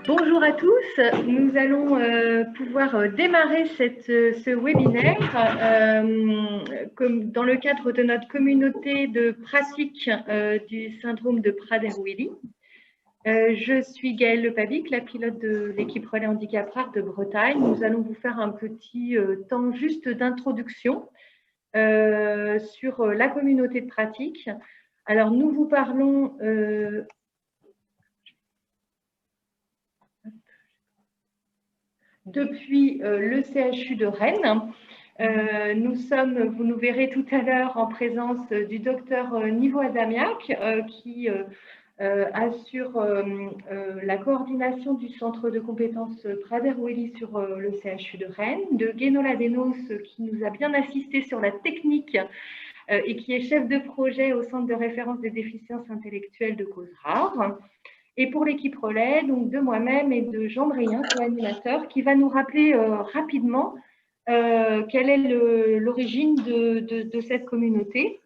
Bonjour à tous, nous allons pouvoir démarrer ce webinaire dans le cadre de notre communauté de pratique du syndrome de Prader-Willi. Je suis Gaëlle Lepavic, la pilote de l'équipe Relais Handicap Rare de Bretagne. Nous allons vous faire un petit temps juste d'introduction sur la communauté de pratique. Alors, nous vous parlons depuis le CHU de Rennes. Vous nous verrez tout à l'heure en présence du docteur Nivo Adamiak qui assure la coordination du centre de compétences Prader-Willi sur le CHU de Rennes, de Guénola Denos qui nous a bien assisté sur la technique et qui est chef de projet au centre de référence des déficiences intellectuelles de cause rare. Et pour l'équipe relais, donc de moi-même et de Jean Brien, co-animateur, qui va nous rappeler rapidement quelle est l'origine de cette communauté.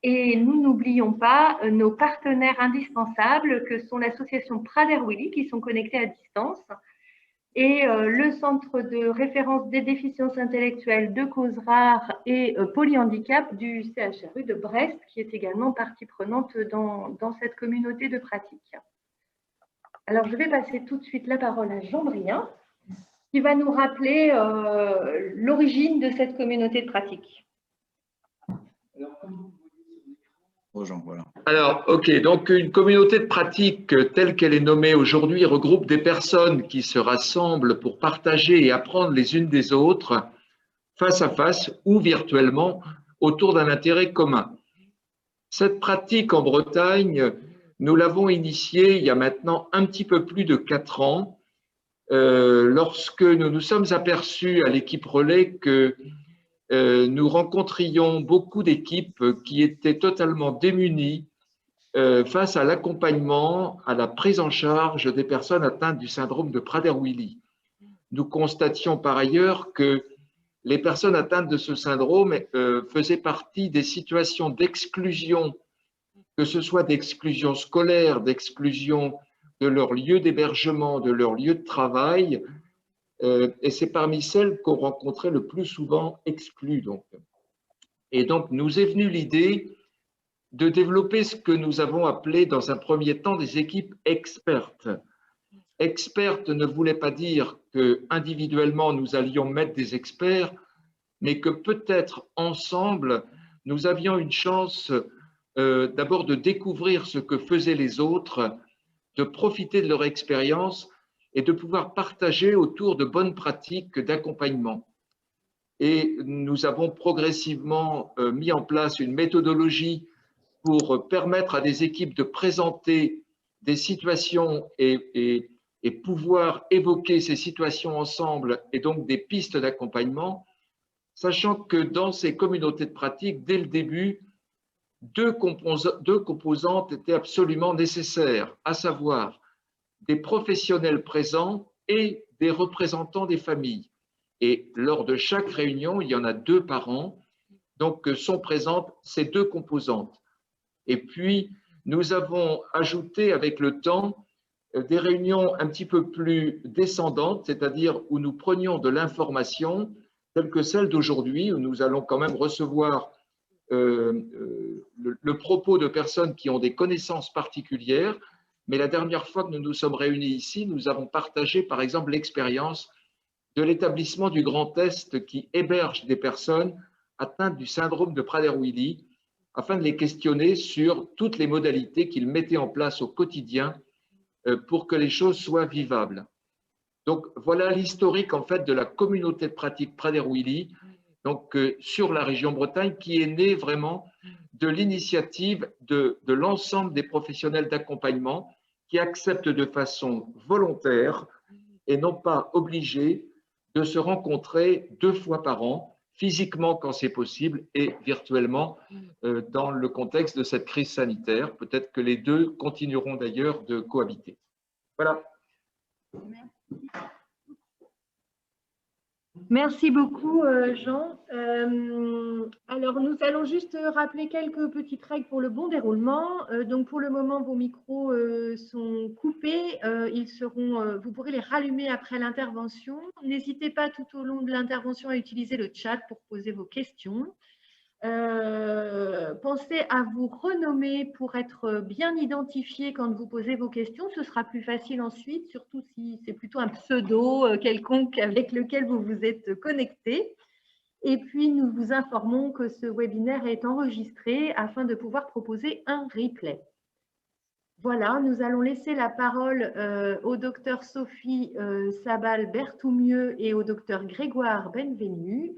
Et nous n'oublions pas nos partenaires indispensables que sont l'association Prader-Willi, qui sont connectés à distance, et le centre de référence des déficiences intellectuelles de cause rare et polyhandicap du CHRU de Brest, qui est également partie prenante dans cette communauté de pratique. Alors, je vais passer tout de suite la parole à Jean Brien, qui va nous rappeler l'origine de cette communauté de pratique. Jean, voilà. Alors, ok, donc une communauté de pratique telle qu'elle est nommée aujourd'hui regroupe des personnes qui se rassemblent pour partager et apprendre les unes des autres, face à face ou virtuellement, autour d'un intérêt commun. Cette pratique en Bretagne, nous l'avons initiée il y a maintenant un petit peu plus de 4 ans, lorsque nous nous sommes aperçus à l'équipe relais que nous rencontrions beaucoup d'équipes qui étaient totalement démunies face à l'accompagnement, à la prise en charge des personnes atteintes du syndrome de Prader-Willi. Nous constations par ailleurs que les personnes atteintes de ce syndrome faisaient partie des situations d'exclusion, que ce soit d'exclusion scolaire, d'exclusion de leur lieu d'hébergement, de leur lieu de travail, et c'est parmi celles qu'on rencontrait le plus souvent exclues. Et donc, nous est venue l'idée de développer ce que nous avons appelé dans un premier temps des équipes expertes. Expertes ne voulait pas dire que individuellement nous allions mettre des experts, mais que peut-être ensemble, nous avions une chance d'abord de découvrir ce que faisaient les autres, de profiter de leur expérience et de pouvoir partager autour de bonnes pratiques d'accompagnement. Et nous avons progressivement mis en place une méthodologie pour permettre à des équipes de présenter des situations et pouvoir évoquer ces situations ensemble et donc des pistes d'accompagnement, sachant que dans ces communautés de pratique, dès le début, deux composantes étaient absolument nécessaires, à savoir des professionnels présents et des représentants des familles. Et lors de chaque réunion, il y en a 2 par an, donc sont présentes ces 2 composantes. Et puis, nous avons ajouté avec le temps des réunions un petit peu plus descendantes, c'est-à-dire où nous prenions de l'information, telle que celle d'aujourd'hui, où nous allons quand même recevoir le propos de personnes qui ont des connaissances particulières. Mais la dernière fois que nous nous sommes réunis ici, nous avons partagé par exemple l'expérience de l'établissement du Grand Est qui héberge des personnes atteintes du syndrome de Prader-Willi afin de les questionner sur toutes les modalités qu'ils mettaient en place au quotidien pour que les choses soient vivables. Donc voilà l'historique en fait de la communauté de pratique Prader-Willi donc sur la région Bretagne qui est née vraiment de l'initiative de l'ensemble des professionnels d'accompagnement qui acceptent de façon volontaire et non pas obligés de se rencontrer 2 fois par an, physiquement quand c'est possible et virtuellement dans le contexte de cette crise sanitaire. Peut-être que les 2 continueront d'ailleurs de cohabiter. Voilà. Merci beaucoup, Jean. Alors, nous allons juste rappeler quelques petites règles pour le bon déroulement. Donc, pour le moment, vos micros sont coupés. Vous pourrez les rallumer après l'intervention. N'hésitez pas tout au long de l'intervention à utiliser le chat pour poser vos questions. Pensez à vous renommer pour être bien identifié quand vous posez vos questions. Ce sera plus facile ensuite, surtout si c'est plutôt un pseudo quelconque avec lequel vous vous êtes connecté. Et puis, nous vous informons que ce webinaire est enregistré afin de pouvoir proposer un replay. Voilà, nous allons laisser la parole au docteur Sophie Sabal-Berthoumieux et au docteur Grégoire Benvenu,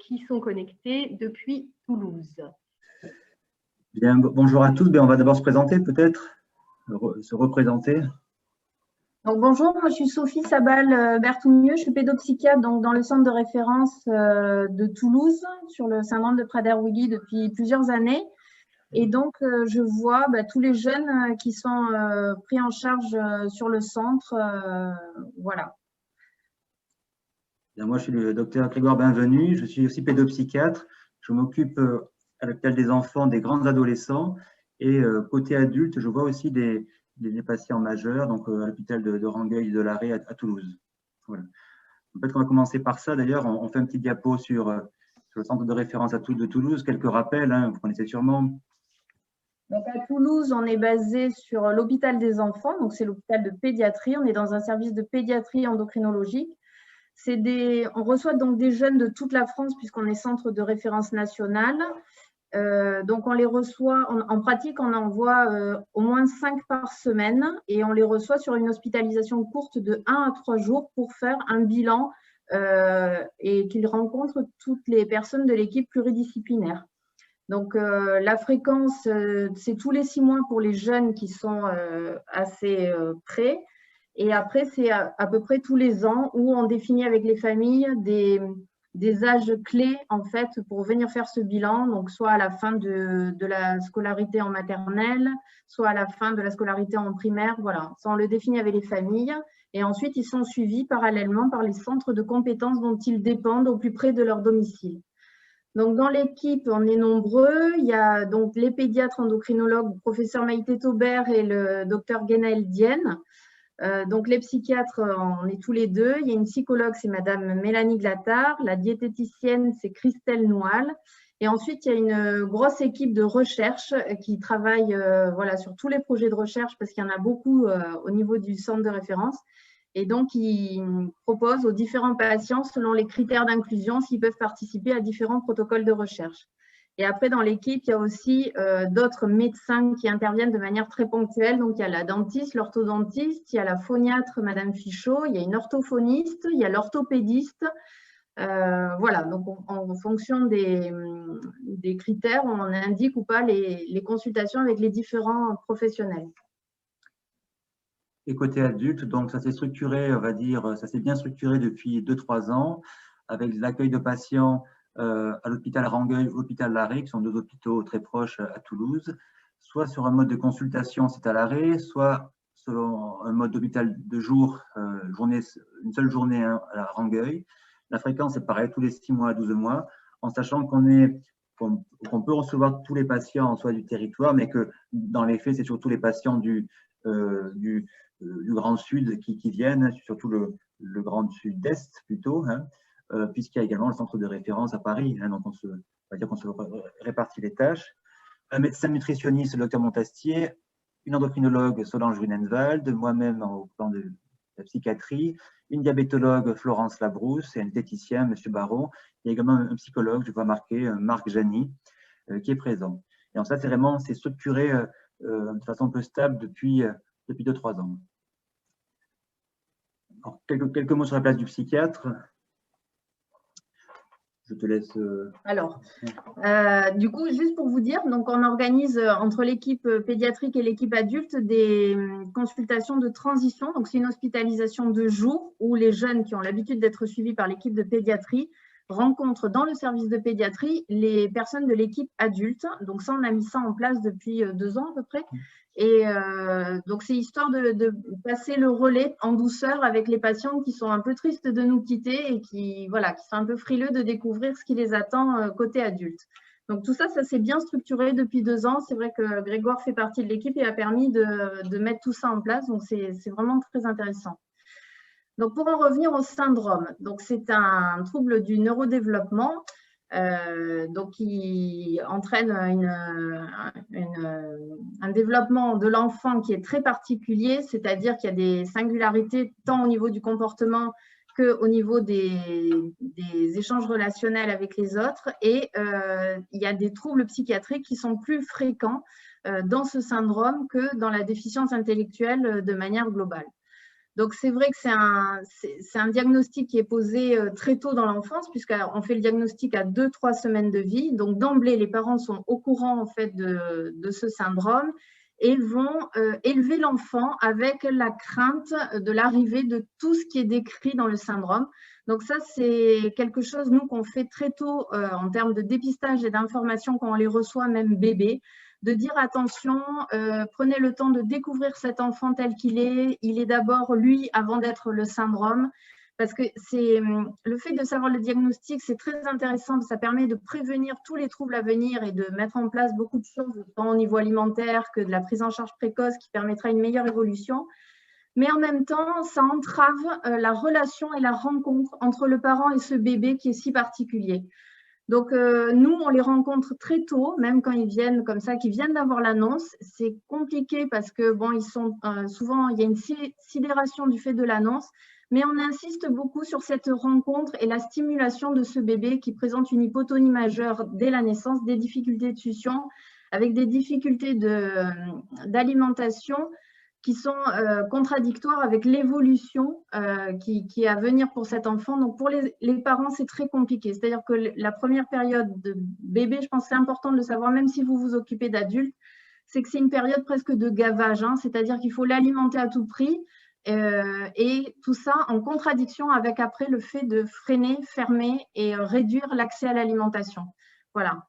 qui sont connectés depuis Toulouse. Bien, bonjour à tous. On va d'abord se présenter, peut-être, se représenter. Donc, bonjour, moi je suis Sophie Sabal-Berthoumieux, je suis pédopsychiatre donc, dans le centre de référence de Toulouse sur le syndrome de Prader-Willi depuis plusieurs années. Et donc, je vois tous les jeunes qui sont pris en charge sur le centre. Voilà. Bien, moi, je suis le docteur Grégoire Benvenu, je suis aussi pédopsychiatre. Je m'occupe à l'hôpital des enfants, des grands adolescents. Et côté adulte, je vois aussi des patients majeurs, donc à l'hôpital de Rangueil de l'Arrêt à Toulouse. Voilà. Peut-être qu'on va commencer par ça. D'ailleurs, on fait un petit diapo sur le centre de référence de Toulouse. Quelques rappels, hein, vous connaissez sûrement. Donc à Toulouse, on est basé sur l'hôpital des enfants, donc c'est l'hôpital de pédiatrie. On est dans un service de pédiatrie endocrinologique. On reçoit donc des jeunes de toute la France puisqu'on est centre de référence nationale. Donc on les reçoit, en pratique, on en voit au moins 5 par semaine et on les reçoit sur une hospitalisation courte de 1 à 3 jours pour faire un bilan et qu'ils rencontrent toutes les personnes de l'équipe pluridisciplinaire. Donc, la fréquence, c'est tous les 6 mois pour les jeunes qui sont assez près. Et après, c'est à peu près tous les ans où on définit avec les familles des âges clés, en fait, pour venir faire ce bilan. Donc, soit à la fin de la scolarité en maternelle, soit à la fin de la scolarité en primaire. Voilà, ça, on le définit avec les familles. Et ensuite, ils sont suivis parallèlement par les centres de compétences dont ils dépendent au plus près de leur domicile. Donc, dans l'équipe, on est nombreux. Il y a donc les pédiatres endocrinologues, le professeur Maïté Taubert et le docteur Guénaël Dienne. Donc, les psychiatres, on est tous les deux. Il y a une psychologue, c'est madame Mélanie Glattard. La diététicienne, c'est Christelle Noual. Et ensuite, il y a une grosse équipe de recherche qui travaille voilà, sur tous les projets de recherche parce qu'il y en a beaucoup au niveau du centre de référence. Et donc, ils proposent aux différents patients, selon les critères d'inclusion, s'ils peuvent participer à différents protocoles de recherche. Et après, dans l'équipe, il y a aussi d'autres médecins qui interviennent de manière très ponctuelle. Donc, il y a la dentiste, l'orthodontiste, il y a la phoniatre, madame Fichot, il y a une orthophoniste, il y a l'orthopédiste. Voilà, donc en fonction des critères, on indique ou pas les consultations avec les différents professionnels. Et côté adulte, donc ça s'est structuré, on va dire, ça s'est bien structuré depuis 2-3 ans avec l'accueil de patients à l'hôpital Rangueil ou l'hôpital L'Arrêt, qui sont 2 hôpitaux très proches à Toulouse, soit sur un mode de consultation, c'est à L'Arrêt, soit selon un mode d'hôpital de jour, une seule journée à Rangueil. La fréquence est pareil, tous les 6 mois à 12 mois, en sachant qu'on peut recevoir tous les patients soit du territoire, mais que dans les faits, c'est surtout les patients du Grand Sud qui viennent, surtout le Grand Sud-Est plutôt, hein, puisqu'il y a également le centre de référence à Paris. Hein, donc, on va dire qu'on se répartit les tâches. Un médecin nutritionniste, le docteur Montastier, une endocrinologue, Solange Grunenwald, moi-même au plan de la psychiatrie, une diabétologue, Florence Labrousse, et un diététicien, M. Baron. Il y a également un psychologue, je vois marqué, Marc Jany, qui est présent. Et en ça, c'est structuré de façon un peu stable depuis 2-3 ans. Alors, quelques mots sur la place du psychiatre. Je te laisse. Alors, du coup, juste pour vous dire, donc on organise entre l'équipe pédiatrique et l'équipe adulte des consultations de transition. Donc, c'est une hospitalisation de jour où les jeunes qui ont l'habitude d'être suivis par l'équipe de pédiatrie rencontre dans le service de pédiatrie les personnes de l'équipe adulte. Donc ça, on a mis ça en place depuis 2 ans à peu près. Et donc, c'est histoire de passer le relais en douceur avec les patients qui sont un peu tristes de nous quitter et qui sont un peu frileux de découvrir ce qui les attend côté adulte. Donc, tout ça, ça s'est bien structuré depuis 2 ans. C'est vrai que Grégoire fait partie de l'équipe et a permis de mettre tout ça en place. Donc, c'est vraiment très intéressant. Donc, pour en revenir au syndrome, donc c'est un trouble du neurodéveloppement donc qui entraîne un développement de l'enfant qui est très particulier, c'est-à-dire qu'il y a des singularités tant au niveau du comportement qu'au niveau des échanges relationnels avec les autres. Et il y a des troubles psychiatriques qui sont plus fréquents dans ce syndrome que dans la déficience intellectuelle de manière globale. Donc, c'est vrai que c'est un diagnostic qui est posé très tôt dans l'enfance, puisqu'on fait le diagnostic à 2-3 semaines de vie. Donc, d'emblée, les parents sont au courant en fait, de ce syndrome et vont élever l'enfant avec la crainte de l'arrivée de tout ce qui est décrit dans le syndrome. Donc, ça, c'est quelque chose, nous, qu'on fait très tôt en termes de dépistage et d'information quand on les reçoit, même bébés, de dire attention, prenez le temps de découvrir cet enfant tel qu'il est. Il est d'abord lui avant d'être le syndrome. Parce que le fait de savoir le diagnostic, c'est très intéressant. Ça permet de prévenir tous les troubles à venir et de mettre en place beaucoup de choses, tant au niveau alimentaire que de la prise en charge précoce qui permettra une meilleure évolution. Mais en même temps, ça entrave la relation et la rencontre entre le parent et ce bébé qui est si particulier. Donc, nous, on les rencontre très tôt, même quand ils viennent comme ça, qu'ils viennent d'avoir l'annonce. C'est compliqué parce que, bon, ils sont souvent, il y a une sidération du fait de l'annonce, mais on insiste beaucoup sur cette rencontre et la stimulation de ce bébé qui présente une hypotonie majeure dès la naissance, des difficultés de succion, avec des difficultés d'alimentation qui sont contradictoires avec l'évolution qui est à venir pour cet enfant. Donc, pour les parents, c'est très compliqué. C'est-à-dire que la première période de bébé, je pense que c'est important de le savoir, même si vous vous occupez d'adultes, c'est que c'est une période presque de gavage, hein, c'est-à-dire qu'il faut l'alimenter à tout prix et tout ça en contradiction avec après le fait de freiner, fermer et réduire l'accès à l'alimentation. Voilà.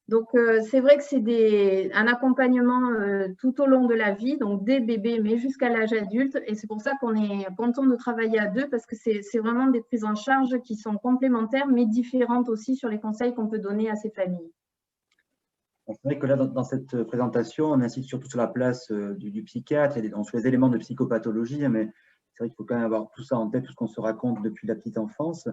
Donc, c'est vrai que c'est un accompagnement tout au long de la vie, donc des bébés, mais jusqu'à l'âge adulte. Et c'est pour ça qu'on est content de travailler à deux, parce que c'est vraiment des prises en charge qui sont complémentaires, mais différentes aussi sur les conseils qu'on peut donner à ces familles. C'est vrai que là, dans cette présentation, on insiste surtout sur la place du psychiatre et sur les éléments de psychopathologie, mais c'est vrai qu'il faut quand même avoir tout ça en tête, tout ce qu'on se raconte depuis la petite enfance.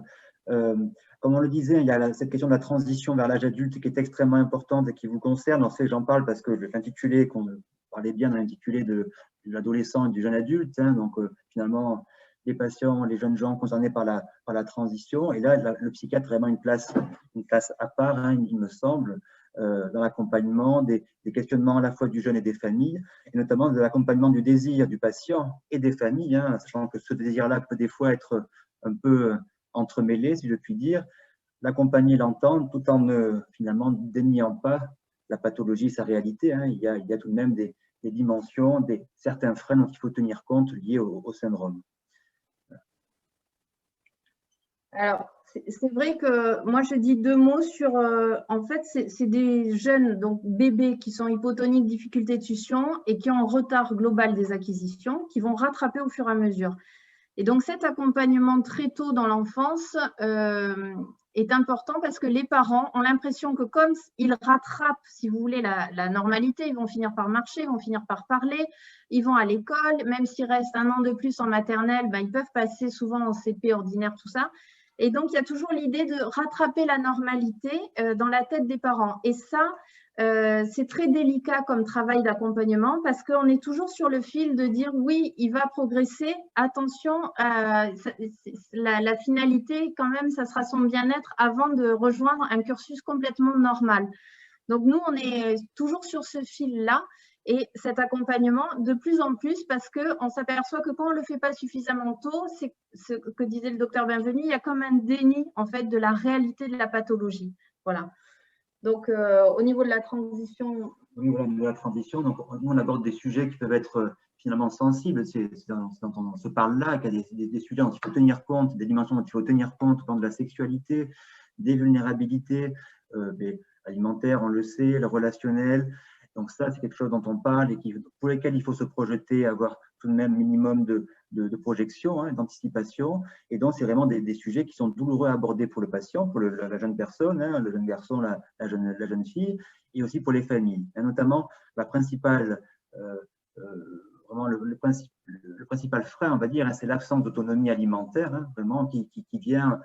Comme on le disait, il y a cette question de la transition vers l'âge adulte qui est extrêmement importante et qui vous concerne. On sait que j'en parle parce que l'intitulé, qu'on parlait bien de l'intitulé de l'adolescent et du jeune adulte, hein, donc finalement, les patients, les jeunes gens concernés par la transition. Et là, le psychiatre a vraiment une place à part, hein, il me semble, dans l'accompagnement des questionnements à la fois du jeune et des familles, et notamment de l'accompagnement du désir du patient et des familles, hein, sachant que ce désir-là peut des fois être un peu entremêlé, si je puis dire, l'accompagner, l'entendre, tout en ne finalement déniant pas la pathologie, sa réalité. Hein. Il y a tout de même des dimensions, certains freins dont il faut tenir compte liés au syndrome. Alors, c'est vrai que moi, je dis 2 mots sur… en fait, c'est des jeunes, donc bébés, qui sont hypotoniques, difficultés de succion et qui ont un retard global des acquisitions, qui vont rattraper au fur et à mesure. Et donc, cet accompagnement très tôt dans l'enfance est important parce que les parents ont l'impression que comme ils rattrapent, si vous voulez, la normalité, ils vont finir par marcher, ils vont finir par parler, ils vont à l'école, même s'il reste 1 an de plus en maternelle, ben, ils peuvent passer souvent en CP ordinaire, tout ça. Et donc, il y a toujours l'idée de rattraper la normalité dans la tête des parents. Et ça, c'est très délicat comme travail d'accompagnement parce qu'on est toujours sur le fil de dire oui, il va progresser, attention, la finalité quand même, ça sera son bien-être avant de rejoindre un cursus complètement normal. Donc nous, on est toujours sur ce fil-là et cet accompagnement de plus en plus parce qu'on s'aperçoit que quand on ne le fait pas suffisamment tôt, c'est ce que disait le docteur Bienvenu, il y a comme un déni en fait de la réalité de la pathologie. Voilà. Donc, au niveau de la transition… Au niveau de la transition, donc, nous, on aborde des sujets qui peuvent être finalement sensibles. C'est dont on se parle là, qu'il y a des sujets dont il faut tenir compte, des dimensions dont il faut tenir compte, au plan de la sexualité, des vulnérabilités alimentaires, on le sait, le relationnel. Donc ça, c'est quelque chose dont on parle et pour lesquels il faut se projeter, avoir tout de même minimum de projection, d'anticipation. Et donc, c'est vraiment des sujets qui sont douloureux à aborder pour le patient, pour la jeune personne, le jeune garçon, la jeune fille, et aussi pour les familles. Et notamment, la principale, vraiment le principal frein, on va dire, c'est l'absence d'autonomie alimentaire, vraiment, qui vient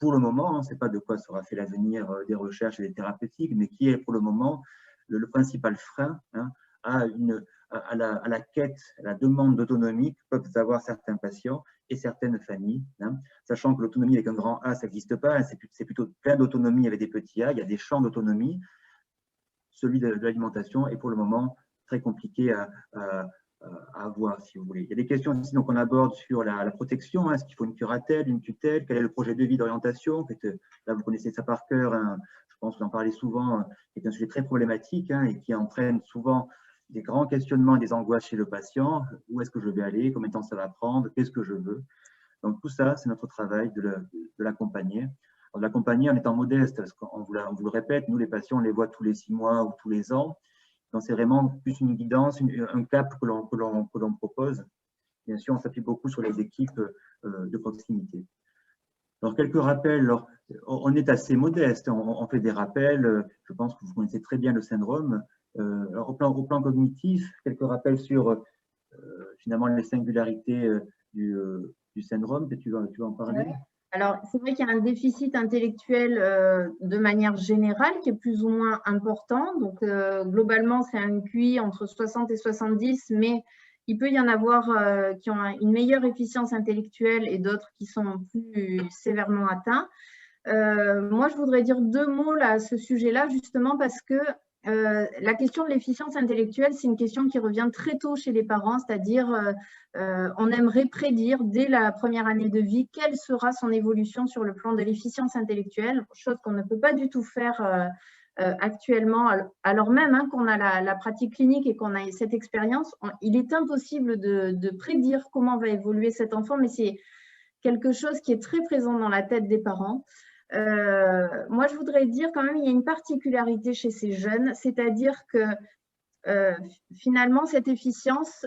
pour le moment, c'est pas de quoi sera fait l'avenir des recherches et des thérapeutiques, mais qui est pour le moment le principal frein à la quête, à la demande d'autonomie que peuvent avoir certains patients et certaines familles, sachant que l'autonomie avec un grand A, ça n'existe pas, c'est plutôt plein d'autonomie avec des petits A, il y a des champs d'autonomie. Celui de l'alimentation est pour le moment très compliqué à avoir, si vous voulez. Il y a des questions aussi qu'on aborde sur la protection, est-ce qu'il faut une curatelle, une tutelle, quel est le projet de vie d'orientation, là vous connaissez ça par cœur, je pense que vous en parlez souvent, qui est un sujet très problématique et qui entraîne souvent des grands questionnements et des angoisses chez le patient. Où est-ce que je vais aller? Combien de temps ça va prendre? Qu'est-ce que je veux? Donc tout ça, c'est notre travail de l'accompagner. De l'accompagner en étant modeste, parce qu'on vous le répète, nous les patients, on les voit tous les 6 mois ou tous les ans. Donc c'est vraiment plus une guidance, un cap que l'on propose. Bien sûr, on s'appuie beaucoup sur les équipes de proximité. Alors, quelques rappels. Alors, on est assez modeste, on fait des rappels. Je pense que vous connaissez très bien le syndrome. Alors, au plan cognitif, quelques rappels sur finalement les singularités du syndrome. Tu vas en parler? Alors, c'est vrai qu'il y a un déficit intellectuel de manière générale qui est plus ou moins important. Donc, globalement, c'est un QI entre 60 et 70, mais il peut y en avoir qui ont une meilleure efficience intellectuelle et d'autres qui sont plus sévèrement atteints. Moi, je voudrais dire 2 mots là, à ce sujet-là, justement parce que la question de l'efficience intellectuelle, c'est une question qui revient très tôt chez les parents, c'est-à-dire on aimerait prédire dès la première année de vie quelle sera son évolution sur le plan de l'efficience intellectuelle, chose qu'on ne peut pas du tout faire actuellement, alors même qu'on a la pratique clinique et qu'on a cette expérience, il est impossible de prédire comment va évoluer cet enfant, mais c'est quelque chose qui est très présent dans la tête des parents. Moi, je voudrais dire quand même, il y a une particularité chez ces jeunes, c'est-à-dire que finalement, cette efficience,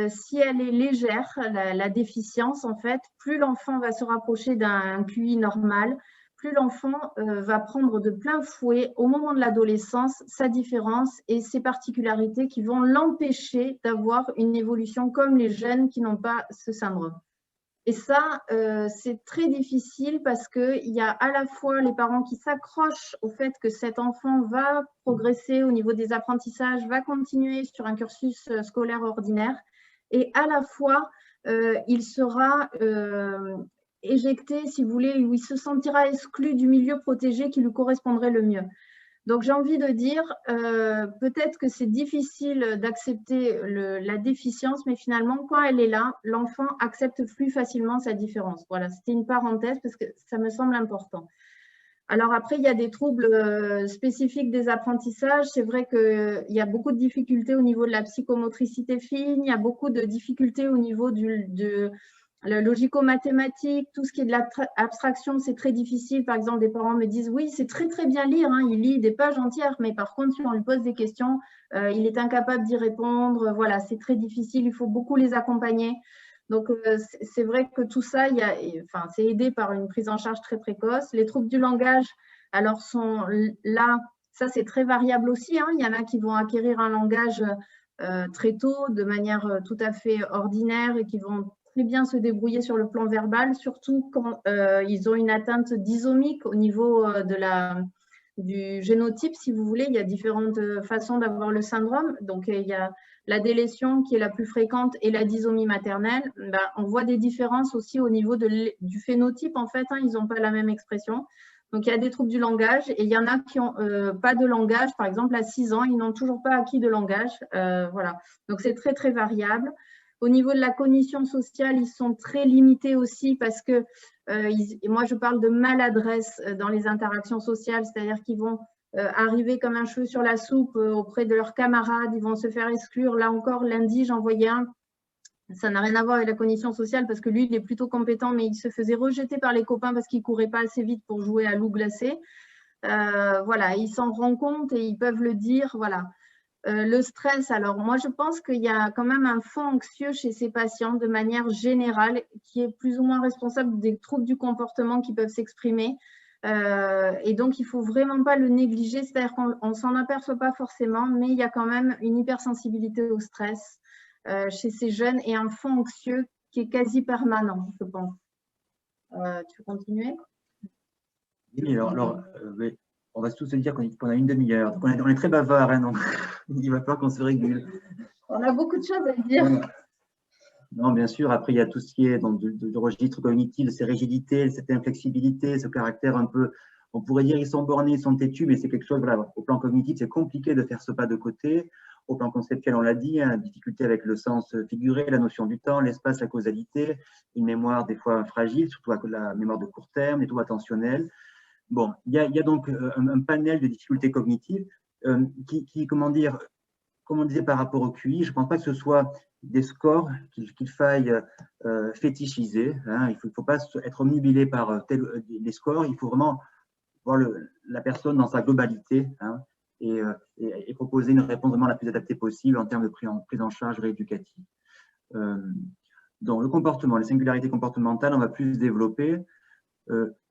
si elle est légère, la déficience, en fait, plus l'enfant va se rapprocher d'un QI normal, plus l'enfant va prendre de plein fouet au moment de l'adolescence sa différence et ses particularités qui vont l'empêcher d'avoir une évolution comme les jeunes qui n'ont pas ce syndrome. Et ça, c'est très difficile parce qu'il y a à la fois les parents qui s'accrochent au fait que cet enfant va progresser au niveau des apprentissages, va continuer sur un cursus scolaire ordinaire, et à la fois, il sera éjecté, si vous voulez, ou il se sentira exclu du milieu protégé qui lui correspondrait le mieux. Donc, j'ai envie de dire, peut-être que c'est difficile d'accepter la déficience, mais finalement, quand elle est là, l'enfant accepte plus facilement sa différence. Voilà, c'était une parenthèse parce que ça me semble important. Alors après, il y a des troubles spécifiques des apprentissages. C'est vrai qu'il y a beaucoup de difficultés au niveau de la psychomotricité fine, il y a beaucoup de difficultés au niveau le logico-mathématique, tout ce qui est de l'abstraction, c'est très difficile. Par exemple, des parents me disent « Oui, c'est très très bien lire, il lit des pages entières, mais par contre, si on lui pose des questions, il est incapable d'y répondre. Voilà, c'est très difficile, il faut beaucoup les accompagner. » Donc, c'est vrai que tout ça, c'est aidé par une prise en charge très précoce. Les troubles du langage, alors, sont là, ça c'est très variable aussi. Il y en a qui vont acquérir un langage très tôt, de manière tout à fait ordinaire et qui vont très bien se débrouiller sur le plan verbal, surtout quand ils ont une atteinte dysomique au niveau du génotype, si vous voulez. Il y a différentes façons d'avoir le syndrome. Donc, il y a la délétion qui est la plus fréquente et la dysomie maternelle. On voit des différences aussi au niveau du phénotype, en fait. Ils n'ont pas la même expression. Donc, il y a des troubles du langage et il y en a qui n'ont pas de langage. Par exemple, à 6 ans, ils n'ont toujours pas acquis de langage. Voilà. Donc, c'est très, très variable. Au niveau de la cognition sociale, ils sont très limités aussi parce que, moi je parle de maladresse dans les interactions sociales, c'est-à-dire qu'ils vont arriver comme un cheveu sur la soupe auprès de leurs camarades, ils vont se faire exclure. Là encore, lundi, j'en voyais un Ça n'a rien à voir avec la cognition sociale parce que lui, il est plutôt compétent, mais il se faisait rejeter par les copains parce qu'il ne courait pas assez vite pour jouer à loup glacé. Voilà, ils s'en rendent compte et ils peuvent le dire. Voilà. Le stress, alors moi, je pense qu'il y a quand même un fond anxieux chez ces patients de manière générale qui est plus ou moins responsable des troubles du comportement qui peuvent s'exprimer. Et donc, il ne faut vraiment pas le négliger, c'est-à-dire qu'on ne s'en aperçoit pas forcément, mais il y a quand même une hypersensibilité au stress chez ces jeunes et un fond anxieux qui est quasi permanent, je pense. Tu veux continuer? Oui, alors on va tous se dire qu'on a une demi-heure. Donc on est très bavard, hein, donc il va falloir qu'on se régule. On a beaucoup de choses à dire. Non, bien sûr. Après, il y a tout ce qui est donc, du registre cognitif, ces rigidités, cette inflexibilité, ce caractère un peu, on pourrait dire ils sont bornés, ils sont têtus, mais c'est quelque chose, voilà, au plan cognitif, c'est compliqué de faire ce pas de côté. Au plan conceptuel, on l'a dit, hein, difficulté avec le sens figuré, la notion du temps, l'espace, la causalité, une mémoire des fois fragile, surtout à la mémoire de court terme, des troubles attentionnels. Bon, il y a donc un panel de difficultés cognitives qui, comment dire, comme on disait par rapport au QI, je ne pense pas que ce soit des scores qu'il faille fétichiser. Hein. Il ne faut pas être omnubilé par les scores. Il faut vraiment voir la personne dans sa globalité, hein, et proposer une réponse vraiment la plus adaptée possible en termes de prise en charge rééducative. Donc, le comportement, les singularités comportementales, on va plus développer.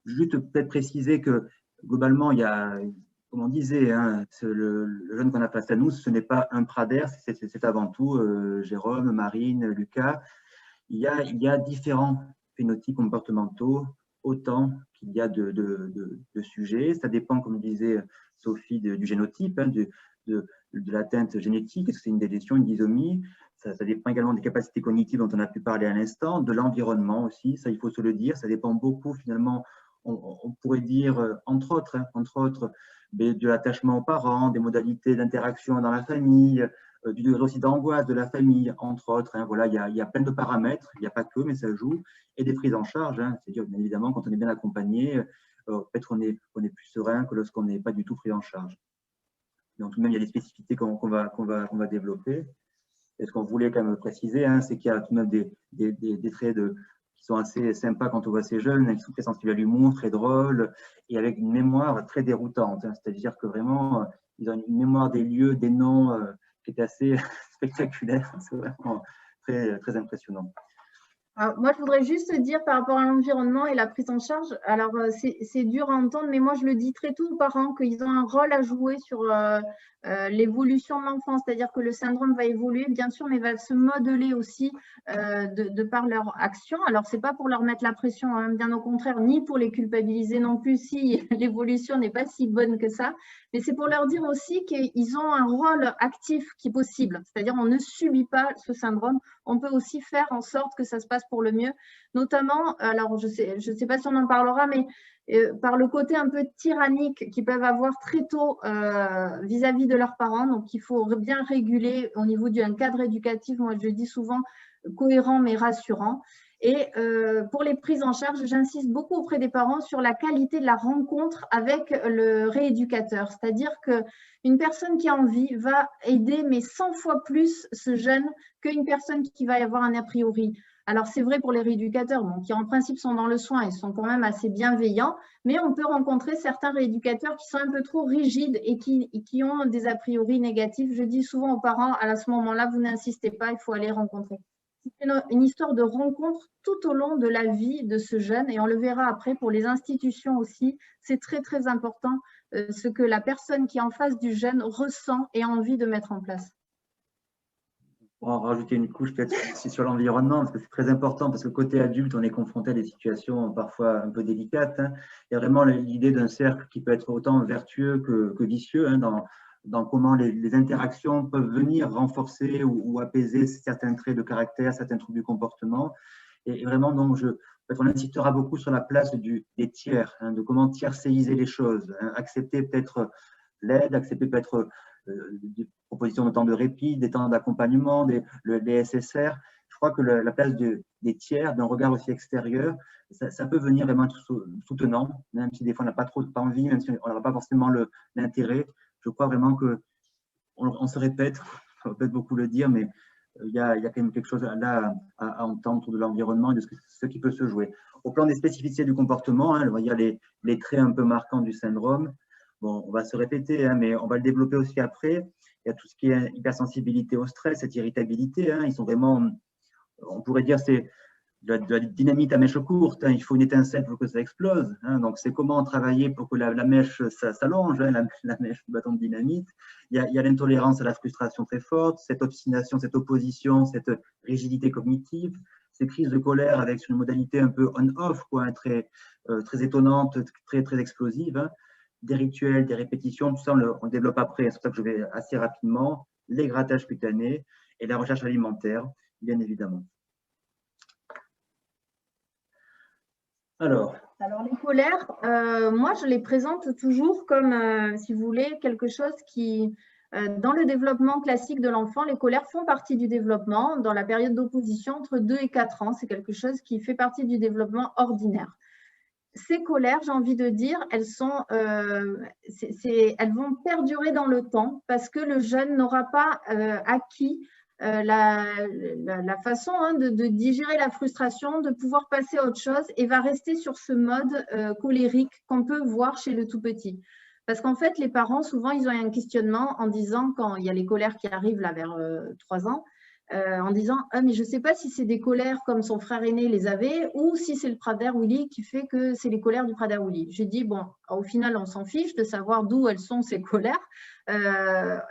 Juste peut-être préciser que globalement, il y a, comme on disait, hein, le jeune qu'on a face à nous, ce n'est pas un Prader, c'est avant tout Jérôme, Marine, Lucas. Il y a différents phénotypes comportementaux, autant qu'il y a de sujets. Ça dépend, comme disait Sophie, du génotype, hein, de l'atteinte génétique, est-ce que c'est une délétion, une dysomie. Ça dépend également des capacités cognitives dont on a pu parler à l'instant, de l'environnement aussi, ça il faut se le dire, ça dépend beaucoup finalement, on pourrait dire entre autres, de l'attachement aux parents, des modalités d'interaction dans la famille, du degré aussi d'angoisse de la famille, entre autres. Hein, voilà, il y a plein de paramètres, il n'y a pas que, mais ça joue, et des prises en charge, hein, c'est-à-dire bien évidemment quand on est bien accompagné, peut-être on est plus serein que lorsqu'on n'est pas du tout pris en charge. Donc tout de même, il y a des spécificités qu'on va développer. Et ce qu'on voulait quand même préciser, hein, c'est qu'il y a tout de même des traits qui sont assez sympas quand on voit ces jeunes, qui sont très sensibles à l'humour, très drôles, et avec une mémoire très déroutante. Hein, c'est-à-dire que vraiment, ils ont une mémoire des lieux, des noms qui est assez spectaculaire. C'est vraiment très, très impressionnant. Alors, moi, je voudrais juste dire par rapport à l'environnement et la prise en charge, alors c'est dur à entendre, mais moi, je le dis très tôt aux parents qu'ils ont un rôle à jouer sur l'évolution de l'enfant, c'est-à-dire que le syndrome va évoluer, bien sûr, mais va se modeler aussi de par leur action. Alors, ce n'est pas pour leur mettre la pression, hein, bien au contraire, ni pour les culpabiliser non plus si l'évolution n'est pas si bonne que ça, mais c'est pour leur dire aussi qu'ils ont un rôle actif qui est possible, c'est-à-dire on ne subit pas ce syndrome, on peut aussi faire en sorte que ça se passe pour le mieux, notamment, alors je sais pas si on en parlera, mais par le côté un peu tyrannique qu'ils peuvent avoir très tôt vis-à-vis de leurs parents. Donc, il faut bien réguler au niveau d'un cadre éducatif, moi je dis souvent cohérent mais rassurant. Et pour les prises en charge, j'insiste beaucoup auprès des parents sur la qualité de la rencontre avec le rééducateur. C'est-à-dire qu'une personne qui a envie va aider, mais 100 fois plus ce jeune qu'une personne qui va y avoir un a priori. Alors, c'est vrai pour les rééducateurs, bon, qui en principe sont dans le soin et sont quand même assez bienveillants, mais on peut rencontrer certains rééducateurs qui sont un peu trop rigides et qui ont des a priori négatifs. Je dis souvent aux parents, à ce moment-là, vous n'insistez pas, il faut aller rencontrer. C'est une histoire de rencontre tout au long de la vie de ce jeune et on le verra après pour les institutions aussi. C'est très, très important ce que la personne qui est en face du jeune ressent et a envie de mettre en place. Pour en rajouter une couche peut-être sur l'environnement, parce que c'est très important, parce que côté adulte, on est confronté à des situations parfois un peu délicates. Hein. Il y a vraiment l'idée d'un cercle qui peut être autant vertueux que vicieux, hein, dans comment les interactions peuvent venir renforcer ou apaiser certains traits de caractère, certains troubles du comportement. Et vraiment, donc, on insistera beaucoup sur la place des tiers, hein, de comment tiercéiser les choses, hein, accepter peut-être l'aide, accepter peut-être des propositions de temps de répit, des temps d'accompagnement, les SSR. Je crois que la place des tiers, d'un regard aussi extérieur, ça peut venir vraiment être soutenant, même si des fois on n'a pas trop envie, même si on n'a pas forcément l'intérêt. Je crois vraiment que, on se répète, on va peut-être beaucoup le dire, mais il y a quand même quelque chose là à entendre autour de l'environnement et de ce qui peut se jouer. Au plan des spécificités du comportement, hein, il y a les traits un peu marquants du syndrome. Bon, on va se répéter, hein, mais on va le développer aussi après. Il y a tout ce qui est hypersensibilité au stress, cette irritabilité. Hein, ils sont vraiment, on pourrait dire, c'est de la dynamite à mèche courte. Hein, il faut une étincelle pour que ça explose. Hein, donc, c'est comment travailler pour que la mèche s'allonge, hein, la mèche du bâton de dynamite. Il y a l'intolérance à la frustration très forte, cette obstination, cette opposition, cette rigidité cognitive, ces crises de colère avec une modalité un peu on-off, quoi, hein, très étonnante, très explosive. Hein, des rituels, des répétitions, tout ça, on le développe après. C'est pour ça que je vais assez rapidement. Les grattages cutanés et la recherche alimentaire, bien évidemment. Alors, les colères, moi, je les présente toujours comme, si vous voulez, quelque chose qui, dans le développement classique de l'enfant, les colères font partie du développement dans la période d'opposition entre 2 et 4 ans. C'est quelque chose qui fait partie du développement ordinaire. Ces colères, j'ai envie de dire, elles vont perdurer dans le temps parce que le jeune n'aura pas acquis la façon, hein, de digérer la frustration, de pouvoir passer à autre chose et va rester sur ce mode colérique qu'on peut voir chez le tout petit. Parce qu'en fait, les parents, souvent, ils ont un questionnement en disant, quand il y a les colères qui arrivent là vers 3 ans, en disant « Ah, mais je ne sais pas si c'est des colères comme son frère aîné les avait ou si c'est le Prader-Willi qui fait que c'est les colères du Prader-Willi. » J'ai dit « Bon, au final, on s'en fiche de savoir d'où elles sont ces colères.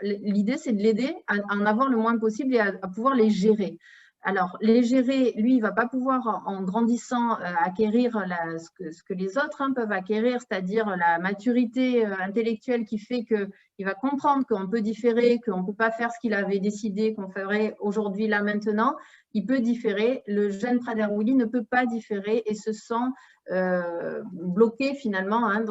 L'idée, c'est de l'aider à en avoir le moins possible et à pouvoir les gérer. » Alors, les gérer, lui, il ne va pas pouvoir, en grandissant, acquérir ce que les autres, hein, peuvent acquérir, c'est-à-dire la maturité intellectuelle qui fait qu'il va comprendre qu'on peut différer, qu'on ne peut pas faire ce qu'il avait décidé qu'on ferait aujourd'hui, là, maintenant. Il peut différer. Le jeune Prader-Willi ne peut pas différer et se sent bloqué, finalement, hein,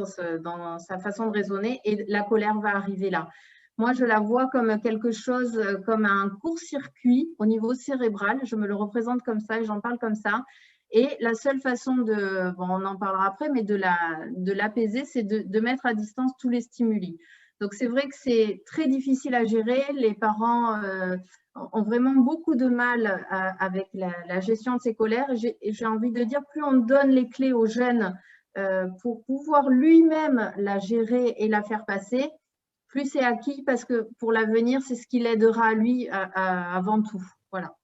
dans sa façon de raisonner, et la colère va arriver là. Moi, je la vois comme quelque chose, comme un court-circuit au niveau cérébral. Je me le représente comme ça et j'en parle comme ça. Et la seule façon bon, on en parlera après, mais de l'apaiser, c'est de mettre à distance tous les stimuli. Donc, c'est vrai que c'est très difficile à gérer. Les parents ont vraiment beaucoup de mal avec la gestion de ces colères. Et j'ai envie de dire, plus on donne les clés aux jeunes pour pouvoir lui-même la gérer et la faire passer, plus c'est acquis parce que pour l'avenir, c'est ce qui l'aidera à lui avant tout. Voilà.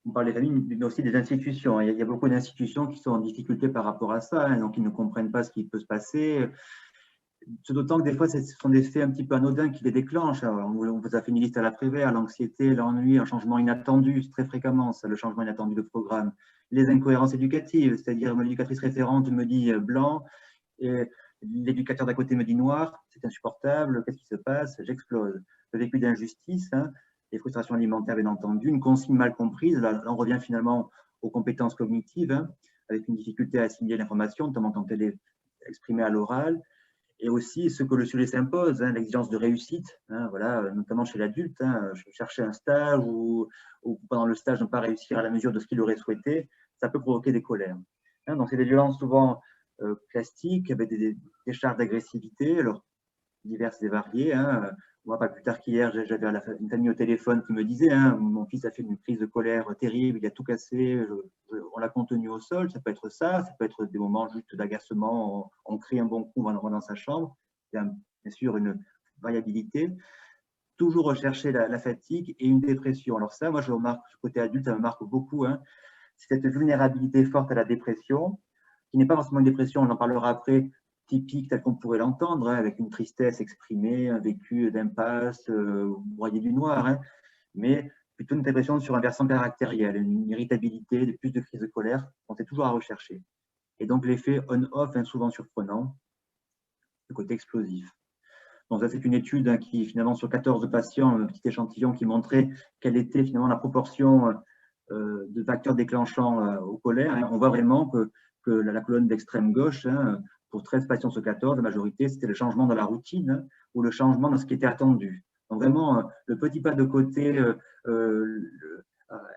On parle des familles, mais aussi des institutions. Il y a beaucoup d'institutions qui sont en difficulté par rapport à ça, hein, donc ils ne comprennent pas ce qui peut se passer. D'autant que des fois, ce sont des faits un petit peu anodins qui les déclenchent. Alors, on vous a fait une liste à la Prévert, l'anxiété, l'ennui, un changement inattendu, très fréquemment, ça, le changement inattendu de programme. Les incohérences éducatives, c'est-à-dire mon éducatrice référente me dit blanc, et l'éducateur d'à côté me dit noir, c'est insupportable, qu'est-ce qui se passe? J'explose. Le vécu d'injustice, hein, les frustrations alimentaires, bien entendu, une consigne mal comprise, là on revient finalement aux compétences cognitives, hein, avec une difficulté à assimiler l'information, notamment quand elle est exprimée à l'oral, et aussi ce que le sujet s'impose, hein, l'exigence de réussite, hein, voilà, notamment chez l'adulte, hein, chercher un stage ou pendant le stage ne pas réussir à la mesure de ce qu'il aurait souhaité, ça peut provoquer des colères. Hein, donc c'est des violences souvent classiques, avec des charges d'agressivité, alors diverses et variées. Hein. Moi, pas plus tard qu'hier, j'avais une famille au téléphone qui me disait hein, mon fils a fait une crise de colère terrible, il a tout cassé, on l'a contenu au sol. Ça peut être ça peut être des moments juste d'agacement, on crie un bon coup, on rentre dans sa chambre. Il y a bien sûr une variabilité. Toujours rechercher la fatigue et une dépression. Alors ça, moi, je remarque, côté adulte, ça me marque beaucoup. Hein. C'est cette vulnérabilité forte à la dépression, qui n'est pas forcément une dépression, on en parlera après, typique tel qu'on pourrait l'entendre, hein, avec une tristesse exprimée, un vécu d'impasse, broyé du noir, hein, mais plutôt une dépression sur un versant caractériel, une irritabilité, plus de crises de colère, on est toujours à rechercher. Et donc l'effet on-off, hein, souvent surprenant, le côté explosif. Donc ça, c'est une étude hein, qui, finalement, sur 14 patients, un petit échantillon qui montrait quelle était finalement la proportion de facteurs déclenchants aux colères. Hein. On voit vraiment que la colonne d'extrême gauche, hein, pour 13 patients sur 14, la majorité, c'était le changement dans la routine hein, ou le changement dans ce qui était attendu. Donc vraiment, le petit pas de côté,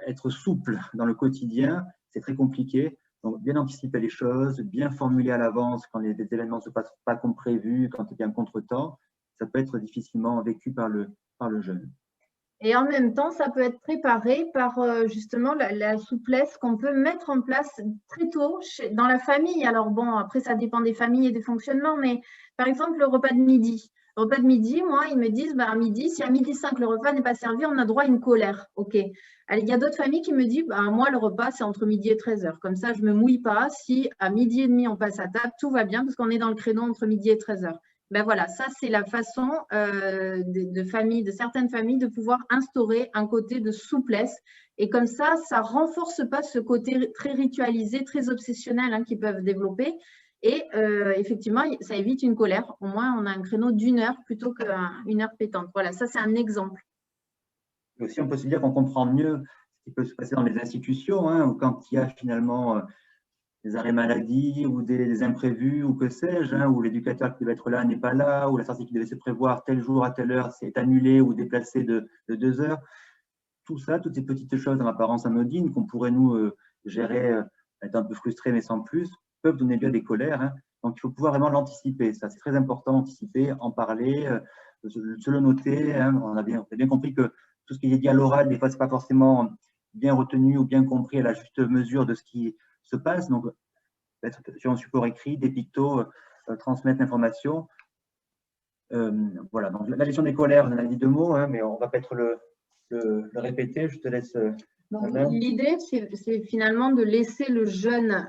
être souple dans le quotidien, c'est très compliqué. Donc bien anticiper les choses, bien formuler à l'avance quand les événements ne se passent pas comme prévu, quand il y a un contretemps, ça peut être difficilement vécu par le jeune. Et en même temps, ça peut être préparé par justement la souplesse qu'on peut mettre en place très tôt dans la famille. Alors bon, après, ça dépend des familles et des fonctionnements, mais par exemple, le repas de midi. Le repas de midi, moi, ils me disent, à midi, si à midi 5, le repas n'est pas servi, on a droit à une colère. OK. Alors, il y a d'autres familles qui me disent, moi, le repas, c'est entre midi et 13h. Comme ça, je ne me mouille pas. Si à midi et demi, on passe à table, tout va bien parce qu'on est dans le créneau entre midi et 13h. Ben voilà, ça c'est la façon de certaines familles de pouvoir instaurer un côté de souplesse. Et comme ça ne renforce pas ce côté très ritualisé, très obsessionnel qu'ils peuvent développer. Et effectivement, ça évite une colère. Au moins, on a un créneau d'1 heure plutôt qu'une heure pétante. Voilà, ça c'est un exemple. Et aussi, on peut se dire qu'on comprend mieux ce qui peut se passer dans les institutions, ou quand il y a finalement des arrêts maladie ou des imprévus ou que sais-je, où l'éducateur qui devait être là n'est pas là, ou la sortie qui devait se prévoir tel jour à telle heure c'est annulé ou déplacé de 2 heures. Tout ça, toutes ces petites choses en apparence anodines qu'on pourrait nous gérer, être un peu frustrés mais sans plus, peuvent donner lieu à des colères. Donc, il faut pouvoir vraiment l'anticiper. Ça, c'est très important d'anticiper, en parler, se le noter. On a bien compris que tout ce qui est dit à l'oral, des fois, ce n'est pas forcément bien retenu ou bien compris à la juste mesure de ce qui se passe. Donc, peut-être sur un support écrit, des pictos, transmettre l'information. Voilà, donc la gestion des colères, on en a dit 2 mots, mais on va peut-être le répéter. Je te laisse. L'idée, c'est finalement de laisser le jeune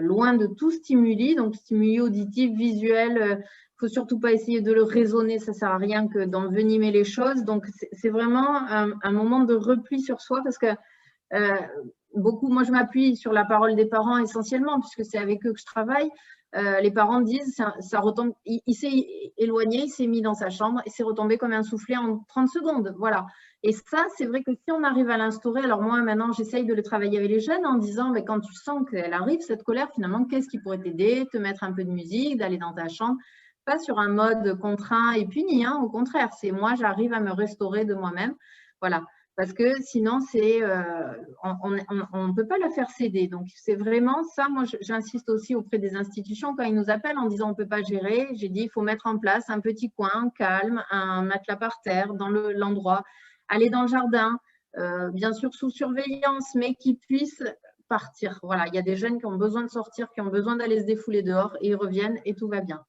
loin de tout stimuli, donc stimuli auditifs, visuels. Il ne faut surtout pas essayer de le raisonner, ça ne sert à rien que d'envenimer les choses. Donc, c'est vraiment un moment de repli sur soi parce que moi, je m'appuie sur la parole des parents essentiellement, puisque c'est avec eux que je travaille. Les parents disent, ça retombe, il s'est éloigné, il s'est mis dans sa chambre et c'est retombé comme un soufflet en 30 secondes. Voilà. Et ça, c'est vrai que si on arrive à l'instaurer, alors moi, maintenant, j'essaye de le travailler avec les jeunes en disant, mais quand tu sens qu'elle arrive, cette colère, finalement, qu'est-ce qui pourrait t'aider? Te mettre un peu de musique, d'aller dans ta chambre, pas sur un mode contraint et puni, au contraire, c'est moi, j'arrive à me restaurer de moi-même. Voilà. Parce que sinon, on ne peut pas la faire céder. Donc, c'est vraiment ça. Moi, j'insiste aussi auprès des institutions quand ils nous appellent en disant on ne peut pas gérer. J'ai dit il faut mettre en place un petit coin calme, un matelas par terre dans l'endroit, aller dans le jardin, bien sûr sous surveillance, mais qui puissent partir. Voilà, il y a des jeunes qui ont besoin de sortir, qui ont besoin d'aller se défouler dehors et ils reviennent et tout va bien.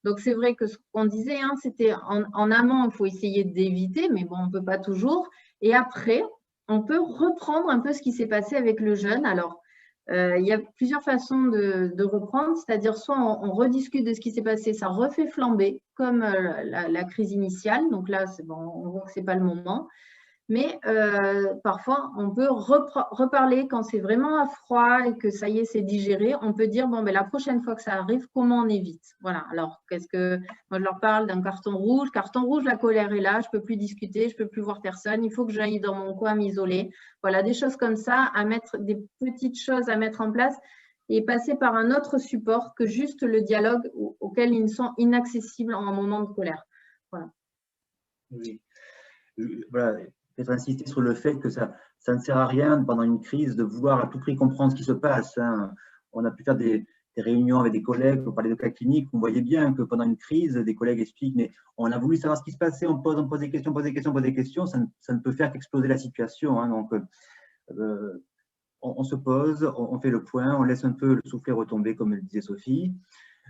Donc, c'est vrai que ce qu'on disait, c'était en amont, il faut essayer d'éviter, mais bon, on ne peut pas toujours. Et après, on peut reprendre un peu ce qui s'est passé avec le jeune. Alors, il y a plusieurs façons de reprendre, c'est-à-dire soit on rediscute de ce qui s'est passé, ça refait flamber, comme la crise initiale. Donc là, bon, on voit que ce n'est pas le moment. Mais parfois, on peut reparler quand c'est vraiment à froid et que ça y est, c'est digéré. On peut dire, bon, ben, la prochaine fois que ça arrive, comment on évite? Voilà. Alors, moi, je leur parle d'un carton rouge. Carton rouge, la colère est là, je ne peux plus discuter, je ne peux plus voir personne. Il faut que j'aille dans mon coin m'isoler. Voilà, des choses comme ça, des petites choses à mettre en place et passer par un autre support que juste le dialogue auquel ils sont inaccessibles en un moment de colère. Voilà. Oui. Voilà. Peut-être insister sur le fait que ça ne sert à rien pendant une crise de vouloir à tout prix comprendre ce qui se passe. On a pu faire des réunions avec des collègues pour parler de cas cliniques. On voyait bien que pendant une crise, des collègues expliquent, mais on a voulu savoir ce qui se passait, on pose des questions, ça ne peut faire qu'exploser la situation. Donc, on se pose, on fait le point, on laisse un peu le soufflet retomber, comme le disait Sophie.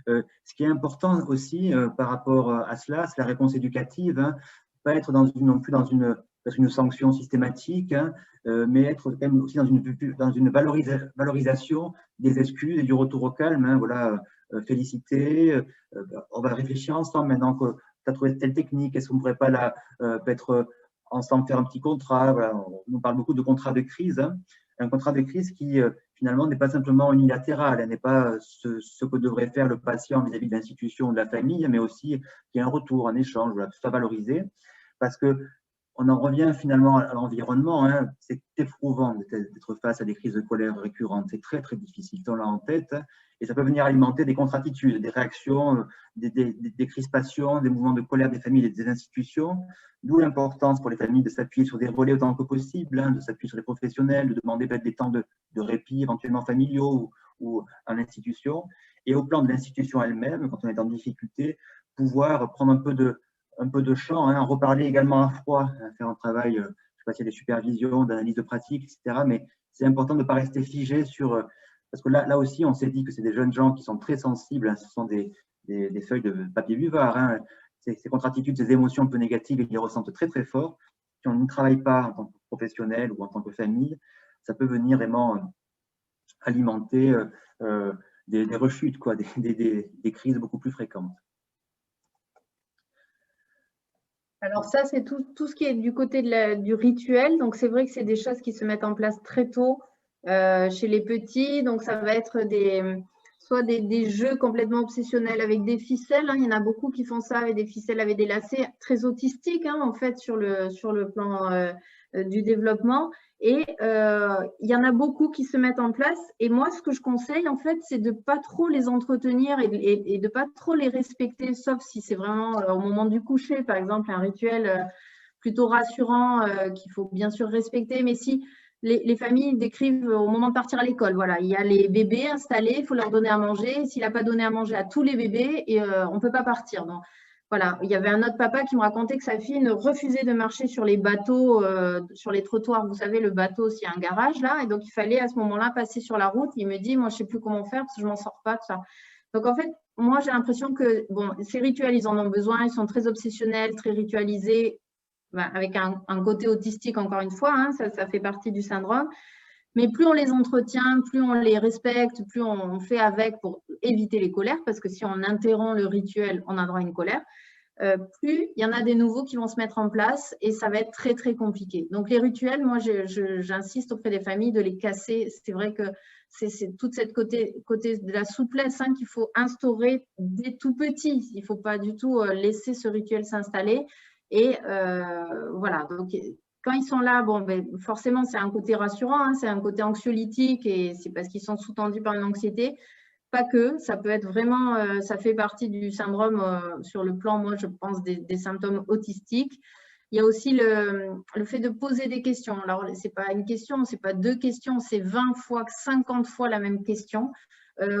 Ce qui est important aussi par rapport à cela, c'est la réponse éducative. Pas être non plus dans une sanction systématique, mais être quand même aussi dans une valorisation des excuses et du retour au calme. Voilà, féliciter, on va réfléchir ensemble maintenant que tu as trouvé telle technique, est-ce qu'on ne pourrait pas peut-être ensemble faire un petit contrat? Voilà, on nous parle beaucoup de contrat de crise. Un contrat de crise qui finalement n'est pas simplement unilatéral, n'est pas ce que devrait faire le patient vis-à-vis de l'institution ou de la famille, mais aussi qu'il y ait un retour, un échange, voilà, tout ça valorisé. Parce qu'on en revient finalement à l'environnement. C'est éprouvant d'être face à des crises de colère récurrentes. C'est très, très difficile. On l'a en tête. Et ça peut venir alimenter des contre-attitudes, des réactions, des crispations, des mouvements de colère des familles et des institutions. D'où l'importance pour les familles de s'appuyer sur des relais autant que possible, de s'appuyer sur les professionnels, de demander peut-être des temps de répit éventuellement familiaux ou en institution. Et au plan de l'institution elle-même, quand on est en difficulté, pouvoir prendre un peu de champ, en reparler également à froid, faire un travail pas s'il y a des supervisions, d'analyse de pratique, etc. Mais c'est important de ne pas rester figé sur… Parce que là aussi, on s'est dit que c'est des jeunes gens qui sont très sensibles, hein, ce sont des feuilles de papier buvard. Hein. Ces contre-attitudes, ces émotions un peu négatives, ils les ressentent très, très fort. Si on ne travaille pas en tant que professionnel ou en tant que famille, ça peut venir vraiment alimenter des rechutes, quoi, des crises beaucoup plus fréquentes. Alors ça, c'est tout ce qui est du côté du rituel. Donc, c'est vrai que c'est des choses qui se mettent en place très tôt chez les petits. Donc, ça va être soit des jeux complètement obsessionnels avec des ficelles. Hein. Il y en a beaucoup qui font ça avec des ficelles, avec des lacets, très autistiques, hein, en fait, sur le plan du développement. Et il y en a beaucoup qui se mettent en place. Et moi, ce que je conseille, en fait, c'est de ne pas trop les entretenir et de ne pas trop les respecter, sauf si c'est vraiment au moment du coucher, par exemple, un rituel plutôt rassurant qu'il faut bien sûr respecter. Mais si les familles décrivent au moment de partir à l'école, voilà, il y a les bébés installés, il faut leur donner à manger. S'il n'a pas donné à manger à tous les bébés, on ne peut pas partir. Donc, voilà, il y avait un autre papa qui me racontait que sa fille ne refusait de marcher sur les bateaux, sur les trottoirs. Vous savez, le bateau, s'il y a un garage là, et donc il fallait à ce moment-là passer sur la route. Il me dit, moi, je ne sais plus comment faire parce que je ne m'en sors pas, tout ça. Donc, en fait, moi, j'ai l'impression que bon, ces rituels, ils en ont besoin. Ils sont très obsessionnels, très ritualisés, avec un côté autistique, encore une fois. Hein, ça fait partie du syndrome. Mais plus on les entretient, plus on les respecte, plus on fait avec pour éviter les colères, parce que si on interrompt le rituel, on a droit à une colère, plus il y en a des nouveaux qui vont se mettre en place et ça va être très, très compliqué. Donc, les rituels, moi, j'insiste auprès des familles de les casser. C'est vrai que c'est toute cette côté de la souplesse hein, qu'il faut instaurer dès tout petit. Il ne faut pas du tout laisser ce rituel s'installer. Et voilà, donc… Quand ils sont là, bon, ben, forcément, c'est un côté rassurant, hein, c'est un côté anxiolytique et c'est parce qu'ils sont sous-tendus par une anxiété. Pas que, ça peut être vraiment, ça fait partie du syndrome sur le plan, moi, je pense, des symptômes autistiques. Il y a aussi le fait de poser des questions. Alors, ce n'est pas une question, ce n'est pas deux questions, c'est 20 fois, 50 fois la même question.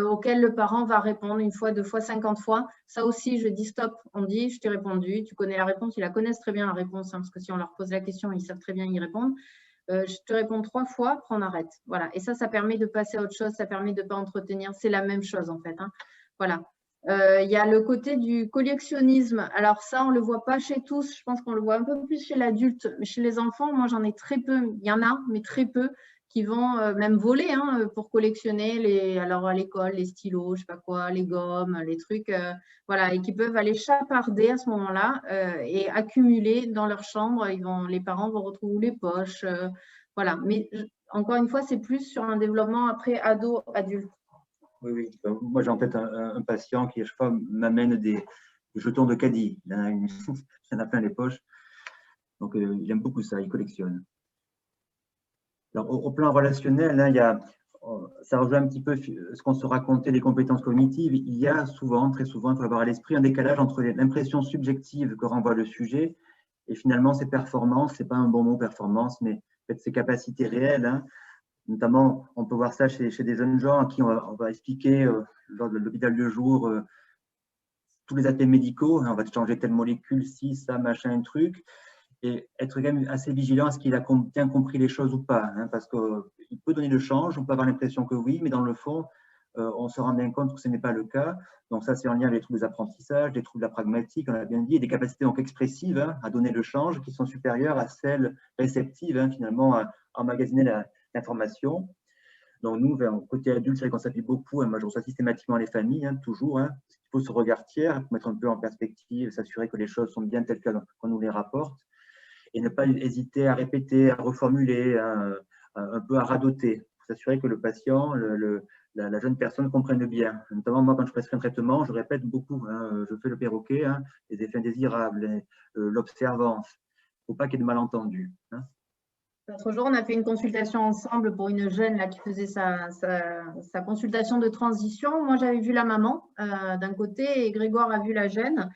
Auquel le parent va répondre une fois, deux fois, 50 fois. Ça aussi, je dis stop. On dit, je t'ai répondu, tu connais la réponse, ils la connaissent très bien la réponse, hein, parce que si on leur pose la question, ils savent très bien y répondre. Je te réponds 3 fois, après on arrête. Voilà. Et ça permet de passer à autre chose, ça permet de ne pas entretenir. C'est la même chose en fait. Hein. Voilà. Il y a le côté du collectionnisme. Alors ça, on ne le voit pas chez tous. Je pense qu'on le voit un peu plus chez l'adulte. Mais chez les enfants, moi, j'en ai très peu. Il y en a, mais très peu, qui vont même voler hein, pour collectionner alors à l'école, les stylos, je ne sais pas quoi, les gommes, les trucs, voilà, et qui peuvent aller chaparder à ce moment-là et accumuler dans leur chambre. Les parents vont retrouver les poches, voilà. Mais encore une fois, c'est plus sur un développement après ado-adulte. Oui, oui. Moi, j'ai en tête un patient qui, à chaque fois, m'amène des jetons de caddie. Il y en a plein les poches. Donc, il aime beaucoup ça, il collectionne. Alors, au plan relationnel, hein, ça rejoint un petit peu ce qu'on se racontait des compétences cognitives. Il y a souvent, très souvent, il faut avoir à l'esprit un décalage entre l'impression subjective que renvoie le sujet et finalement ses performances. Ce n'est pas un bon mot, performance, mais en fait, ses capacités réelles. Hein. Notamment, on peut voir ça chez des jeunes gens à qui on va expliquer lors de l'hôpital de jour tous les aspects médicaux. Hein, on va te changer telle molécule, ci, ça, machin, un truc. Et être quand même assez vigilant à ce qu'il a bien compris les choses ou pas. Hein, parce qu'il peut donner le change, on peut avoir l'impression que oui, mais dans le fond, on se rend bien compte que ce n'est pas le cas. Donc ça, c'est en lien avec les troubles des apprentissages, les troubles de la pragmatique, on l'a bien dit, et des capacités donc expressives hein, à donner le change qui sont supérieures à celles réceptives, hein, finalement, à emmagasiner l'information. Donc nous, côté adulte, c'est vrai qu'on s'appuie beaucoup, hein, moi je reçois systématiquement les familles, hein, toujours, hein, parce qu'il faut ce regard tiers, pour mettre un peu en perspective, s'assurer que les choses sont bien telles qu'on nous les rapporte, et ne pas hésiter à répéter, à reformuler, un peu à radoter, pour s'assurer que le patient, la jeune personne comprenne bien. Notamment moi, quand je prescris un traitement, je répète beaucoup, hein, je fais le perroquet, hein, les effets indésirables, l'observance, il ne faut pas qu'il y ait de malentendus. Hein. L'autre jour, on a fait une consultation ensemble pour une jeune là, qui faisait sa consultation de transition. Moi, j'avais vu la maman d'un côté et Grégoire a vu la jeune.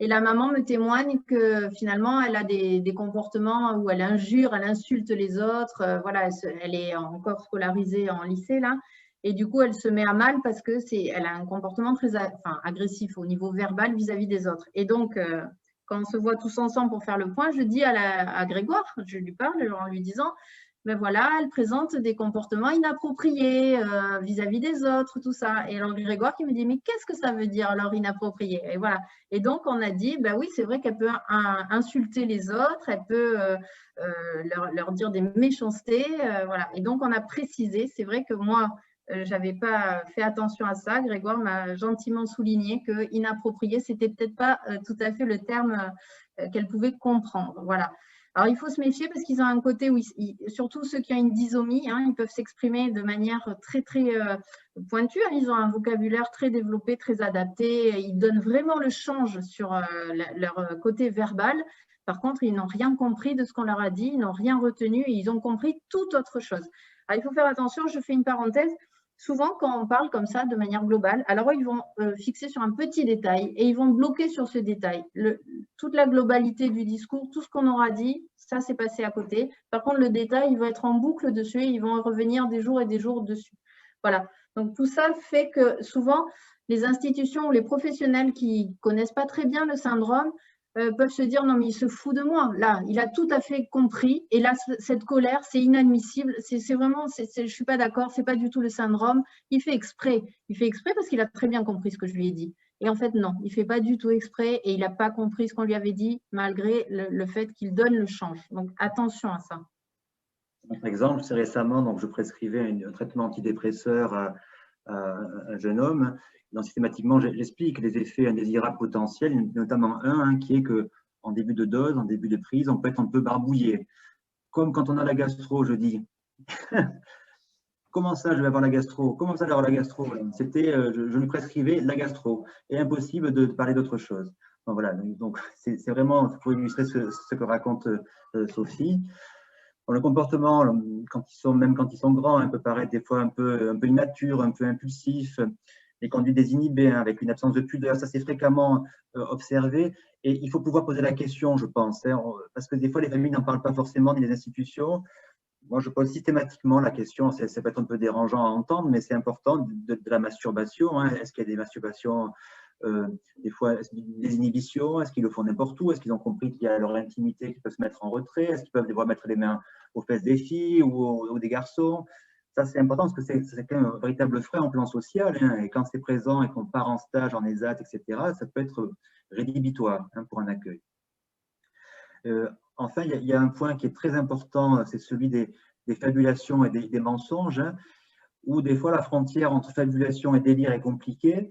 Et la maman me témoigne que finalement, elle a des comportements où elle injure, elle insulte les autres. Voilà, elle est encore scolarisée en lycée là. Et du coup, elle se met à mal parce que elle a un comportement très agressif au niveau verbal vis-à-vis des autres. Et donc, quand on se voit tous ensemble pour faire le point, je dis à Grégoire, je lui parle en lui disant, ben voilà, elle présente des comportements inappropriés vis-à-vis des autres, tout ça. Et alors Grégoire qui me dit, mais qu'est-ce que ça veut dire alors inapproprié? Et voilà. Et donc on a dit, ben oui, c'est vrai qu'elle peut insulter les autres, elle peut leur dire des méchancetés, voilà. Et donc on a précisé, c'est vrai que moi, je n'avais pas fait attention à ça. Grégoire m'a gentiment souligné que inapproprié, c'était peut-être pas tout à fait le terme qu'elle pouvait comprendre. Voilà. Alors, il faut se méfier parce qu'ils ont un côté où, surtout ceux qui ont une dysomie, hein, ils peuvent s'exprimer de manière très, très pointue. Hein, ils ont un vocabulaire très développé, très adapté. Ils donnent vraiment le change sur leur côté verbal. Par contre, ils n'ont rien compris de ce qu'on leur a dit, ils n'ont rien retenu et ils ont compris toute autre chose. Alors, il faut faire attention, je fais une parenthèse. Souvent, quand on parle comme ça, de manière globale, alors ils vont fixer sur un petit détail et ils vont bloquer sur ce détail. Toute la globalité du discours, tout ce qu'on aura dit, ça c'est passé à côté. Par contre, le détail, il va être en boucle dessus et ils vont revenir des jours et des jours dessus. Voilà. Donc, tout ça fait que souvent, les institutions ou les professionnels qui ne connaissent pas très bien le syndrome peuvent se dire non mais il se fout de moi, là il a tout à fait compris et là cette colère c'est inadmissible, c'est vraiment, je ne suis pas d'accord, c'est pas du tout le syndrome, il fait exprès parce qu'il a très bien compris ce que je lui ai dit et en fait non, il ne fait pas du tout exprès et il n'a pas compris ce qu'on lui avait dit malgré le fait qu'il donne le change, donc attention à ça. Par exemple, c'est récemment, donc je prescrivais un traitement antidépresseur à un jeune homme. Donc, systématiquement, j'explique les effets indésirables potentiels, notamment un qui est qu'en début de dose, en début de prise, on peut être un peu barbouillé. Comme quand on a la gastro, je dis comment ça je vais avoir la gastro? Comment ça avoir la gastro? C'était, je lui prescrivais la gastro et impossible de parler d'autre chose. Donc, voilà, donc c'est vraiment pour illustrer ce que raconte Sophie. Dans le comportement, même quand ils sont grands, hein, peut paraître des fois un peu immature, un peu impulsif, les conduites désinhibées, hein, avec une absence de pudeur, ça c'est fréquemment observé. Et il faut pouvoir poser la question, je pense, hein, parce que des fois les familles n'en parlent pas forcément, ni les institutions. Moi, je pose systématiquement la question, ça peut être un peu dérangeant à entendre, mais c'est important de la masturbation. Hein. Est-ce qu'il y a des masturbations des fois, des inhibitions, est-ce qu'ils le font n'importe où, est-ce qu'ils ont compris qu'il y a leur intimité qui peut se mettre en retrait, est-ce qu'ils peuvent des fois mettre les mains aux fesses des filles ou des garçons? Ça, c'est important parce que c'est quand même un véritable frein en plan social, hein, et quand c'est présent et qu'on part en stage, en ESAT, etc., ça peut être rédhibitoire, hein, pour un accueil. Enfin, il y a un point qui est très important, c'est celui des fabulations et des mensonges, hein, où des fois la frontière entre fabulation et délire est compliquée.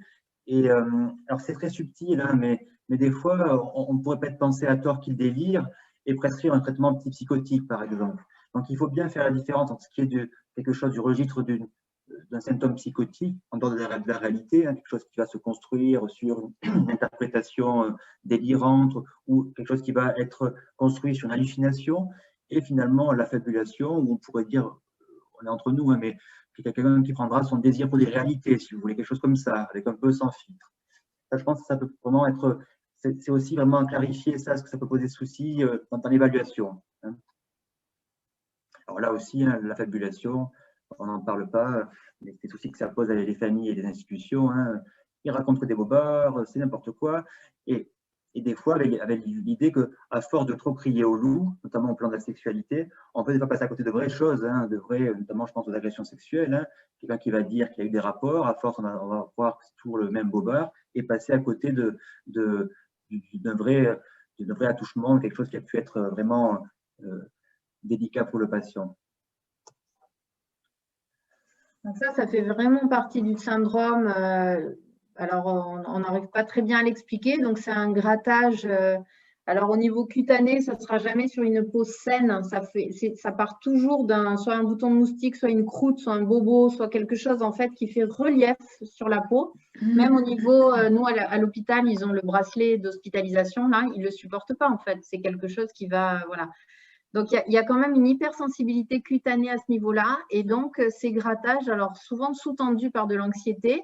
Et alors c'est très subtil, hein, mais des fois, on pourrait peut-être penser à tort qu'il délire et prescrire un traitement antipsychotique, par exemple. Donc il faut bien faire la différence entre ce qui est quelque chose du registre d'un symptôme psychotique, en dehors de la réalité, hein, quelque chose qui va se construire sur une interprétation délirante ou quelque chose qui va être construit sur une hallucination, et finalement la fabulation, où on pourrait dire, on est entre nous, hein, mais quelqu'un qui prendra son désir pour des réalités, si vous voulez, quelque chose comme ça, avec un peu sans filtre. Ça, je pense que ça peut vraiment être, c'est aussi vraiment clarifier ça, ce que ça peut poser souci dans l'évaluation. Hein. Alors là aussi, hein, la fabulation, on n'en parle pas, mais c'est souci que ça pose avec les familles et les institutions. Hein. Ils racontent des bobards, c'est n'importe quoi. Et des fois, avec l'idée qu'à force de trop crier au loup, notamment au plan de la sexualité, on peut des fois passer à côté de vraies choses, hein, notamment je pense aux agressions sexuelles. Hein. Quelqu'un qui va dire qu'il y a eu des rapports, à force on va croire que c'est toujours le même bobard, et passer à côté d'un vrai attouchement, quelque chose qui a pu être vraiment délicat pour le patient. Donc ça fait vraiment partie du syndrome. Alors, on n'arrive pas très bien à l'expliquer. Donc, c'est un grattage. Alors, au niveau cutané, ça ne sera jamais sur une peau saine. Ça part toujours soit un bouton de moustique, soit une croûte, soit un bobo, soit quelque chose en fait qui fait relief sur la peau. Même au niveau, nous à l'hôpital, ils ont le bracelet d'hospitalisation. Là, ils ne le supportent pas en fait. C'est quelque chose qui va, voilà. Donc, il y a quand même une hypersensibilité cutanée à ce niveau-là. Et donc, ces grattages, alors souvent sous-tendus par de l'anxiété,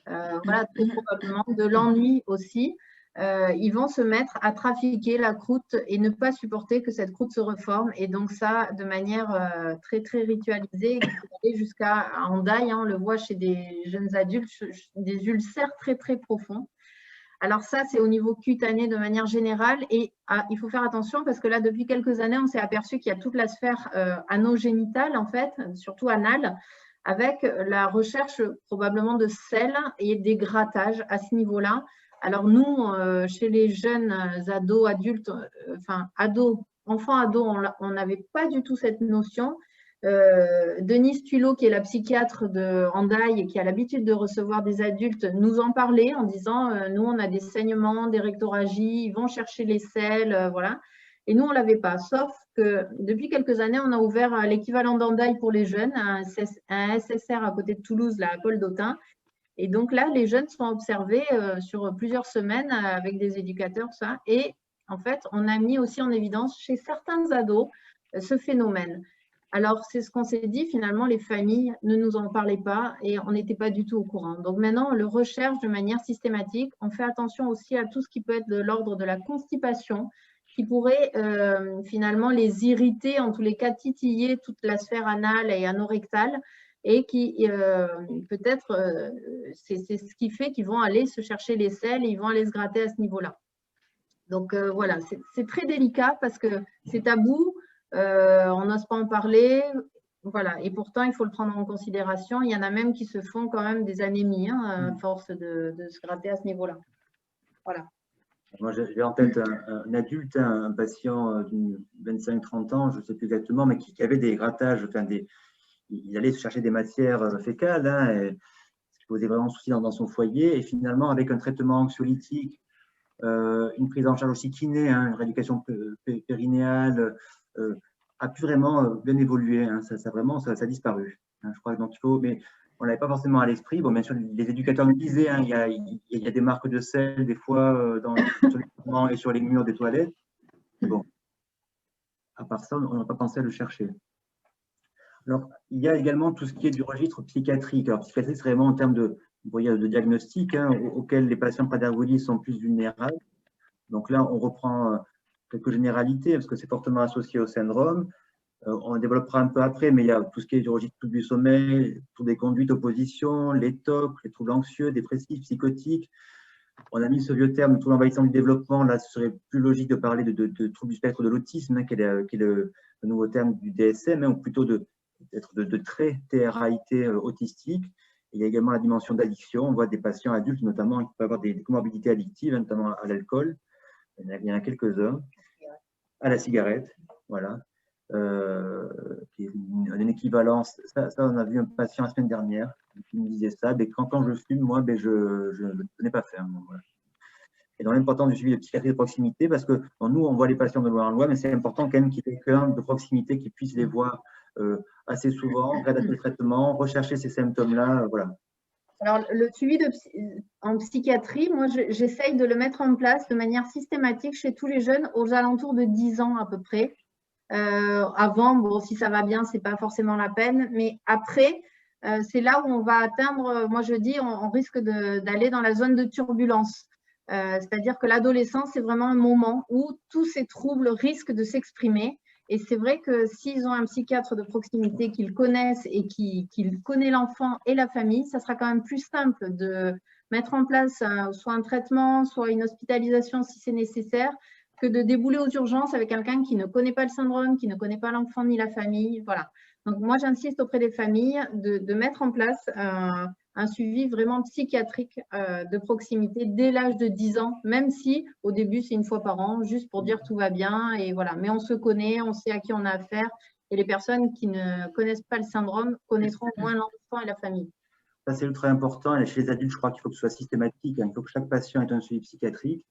voilà, très probablement de l'ennui aussi, ils vont se mettre à trafiquer la croûte et ne pas supporter que cette croûte se reforme. Et donc, ça, de manière très, très ritualisée, jusqu'à en daille, hein, on le voit chez des jeunes adultes, des ulcères très, très profonds. Alors ça, c'est au niveau cutané de manière générale. Et il faut faire attention parce que là, depuis quelques années, on s'est aperçu qu'il y a toute la sphère anogénitale, en fait, surtout anale, avec la recherche probablement de sel et des grattages à ce niveau-là. Alors nous, chez les jeunes ados, adultes, enfin ados, enfants ados, on n'avait pas du tout cette notion. Denise Tulot, qui est la psychiatre de Hendaye et qui a l'habitude de recevoir des adultes, nous en parlait en disant nous, on a des saignements, des rectorragies, ils vont chercher les selles, voilà. Et nous, on ne l'avait pas. Sauf que depuis quelques années, on a ouvert l'équivalent d'Hendaye pour les jeunes, un SSR à côté de Toulouse, là, à Paul d'Autun. Et donc là, les jeunes sont observés sur plusieurs semaines avec des éducateurs, tout ça. Et en fait, on a mis aussi en évidence chez certains ados ce phénomène. Alors, c'est ce qu'on s'est dit, finalement, les familles ne nous en parlaient pas et on n'était pas du tout au courant. Donc maintenant, on le recherche de manière systématique. On fait attention aussi à tout ce qui peut être de l'ordre de la constipation, qui pourrait finalement les irriter, en tous les cas titiller toute la sphère anale et anorectale, et qui peut-être, c'est ce qui fait qu'ils vont aller se chercher les selles et ils vont aller se gratter à ce niveau-là. Donc voilà, c'est très délicat parce que c'est tabou. On n'ose pas en parler, voilà. Et pourtant, il faut le prendre en considération. Il y en a même qui se font quand même des anémies à force de se gratter à ce niveau-là. Voilà. Moi, j'ai en tête un adulte, un patient d'une 25-30 ans, je ne sais plus exactement, mais qui avait des grattages, enfin il allait se chercher des matières fécales, et ce qui posait vraiment souci dans son foyer. Et finalement, avec un traitement anxiolytique, une prise en charge aussi kiné, une rééducation périnéale, a pu vraiment bien évoluer. Ça a disparu. Je crois donc il faut, mais on l'avait pas forcément à l'esprit. Bon, bien sûr, les éducateurs nous disaient, il y a des marques de sel des fois sur les vêtements et sur les murs des toilettes. Mais bon, à part ça, on n'a pas pensé à le chercher. Alors, il y a également tout ce qui est du registre psychiatrique. Alors, psychiatrique, c'est vraiment en termes de diagnostic auquel les patients Prader-Willi sont plus vulnérables. Donc là, on reprend quelques généralités parce que c'est fortement associé au syndrome. On développera un peu après, mais il y a tout ce qui est du registre du sommeil, troubles des conduites, opposition, les TOC, les troubles anxieux, dépressifs, psychotiques. On a mis ce vieux terme, trouble envahissant du développement. Là, ce serait plus logique de parler de troubles du spectre de l'autisme, qui est le nouveau terme du DSM, ou plutôt de traits TRAIT autistiques. Il y a également la dimension d'addiction. On voit des patients adultes, notamment, qui peuvent avoir des comorbidités addictives, notamment à l'alcool. Il y en a quelques-uns. À la cigarette, voilà. Qui est une équivalence. Ça, on a vu un patient la semaine dernière qui me disait ça. Quand je fume, moi, je ne pas faire. Voilà. Et donc l'importance du suivi de psychiatrie de proximité, parce que nous, on voit les patients de loin en loin, mais c'est important quand même qu'il y ait quelqu'un de proximité qui puisse les voir assez souvent, adapter le traitement, rechercher ces symptômes-là, voilà. Alors, le suivi en psychiatrie, moi, j'essaye de le mettre en place de manière systématique chez tous les jeunes aux alentours de 10 ans à peu près. Avant, bon, si ça va bien, ce n'est pas forcément la peine. Mais après, c'est là où on va atteindre, moi je dis, on risque d'aller dans la zone de turbulence. C'est-à-dire que l'adolescence, c'est vraiment un moment où tous ces troubles risquent de s'exprimer. Et c'est vrai que s'ils ont un psychiatre de proximité qu'ils connaissent et qui connaît l'enfant et la famille, ça sera quand même plus simple de mettre en place soit un traitement, soit une hospitalisation si c'est nécessaire, que de débouler aux urgences avec quelqu'un qui ne connaît pas le syndrome, qui ne connaît pas l'enfant ni la famille. Voilà. Donc moi, j'insiste auprès des familles de mettre en place un suivi vraiment psychiatrique de proximité dès l'âge de 10 ans, même si au début, c'est une fois par an, juste pour dire tout va bien. Et voilà. Mais on se connaît, on sait à qui on a affaire. Et les personnes qui ne connaissent pas le syndrome connaîtront au moins l'enfant et la famille. Ça, c'est ultra important. Et chez les adultes, je crois qu'il faut que ce soit systématique. Il faut que chaque patient ait un suivi psychiatrique.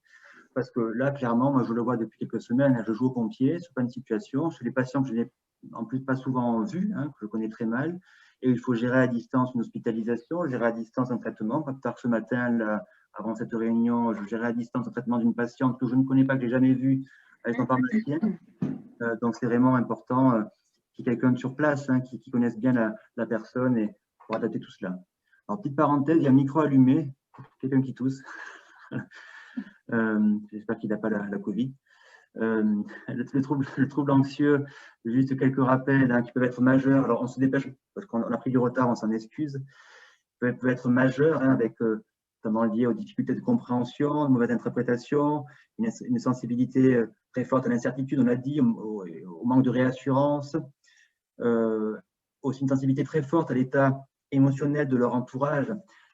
Parce que là, clairement, moi, je le vois depuis quelques semaines, je joue au pompier sur plein de situations. Chez les patients que je n'ai en plus pas souvent vus, que je connais très mal, et il faut gérer à distance une hospitalisation, gérer à distance un traitement. Pas plus tard ce matin, là, avant cette réunion, je gérais à distance un traitement d'une patiente que je ne connais pas, que je n'ai jamais vue, avec son pharmacien. Donc, c'est vraiment important qu'il y ait quelqu'un sur place qui connaisse bien la personne et pour adapter tout cela. Alors, petite parenthèse, il y a un micro allumé, quelqu'un qui tousse. J'espère qu'il n'a pas la Covid. Le trouble anxieux, juste quelques rappels qui peuvent être majeurs. Alors, on se dépêche parce qu'on a pris du retard, on s'en excuse. Peut être majeur avec notamment liées aux difficultés de compréhension, de mauvaise interprétation, une sensibilité très forte à l'incertitude, on l'a dit, au manque de réassurance, aussi une sensibilité très forte à l'état émotionnel de leur entourage.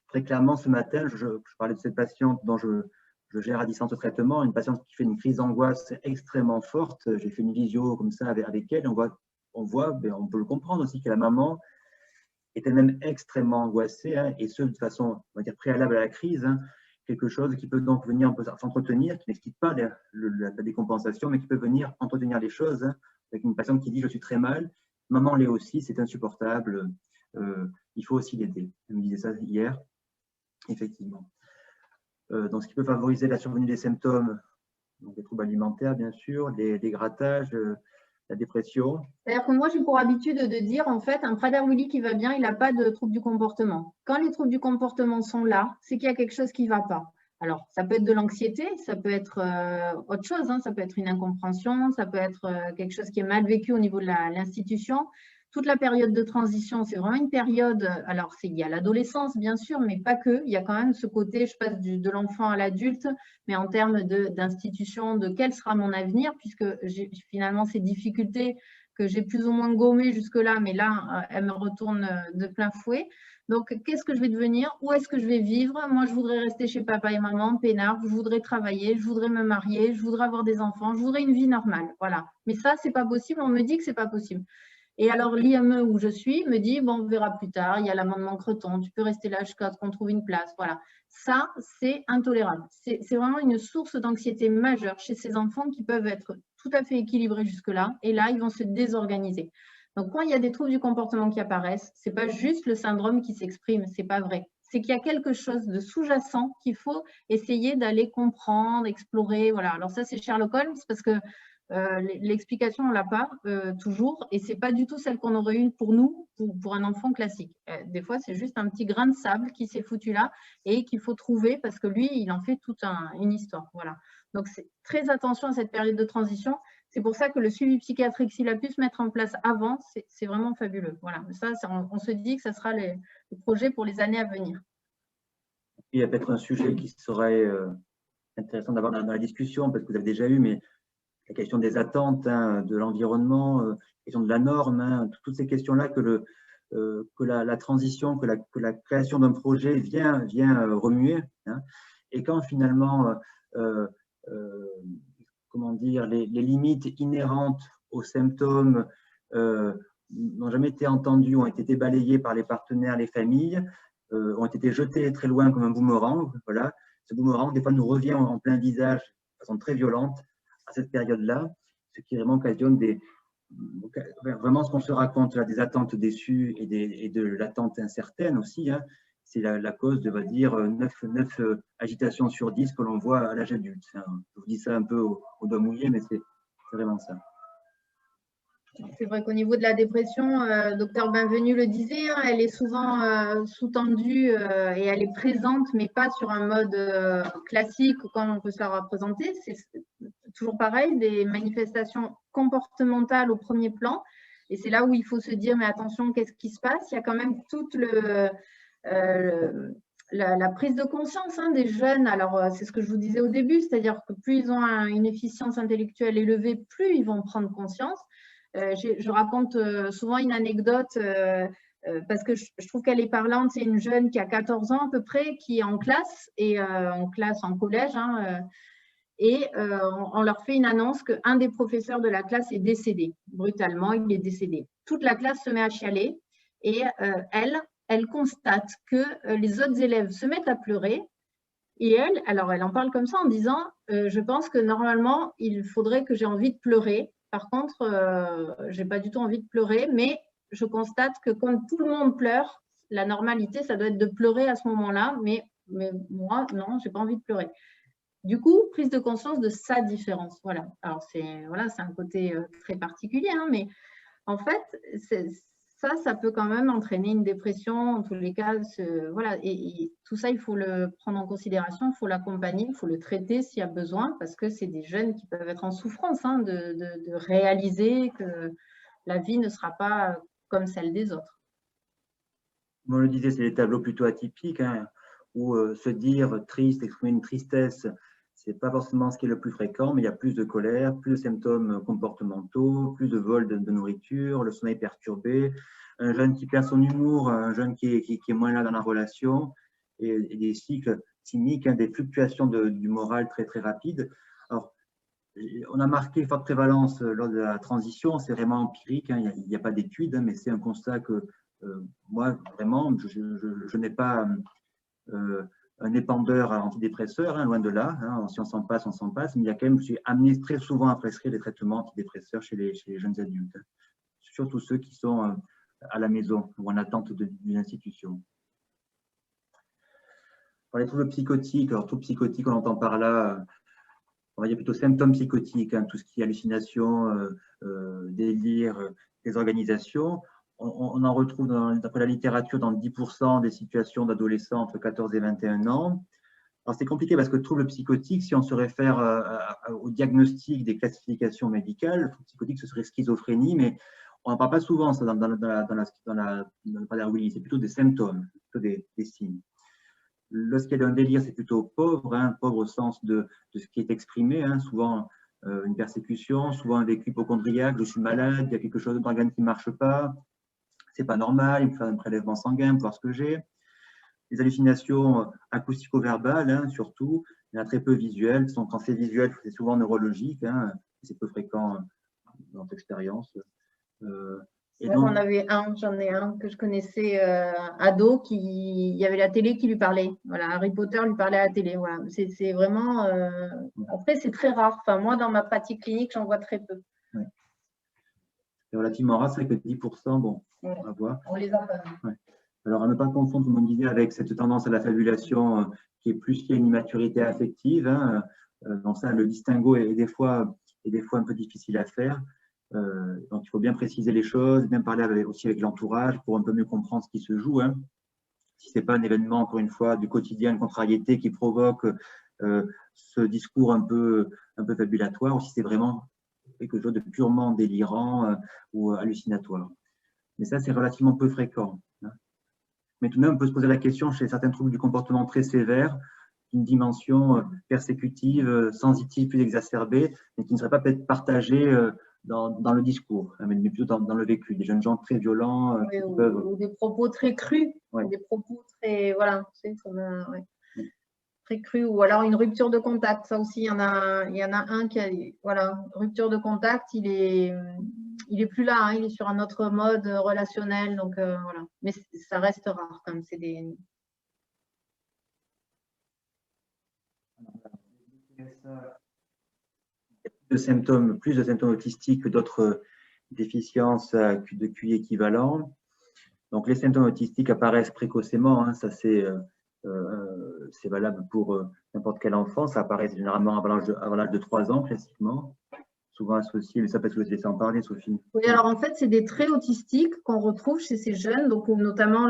Très clairement, ce matin, je parlais de cette patiente dont je gère à distance le traitement, une patiente qui fait une crise d'angoisse extrêmement forte. J'ai fait une visio comme ça avec elle, on peut le comprendre aussi que la maman est elle-même extrêmement angoissée, hein, et ce, de façon, on va dire, préalable à la crise, hein, quelque chose qui peut donc venir s'entretenir, qui n'explique pas la décompensation, mais qui peut venir entretenir les choses, hein, avec une patiente qui dit « je suis très mal », maman l'est aussi, c'est insupportable, il faut aussi l'aider. Elle me disait ça hier, effectivement. Donc, ce qui peut favoriser la survenue des symptômes, donc les troubles alimentaires, bien sûr, les grattages, la dépression. C'est-à-dire que moi, j'ai pour habitude de dire, en fait, un Prader-Willi qui va bien, il n'a pas de troubles du comportement. Quand les troubles du comportement sont là, c'est qu'il y a quelque chose qui ne va pas. Alors, ça peut être de l'anxiété, ça peut être autre chose, hein, ça peut être une incompréhension, ça peut être quelque chose qui est mal vécu au niveau de l'institution. Toute la période de transition, c'est vraiment une période, alors il y a l'adolescence bien sûr, mais pas que, il y a quand même ce côté, je passe de l'enfant à l'adulte, mais en termes d'institution, de quel sera mon avenir, puisque j'ai finalement ces difficultés que j'ai plus ou moins gommées jusque-là, mais là, elles me retournent de plein fouet. Donc, qu'est-ce que je vais devenir? Où est-ce que je vais vivre? Moi, je voudrais rester chez papa et maman, peinard, je voudrais travailler, je voudrais me marier, je voudrais avoir des enfants, je voudrais une vie normale, voilà. Mais ça, c'est pas possible, on me dit que c'est pas possible. Et alors, l'IME où je suis me dit, bon, on verra plus tard, il y a l'amendement Creton, tu peux rester là jusqu'à ce qu'on trouve une place. Voilà. Ça, c'est intolérable. C'est vraiment une source d'anxiété majeure chez ces enfants qui peuvent être tout à fait équilibrés jusque-là. Et là, ils vont se désorganiser. Donc, quand il y a des troubles du comportement qui apparaissent, ce n'est pas juste le syndrome qui s'exprime, ce n'est pas vrai. C'est qu'il y a quelque chose de sous-jacent qu'il faut essayer d'aller comprendre, explorer. Voilà. Alors ça, c'est Sherlock Holmes parce que l'explication, on ne l'a pas toujours, et ce n'est pas du tout celle qu'on aurait eue pour nous, pour un enfant classique. Des fois, c'est juste un petit grain de sable qui s'est foutu là et qu'il faut trouver parce que lui, il en fait toute une histoire. Voilà. Donc, c'est très attention à cette période de transition. C'est pour ça que le suivi psychiatrique, s'il a pu se mettre en place avant, c'est vraiment fabuleux. Voilà. Ça, on se dit que ça sera les projets pour les années à venir. Il y a peut-être un sujet qui serait intéressant d'avoir dans la discussion, parce que vous avez déjà eu, mais la question des attentes, hein, de l'environnement, la question de la norme, hein, toutes ces questions-là que la transition, que la création d'un projet vient remuer. Hein, et quand finalement, comment dire, les limites inhérentes aux symptômes n'ont jamais été entendues, ont été balayées par les partenaires, les familles, ont été jetées très loin comme un boomerang. Voilà. Ce boomerang, des fois, nous revient en plein visage de façon très violente à cette période-là, ce qui vraiment occasionne vraiment ce qu'on se raconte là, des attentes déçues et de l'attente incertaine aussi. Hein, c'est la cause de, on va dire, 9 agitations sur 10 que l'on voit à l'âge adulte. Hein. Je vous dis ça un peu au doigt mouillé, mais c'est vraiment ça. C'est vrai qu'au niveau de la dépression, docteur Bienvenu le disait, hein, elle est souvent sous-tendue et elle est présente, mais pas sur un mode classique comme on peut se la représenter. C'est toujours pareil, des manifestations comportementales au premier plan. Et c'est là où il faut se dire, mais attention, qu'est-ce qui se passe? Il y a quand même toute la prise de conscience, hein, des jeunes. Alors, c'est ce que je vous disais au début, c'est-à-dire que plus ils ont une efficience intellectuelle élevée, plus ils vont prendre conscience. Je raconte souvent une anecdote parce que je trouve qu'elle est parlante. C'est une jeune qui a 14 ans à peu près, qui est en classe, et en collège, hein, et on leur fait une annonce qu'un des professeurs de la classe est décédé. Brutalement, il est décédé. Toute la classe se met à chialer et elle constate que les autres élèves se mettent à pleurer. Et elle en parle comme ça en disant je pense que normalement, il faudrait que j'ai envie de pleurer. Par contre, je n'ai pas du tout envie de pleurer, mais je constate que quand tout le monde pleure, la normalité, ça doit être de pleurer à ce moment-là, mais moi, non, je n'ai pas envie de pleurer. Du coup, prise de conscience de sa différence. Voilà. Alors, c'est un côté très particulier, hein, mais en fait, ça peut quand même entraîner une dépression, en tous les cas. Voilà. Et tout ça, il faut le prendre en considération, il faut l'accompagner, il faut le traiter s'il y a besoin, parce que c'est des jeunes qui peuvent être en souffrance, hein, de réaliser que la vie ne sera pas comme celle des autres. On le disait, c'est des tableaux plutôt atypiques, hein, où se dire triste, exprimer une tristesse, ce n'est pas forcément ce qui est le plus fréquent, mais il y a plus de colère, plus de symptômes comportementaux, plus de vol de nourriture, le sommeil perturbé, un jeune qui perd son humour, un jeune qui est moins là dans la relation, et des cycles cyniques, hein, des fluctuations du moral très, très rapides. Alors, on a marqué forte prévalence lors de la transition, c'est vraiment empirique, hein, il n'y a pas d'études, hein, mais c'est un constat que moi, vraiment, je n'ai pas un épandeur à antidépresseurs, hein, loin de là, hein, si on s'en passe, on s'en passe, mais il y a quand même, je suis amené très souvent à prescrire des traitements antidépresseurs chez les jeunes adultes, hein, surtout ceux qui sont à la maison ou en attente d'une institution. Pour les troubles psychotiques, alors troubles psychotiques, on entend par là, on va dire plutôt symptômes psychotiques, hein, tout ce qui est hallucination, délire, désorganisation. On en retrouve, d'après la littérature, dans 10% des situations d'adolescents entre 14 et 21 ans. Alors, c'est compliqué parce que trouble psychotique, si on se réfère au diagnostic des classifications médicales, le trouble psychotique, ce serait schizophrénie, mais on n'en parle pas souvent ça, dans le Prader-Willi, c'est plutôt des symptômes, plutôt des signes. Lorsqu'il y a un délire, c'est plutôt pauvre, hein, pauvre au sens de ce qui est exprimé, hein, souvent une persécution, souvent un vécu hypochondriaque, je suis malade, il y a quelque chose de l'organe qui ne marche pas, c'est pas normal, il me faut faire un prélèvement sanguin pour voir ce que j'ai. Les hallucinations acoustico-verbales, hein, surtout, il y en a très peu visuelles. Quand c'est visuel, c'est souvent neurologique, hein, c'est peu fréquent dans notre expérience. J'en ai un que je connaissais ado, il y avait la télé qui lui parlait. Voilà, Harry Potter lui parlait à la télé. Voilà. C'est vraiment. Après, c'est très rare. Enfin, moi, dans ma pratique clinique, j'en vois très peu. Ouais. C'est relativement rare, c'est vrai que 10%, bon, on va voir. On les a pas. Ouais. Alors, à ne pas confondre, comme on disait, avec cette tendance à la fabulation qui est plus liée à une immaturité affective. Hein. Donc ça, le distinguo est des fois un peu difficile à faire. Donc, il faut bien préciser les choses, bien parler aussi avec l'entourage pour un peu mieux comprendre ce qui se joue. Hein. Si ce n'est pas un événement, encore une fois, du quotidien, une contrariété qui provoque ce discours un peu fabulatoire, ou si c'est vraiment quelque chose de purement délirant ou hallucinatoire. Mais ça, c'est relativement peu fréquent. Hein. Mais tout de même, on peut se poser la question chez certains troubles du comportement très sévères, d'une dimension persécutive, sensitive, plus exacerbée, mais qui ne serait pas peut-être partagée dans le discours, mais plutôt dans le vécu. Des jeunes gens très violents. Oui, ou des propos très crus, ouais. Des propos très. Voilà, ouais. Très crus, ou alors une rupture de contact. Ça aussi, il y en a un qui a. Voilà, rupture de contact, il est plus là, hein, il est sur un autre mode relationnel, donc voilà. Mais ça reste rare quand même. C'est des. Plus de symptômes autistiques que d'autres déficiences de QI équivalents. Donc, les symptômes autistiques apparaissent précocement, hein, ça c'est valable pour n'importe quel enfant, ça apparaît généralement avant l'âge de 3 ans, classiquement, souvent associé, mais ça peut se laisser en parler, Sophie. Oui, alors en fait, c'est des traits autistiques qu'on retrouve chez ces jeunes, donc notamment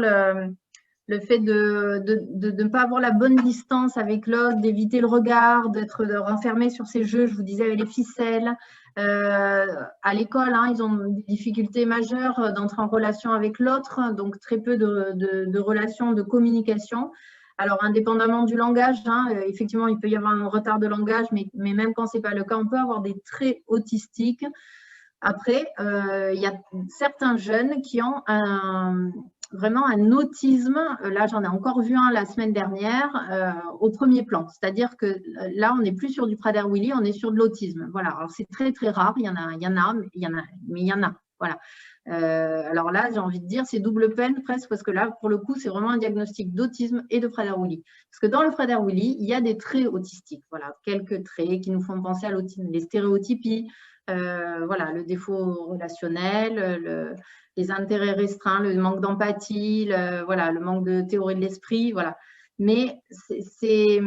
le fait de ne pas avoir la bonne distance avec l'autre, d'éviter le regard, d'être renfermé sur ses jeux, je vous disais, avec les ficelles. À l'école, hein, ils ont des difficultés majeures d'entrer en relation avec l'autre, donc très peu de relations, de communication. Alors, indépendamment du langage, hein, effectivement, il peut y avoir un retard de langage, mais même quand ce n'est pas le cas, on peut avoir des traits autistiques. Après, il y a certains jeunes qui ont vraiment un autisme, là j'en ai encore vu un la semaine dernière, au premier plan. C'est-à-dire que là, on n'est plus sur du Prader-Willi, on est sur de l'autisme. Voilà, alors c'est très très rare, il y en a. Voilà. Alors là, j'ai envie de dire, c'est double peine presque, parce que là, pour le coup, c'est vraiment un diagnostic d'autisme et de Prader-Willi. Parce que dans le Prader-Willi, il y a des traits autistiques. Voilà, quelques traits qui nous font penser à l'autisme, les stéréotypies, voilà, le défaut relationnel, les intérêts restreints, le manque d'empathie, voilà, le manque de théorie de l'esprit, voilà. Mais c'est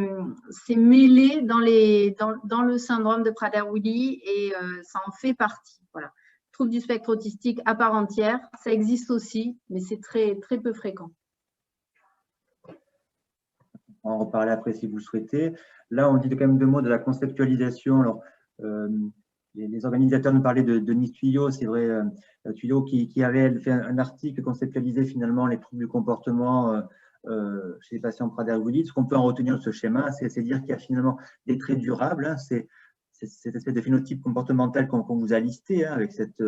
mêlé dans le syndrome de Prader-Willi et ça en fait partie. Voilà. Trouble du spectre autistique à part entière, ça existe aussi, mais c'est très, très peu fréquent. On va en reparler après si vous le souhaitez. Là, on dit quand même 2 mots de la conceptualisation. Alors, les organisateurs nous parlaient de Denis Tuyot, c'est vrai, Tuyot qui avait fait un article conceptualisé finalement les troubles du comportement chez les patients Prader-Willi, ce qu'on peut en retenir de ce schéma, c'est dire qu'il y a finalement des traits durables, hein, c'est cette espèce de phénotype comportemental qu'on vous a listé, hein, avec cette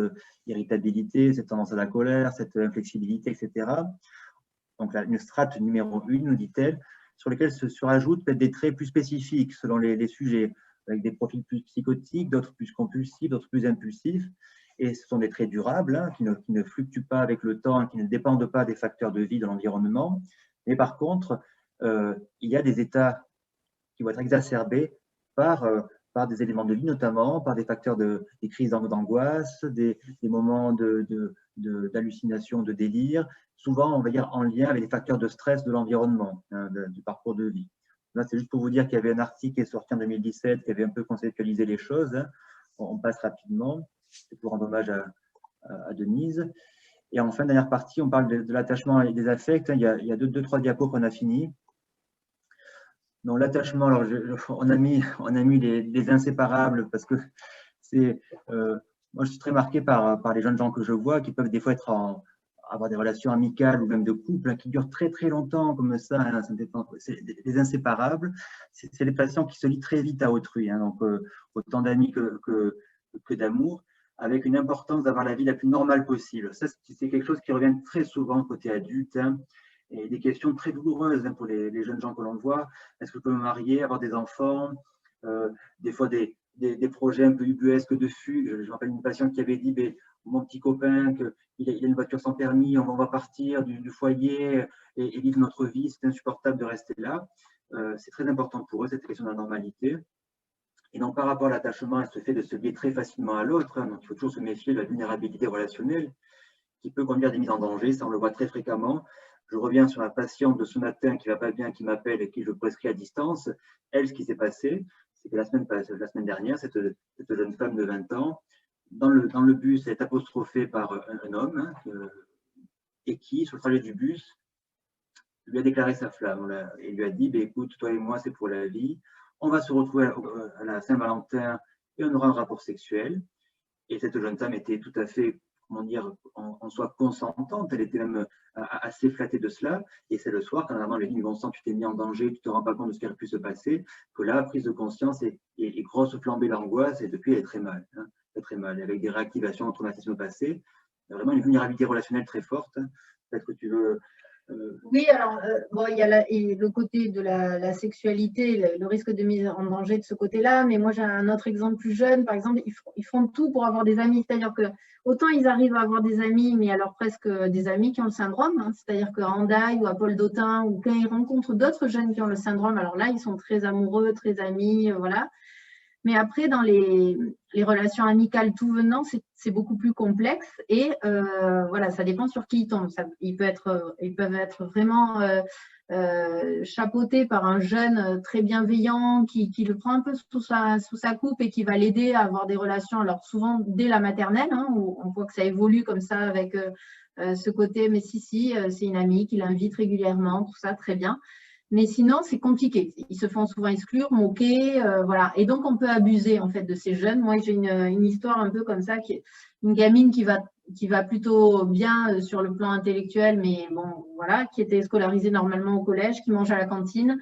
irritabilité, cette tendance à la colère, cette inflexibilité, etc. Donc là, une strate numéro 1, nous dit-elle, sur lesquelles se rajoutent peut-être des traits plus spécifiques selon les sujets, avec des profils plus psychotiques, d'autres plus compulsifs, d'autres plus impulsifs. Et ce sont des traits durables, hein, qui ne fluctuent pas avec le temps, qui ne dépendent pas des facteurs de vie de l'environnement. Mais par contre, il y a des états qui vont être exacerbés par des éléments de vie, notamment par des facteurs des crises d'angoisse, des moments d'hallucination, de délire, souvent, on va dire, en lien avec les facteurs de stress de l'environnement, hein, du parcours de vie. Là, c'est juste pour vous dire qu'il y avait un article qui est sorti en 2017 qui avait un peu conceptualisé les choses, hein. On passe rapidement, c'est pour rendre hommage à Denise. Et en fin, dernière partie, on parle de l'attachement et des affects. Il y a deux, trois diapos qu'on a fini. Donc l'attachement, alors on a mis les inséparables parce que c'est, moi je suis très marqué par les jeunes gens que je vois qui peuvent des fois avoir des relations amicales ou même de couple, hein, qui durent très très longtemps comme ça. Hein, c'est des inséparables. C'est les patients qui se lient très vite à autrui, hein, donc autant d'amis que d'amour, avec une importance d'avoir la vie la plus normale possible. Ça, c'est quelque chose qui revient très souvent côté adulte, hein, et des questions très douloureuses, hein, pour les jeunes gens que l'on voit. Est-ce que je peux me marier, avoir des enfants, des fois des projets un peu ubuesques de fugue. Je me rappelle une patiente qui avait dit, mon petit copain, qu'il a une voiture sans permis, on va partir du foyer et vivre notre vie, c'est insupportable de rester là. C'est très important pour eux, cette question de la normalité. Et donc, par rapport à l'attachement, elle se fait de se lier très facilement à l'autre. Hein, donc, il faut toujours se méfier de la vulnérabilité relationnelle qui peut conduire à des mises en danger. Ça, on le voit très fréquemment. Je reviens sur la patiente de ce matin qui ne va pas bien, qui m'appelle et qui je prescris à distance. Elle, ce qui s'est passé, c'est que la semaine dernière, cette jeune femme de 20 ans, dans le bus, elle est apostrophée par un homme, hein, et qui, sur le trajet du bus, lui a déclaré sa flamme. Et lui a dit, écoute, toi et moi, c'est pour la vie. On va se retrouver à la Saint-Valentin et on aura un rapport sexuel. Et cette jeune femme était tout à fait, comment dire, en soi consentante. Elle était même assez flattée de cela. Et c'est le soir, quand avant, elle lui dit, bon sang, tu t'es mis en danger, tu ne te rends pas compte de ce qui aurait pu se passer, que là, prise de conscience et grosse flambée d'angoisse. Et depuis, elle est très mal, hein, très mal, avec des réactivations de traumatisme passé. Vraiment une vulnérabilité relationnelle très forte. Hein. Peut-être que tu veux... Oui, alors, bon, il y a le côté de la sexualité, le risque de mise en danger de ce côté-là, mais moi j'ai un autre exemple plus jeune, par exemple, ils font tout pour avoir des amis, c'est-à-dire que autant ils arrivent à avoir des amis, mais alors presque des amis qui ont le syndrome, hein, c'est-à-dire qu'à Hendaye ou à Paul d'Autun, ou quand ils rencontrent d'autres jeunes qui ont le syndrome, alors là, ils sont très amoureux, très amis, voilà. Mais après, dans les relations amicales tout venant, c'est beaucoup plus complexe et voilà, ça dépend sur qui ils tombent. Ils peuvent être vraiment chapeautés par un jeune très bienveillant qui le prend un peu sous sa coupe et qui va l'aider à avoir des relations, alors souvent dès la maternelle, hein, où on voit que ça évolue comme ça avec ce côté, mais si, c'est une amie qui l'invite régulièrement, tout ça, très bien. Mais sinon, c'est compliqué. Ils se font souvent exclure, moquer, voilà. Et donc, on peut abuser en fait de ces jeunes. Moi, j'ai une histoire un peu comme ça, qui est une gamine qui va plutôt bien sur le plan intellectuel, mais bon, voilà, qui était scolarisée normalement au collège, qui mange à la cantine.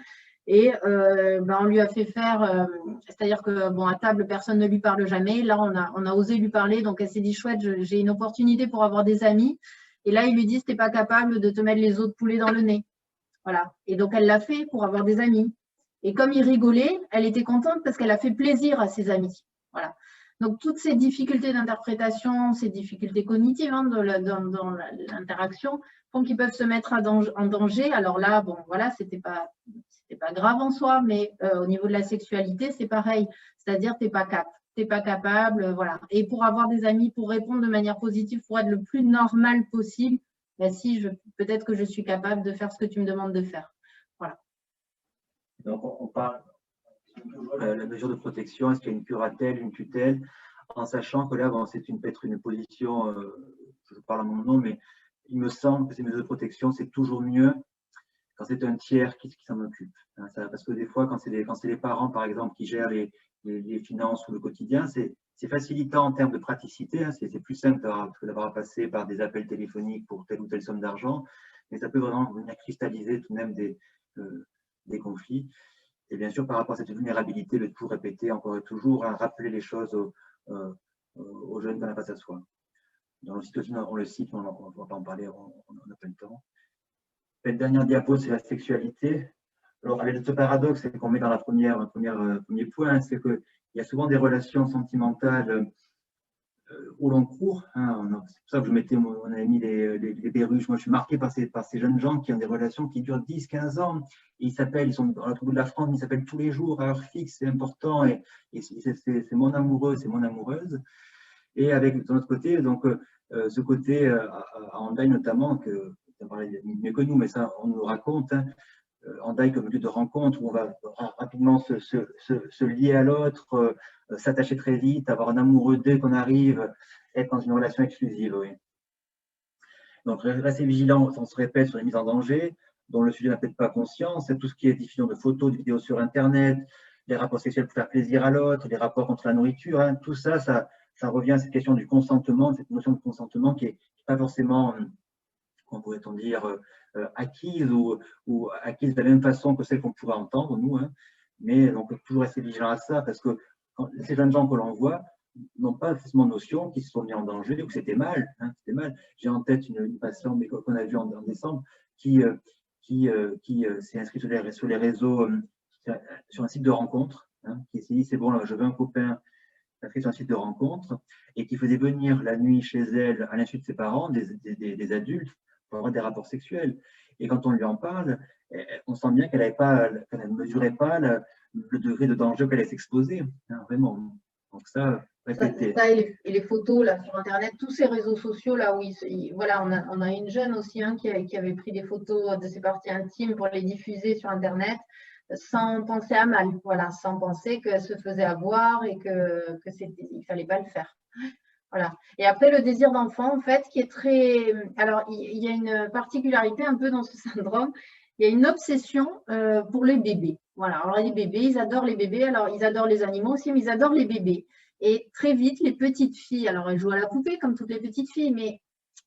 Et on lui a fait faire, c'est-à-dire que bon, à table, personne ne lui parle jamais. Là, on a osé lui parler, donc elle s'est dit chouette, j'ai une opportunité pour avoir des amis. Et là, il lui dit, t'es pas capable de te mettre les os de poulet dans le nez. Voilà. Et donc, elle l'a fait pour avoir des amis. Et comme il rigolait, elle était contente parce qu'elle a fait plaisir à ses amis. Voilà. Donc, toutes ces difficultés d'interprétation, ces difficultés cognitives, hein, dans l'interaction, font qu'ils peuvent se mettre en danger. Alors là, bon, voilà, c'était pas grave en soi, mais au niveau de la sexualité, c'est pareil. C'est-à-dire, t'es pas capable, voilà. Et pour avoir des amis, pour répondre de manière positive, pour être le plus normal possible, si, peut-être que je suis capable de faire ce que tu me demandes de faire. Voilà. Donc, on parle toujours de la mesure de protection, est-ce qu'il y a une curatelle, une tutelle, en sachant que là, bon, c'est peut-être une position, je parle à mon nom, mais il me semble que ces mesures de protection, c'est toujours mieux quand c'est un tiers qui s'en occupe. Hein, parce que des fois, quand c'est les parents, par exemple, qui gèrent les finances ou le quotidien, c'est facilitant en termes de praticité, hein, c'est plus simple que d'avoir à passer par des appels téléphoniques pour telle ou telle somme d'argent. mais ça peut vraiment venir cristalliser tout de même des conflits. Et bien sûr, par rapport à cette vulnérabilité, de tout répéter encore et toujours, à rappeler les choses aux jeunes qu'on a face à soi. Dans le site aussi, on le cite, mais on ne va pas en parler, on n'a pas le temps. La dernière diapo, c'est la sexualité. Alors, avec ce paradoxe qu'on met dans la premier point, c'est qu'il y a souvent des relations sentimentales où l'on court. Hein, c'est pour ça que on a mis les perruches. Moi, je suis marqué par ces jeunes gens qui ont des relations qui durent 10-15 ans. Et ils sont dans l'autre bout de la France, ils s'appellent tous les jours à heure fixe, c'est important. Et c'est mon amoureux, c'est mon amoureuse. Et avec, de l'autre côté, donc, ce côté à Hendaye notamment, que tu en parlais mieux que nous, mais ça, on nous raconte, hein, Hendaye comme lieu de rencontre où on va rapidement se lier à l'autre, s'attacher très vite, avoir un amoureux dès qu'on arrive, être dans une relation exclusive. Oui. Donc, rester vigilant, on se répète, sur les mises en danger, dont le sujet n'a peut-être pas conscience, c'est tout ce qui est diffusion de photos, de vidéos sur Internet, les rapports sexuels pour faire plaisir à l'autre, les rapports contre la nourriture, hein, tout ça, ça revient à cette question du consentement, cette notion de consentement qui n'est pas forcément, comment pourrait-on dire, acquise ou acquise de la même façon que celle qu'on pourrait entendre, nous. Hein. Mais on peut toujours rester vigilant à ça parce que ces jeunes gens que l'on voit n'ont pas forcément notion qu'ils se sont mis en danger ou que c'était mal. Hein, c'était mal. J'ai en tête une patiente qu'on a vue en décembre qui s'est inscrite sur les réseaux, sur un site de rencontre, hein, qui s'est dit c'est bon, là, je veux un copain, inscrit sur un site de rencontre et qui faisait venir la nuit chez elle, à l'insu de ses parents, des adultes, pour avoir des rapports sexuels. Et quand on lui en parle, on sent bien qu'elle ne mesurait pas le degré de danger qu'elle allait s'exposer, hein, vraiment. Donc ça, répétez. Ça et les photos là, sur Internet, tous ces réseaux sociaux là où voilà, on a une jeune aussi hein, qui avait pris des photos de ses parties intimes pour les diffuser sur Internet sans penser à mal, voilà, sans penser qu'elle se faisait avoir et qu'il ne fallait pas le faire. Voilà. Et après, le désir d'enfant, en fait, qui est très… Alors, il y a une particularité un peu dans ce syndrome. Il y a une obsession pour les bébés. Voilà. Alors, les bébés, ils adorent les bébés. Alors, ils adorent les animaux aussi, mais ils adorent les bébés. Et très vite, les petites filles, alors elles jouent à la poupée comme toutes les petites filles, mais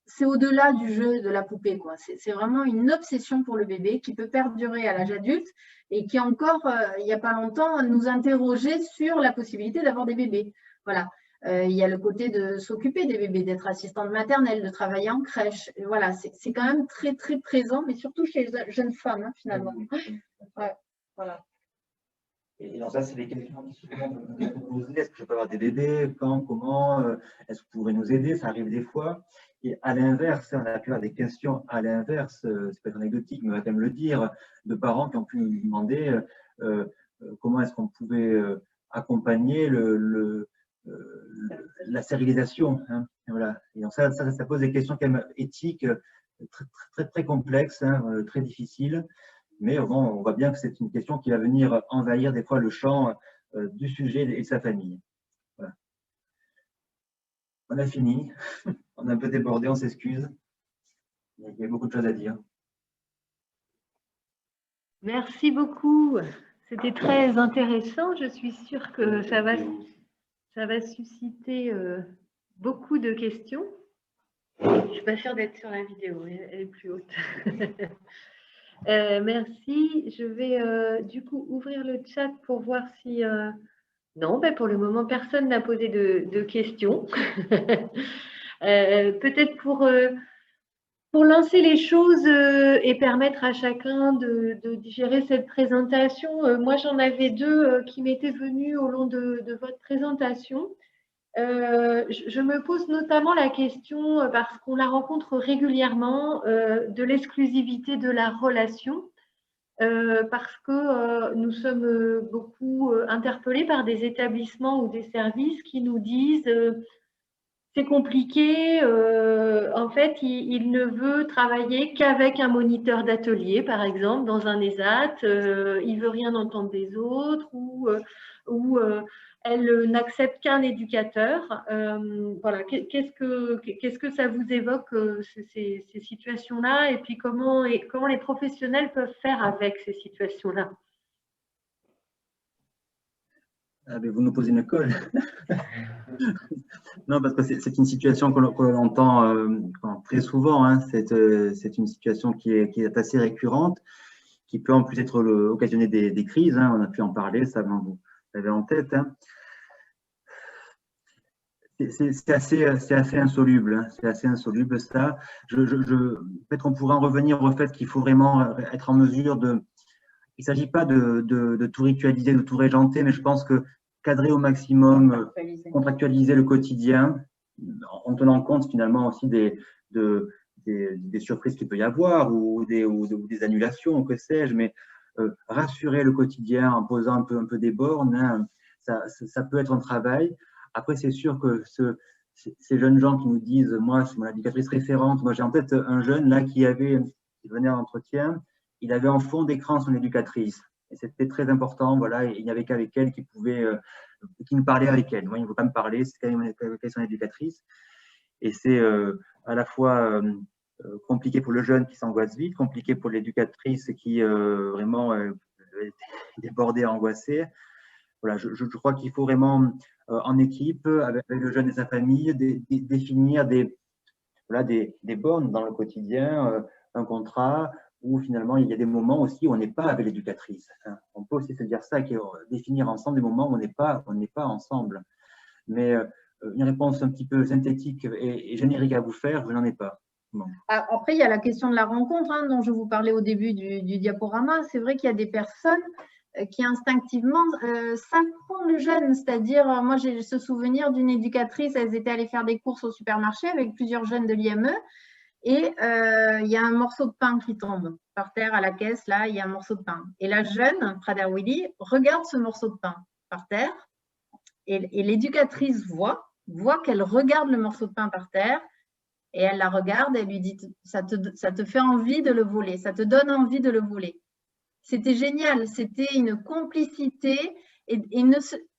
c'est au-delà du jeu de la poupée, quoi. C'est vraiment une obsession pour le bébé qui peut perdurer à l'âge adulte et qui encore, il n'y a pas longtemps, nous interrogeait sur la possibilité d'avoir des bébés. Voilà. Il y a le côté de s'occuper des bébés, d'être assistante maternelle, de travailler en crèche. Et voilà, c'est quand même très, très présent, mais surtout chez les jeunes femmes, hein, finalement. Ouais, voilà. Et donc ça, c'est des questions qui souvent me posent. Est-ce que je peux avoir des bébés? Quand? Comment? Est-ce que vous pourrez nous aider? Ça arrive des fois. Et à l'inverse, on a pu avoir des questions à l'inverse, c'est pas anecdotique, mais on va quand même le dire, de parents qui ont pu nous demander comment est-ce qu'on pouvait accompagner la stérilisation. Hein, et voilà. Et donc ça pose des questions quand même éthiques très, très, très complexes, hein, très difficiles. Mais bon, on voit bien que c'est une question qui va venir envahir des fois le champ du sujet et de sa famille. Voilà. On a fini. On a un peu débordé, on s'excuse. Il y a beaucoup de choses à dire. Merci beaucoup. C'était très intéressant. Je suis sûre que ça va susciter beaucoup de questions. Je ne suis pas sûre d'être sur la vidéo, elle est plus haute. Merci. Je vais du coup ouvrir le chat pour voir si… Non, ben pour le moment, personne n'a posé de questions. Peut-être pour lancer les choses et permettre à chacun de digérer cette présentation, moi j'en avais deux qui m'étaient venus au long de votre présentation. Je me pose notamment la question, parce qu'on la rencontre régulièrement, de l'exclusivité de la relation, parce que nous sommes beaucoup interpellés par des établissements ou des services qui nous disent c'est compliqué, en fait, il ne veut travailler qu'avec un moniteur d'atelier, par exemple, dans un ESAT, il ne veut rien entendre des autres, ou elle n'accepte qu'un éducateur. Voilà. Qu'est-ce que ça vous évoque, ces situations-là, et puis comment les professionnels peuvent faire avec ces situations-là? Ah, mais vous nous posez une colle. Non, parce que c'est une situation que l'on entend très souvent. Hein. C'est une situation qui est assez récurrente, qui peut en plus occasionner des crises. Hein. On a pu en parler, ça vous l'avez en tête. Hein. C'est assez insoluble. Hein. C'est assez insoluble, ça. Peut-être qu'on pourrait en revenir au fait qu'il faut vraiment être en mesure de… Il ne s'agit pas de tout ritualiser, de tout régenter, mais je pense que cadrer au maximum, contractualiser le quotidien, en tenant compte finalement aussi des surprises qu'il peut y avoir ou des annulations, que sais-je, mais rassurer le quotidien en posant un peu des bornes, hein, ça peut être un travail. Après, c'est sûr que ces jeunes gens qui nous disent, moi, c'est mon éducatrice référente, moi j'ai en tête un jeune là qui venait en entretien, il avait en fond d'écran son éducatrice. Et c'était très important, voilà, il n'y avait qu'avec elle qui nous parlait avec elle. Moi, il ne veut pas me parler, c'est quand même son éducatrice. Et c'est à la fois compliqué pour le jeune qui s'angoisse vite, compliqué pour l'éducatrice qui vraiment est débordée, angoissée. Voilà, je crois qu'il faut vraiment, en équipe, avec le jeune et sa famille, définir des bornes dans le quotidien, un contrat, où finalement il y a des moments aussi où on n'est pas avec l'éducatrice. Hein. On peut aussi se dire ça, définir ensemble des moments où on n'est pas ensemble. Mais une réponse un petit peu synthétique et générique à vous faire, je n'en ai pas. Bon. Après, il y a la question de la rencontre, hein, dont je vous parlais au début du diaporama. C'est vrai qu'il y a des personnes qui instinctivement s'apprend le jeune. C'est-à-dire, moi j'ai ce souvenir d'une éducatrice, elles étaient allées faire des courses au supermarché avec plusieurs jeunes de l'IME. Et il y a un morceau de pain qui tombe par terre à la caisse, là, il y a un morceau de pain. Et la jeune, Prada Willy, regarde ce morceau de pain par terre et l'éducatrice voit qu'elle regarde le morceau de pain par terre et elle la regarde et elle lui dit « ça te fait envie de le voler, ça te donne envie de le voler ». C'était génial, c'était une complicité et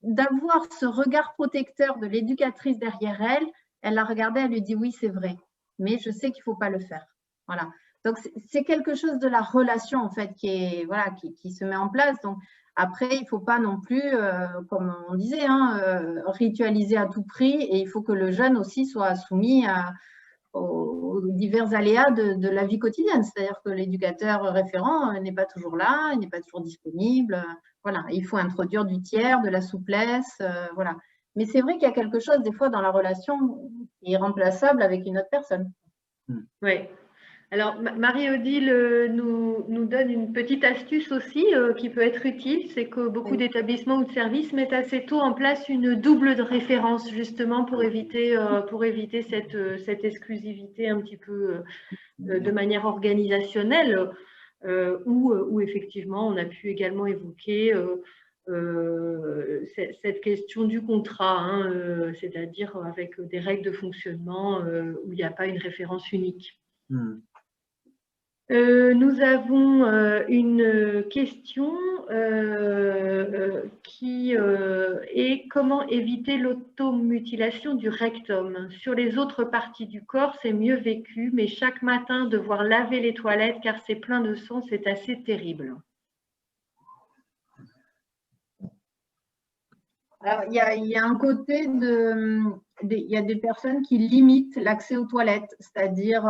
d'avoir ce regard protecteur de l'éducatrice derrière elle, elle la regardait, elle lui dit « oui, c'est vrai ». Mais je sais qu'il ne faut pas le faire. Voilà. Donc, c'est quelque chose de la relation, en fait, qui se met en place. Donc, après, il ne faut pas non plus, comme on disait, hein, ritualiser à tout prix. Et il faut que le jeune aussi soit soumis aux divers aléas de la vie quotidienne. C'est-à-dire que l'éducateur référent n'est pas toujours là, il n'est pas toujours disponible. Voilà. Il faut introduire du tiers, de la souplesse. Voilà. Mais c'est vrai qu'il y a quelque chose, des fois, dans la relation qui est irremplaçable avec une autre personne. Oui. Alors, Marie-Odile nous donne une petite astuce aussi qui peut être utile. C'est que beaucoup d'établissements ou de services mettent assez tôt en place une double de référence, justement, pour éviter cette exclusivité un petit peu de manière organisationnelle, où effectivement, on a pu également évoquer cette question du contrat, hein, c'est-à-dire avec des règles de fonctionnement où il n'y a pas une référence unique. Nous avons une question qui est comment éviter l'automutilation du rectum. Sur les autres parties du corps, c'est mieux vécu, mais chaque matin, devoir laver les toilettes car c'est plein de sang, c'est assez terrible. Alors, il y a un côté il y a des personnes qui limitent l'accès aux toilettes, c'est-à-dire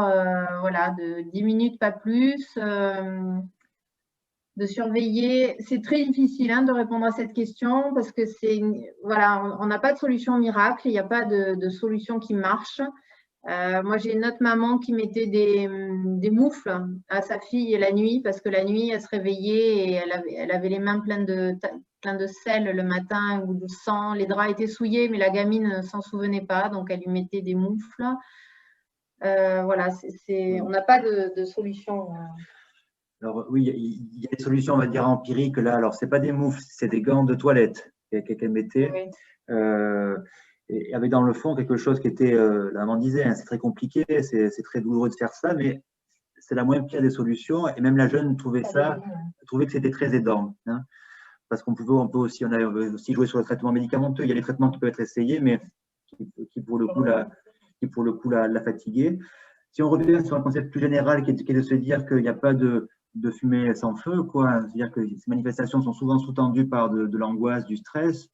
voilà, de 10 minutes, pas plus, de surveiller. C'est très difficile hein, de répondre à cette question parce que voilà, on n'a pas de solution miracle, il n'y a pas de solution qui marche. Moi, j'ai une autre maman qui mettait des moufles à sa fille la nuit parce que la nuit, elle se réveillait et elle avait les mains pleines de sel le matin ou de sang. Les draps étaient souillés, mais la gamine ne s'en souvenait pas, donc elle lui mettait des moufles. Voilà, on n'a pas de solution. Alors oui, il y a des solutions, on va dire, empiriques là. Alors, ce n'est pas des moufles, c'est des gants de toilette qu'elle mettait. Oui. Et avait dans le fond quelque chose qui était, la maman disait, hein, c'est très compliqué, c'est très douloureux de faire ça, mais c'est la moins pire des solutions. Et même la jeune trouvait que c'était très aidant. Hein, parce on peut aussi, on a aussi joué sur le traitement médicamenteux. Il y a les traitements qui peuvent être essayés, mais qui pour le coup la fatiguer. Si on revient sur un concept plus général qui est de se dire qu'il n'y a pas de fumée sans feu, quoi. C'est-à-dire que ces manifestations sont souvent sous-tendues par de l'angoisse, du stress.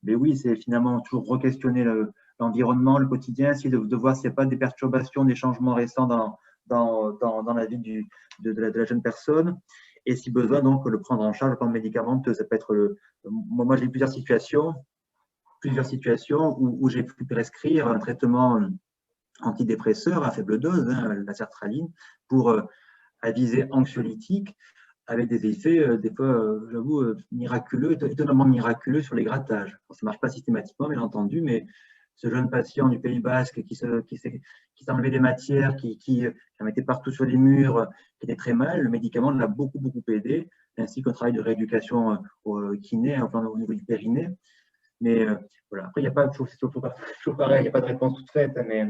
Mais oui, c'est finalement toujours re-questionner l'environnement, le quotidien, essayer de voir s'il n'y a pas des perturbations, des changements récents dans la vie de la jeune personne. Et si besoin, donc, le prendre en charge, le plan médicamenteux. Ça peut être moi, j'ai plusieurs situations où j'ai pu prescrire un traitement antidépresseur à faible dose, la sertraline, pour à visée anxiolytique, avec des effets, des fois, j'avoue, miraculeux, étonnamment miraculeux sur les grattages. Ça ne marche pas systématiquement, bien entendu, mais ce jeune patient du Pays Basque qui s'enlevait des matières, qui en mettait partout sur les murs, qui était très mal, le médicament l'a beaucoup aidé, ainsi qu'un travail de rééducation au kiné, enfin, au niveau du périnée. Mais voilà, après, il n'y a pas toujours pareil, il n'y a pas de réponse toute faite, mais…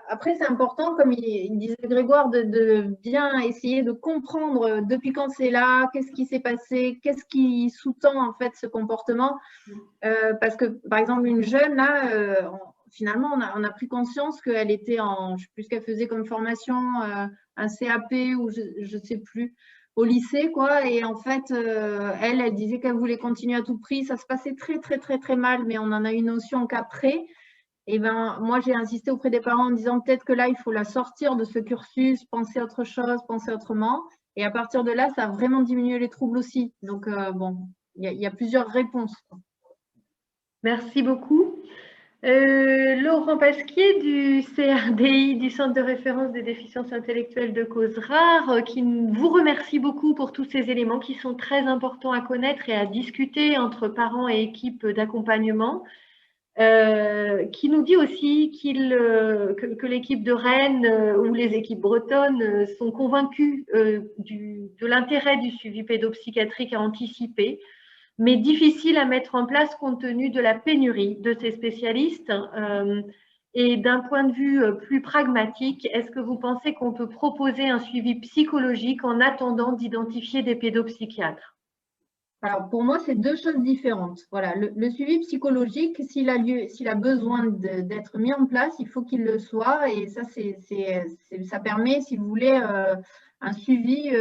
Après, c'est important, comme il disait Grégoire, de bien essayer de comprendre depuis quand c'est là, qu'est-ce qui s'est passé, qu'est-ce qui sous-tend en fait ce comportement. Parce que, par exemple, une jeune, là, finalement, on a pris conscience qu'elle était je ne sais plus ce qu'elle faisait comme formation, un CAP ou je ne sais plus, au lycée, quoi. Et en fait, elle disait qu'elle voulait continuer à tout prix. Ça se passait très mal, mais on en a une notion qu'après. Et ben, moi, j'ai insisté auprès des parents en disant peut-être que là, il faut la sortir de ce cursus, penser à autre chose, penser autrement. Et à partir de là, ça a vraiment diminué les troubles aussi. Donc, bon, il y a plusieurs réponses. Merci beaucoup. Laurent Pasquier du CRDI, du Centre de référence des déficiences intellectuelles de cause rare, qui vous remercie beaucoup pour tous ces éléments qui sont très importants à connaître et à discuter entre parents et équipes d'accompagnement. Qui nous dit aussi que l'équipe de Rennes ou les équipes bretonnes sont convaincues de l'intérêt du suivi pédopsychiatrique à anticiper, mais difficile à mettre en place compte tenu de la pénurie de ces spécialistes. Et d'un point de vue plus pragmatique, est-ce que vous pensez qu'on peut proposer un suivi psychologique en attendant d'identifier des pédopsychiatres ? Alors, pour moi, c'est deux choses différentes. Voilà, le suivi psychologique, s'il a besoin d'être mis en place, il faut qu'il le soit. Et ça, ça permet, si vous voulez, un suivi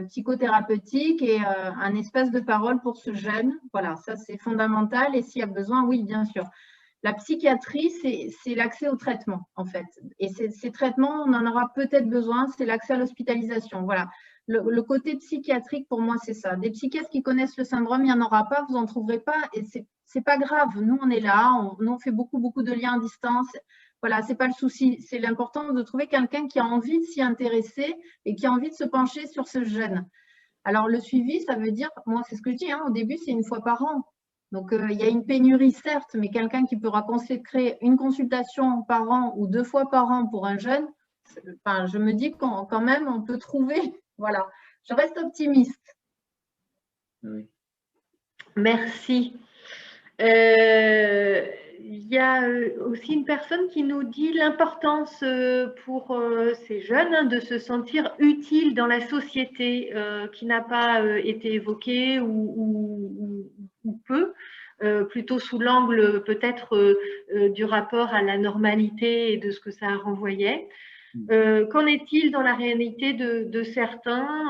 psychothérapeutique et un espace de parole pour ce jeune. Voilà, ça, c'est fondamental. Et s'il y a besoin, oui, bien sûr. La psychiatrie, c'est l'accès au traitement, en fait. Et ces traitements, on en aura peut-être besoin, c'est l'accès à l'hospitalisation. Voilà. Le côté psychiatrique, pour moi, c'est ça. Des psychiatres qui connaissent le syndrome, il n'y en aura pas, vous n'en trouverez pas. Et c'est pas grave. Nous, on est là. Nous, on fait beaucoup de liens à distance. Voilà, c'est pas le souci. C'est l'important de trouver quelqu'un qui a envie de s'y intéresser et qui a envie de se pencher sur ce jeune. Alors, le suivi, ça veut dire, moi, c'est ce que je dis, au début, c'est 1 fois par an. Donc, il y a une pénurie, certes, mais quelqu'un qui pourra consacrer une consultation par an ou 2 fois par an pour un jeune, enfin, je me dis quand même, on peut trouver. Voilà, je reste optimiste. Oui. Merci. Il y a aussi une personne qui nous dit l'importance pour ces jeunes de se sentir utiles dans la société, qui n'a pas été évoquée ou peu, plutôt sous l'angle peut-être du rapport à la normalité et de ce que ça renvoyait. Qu'en est-il dans la réalité de certains?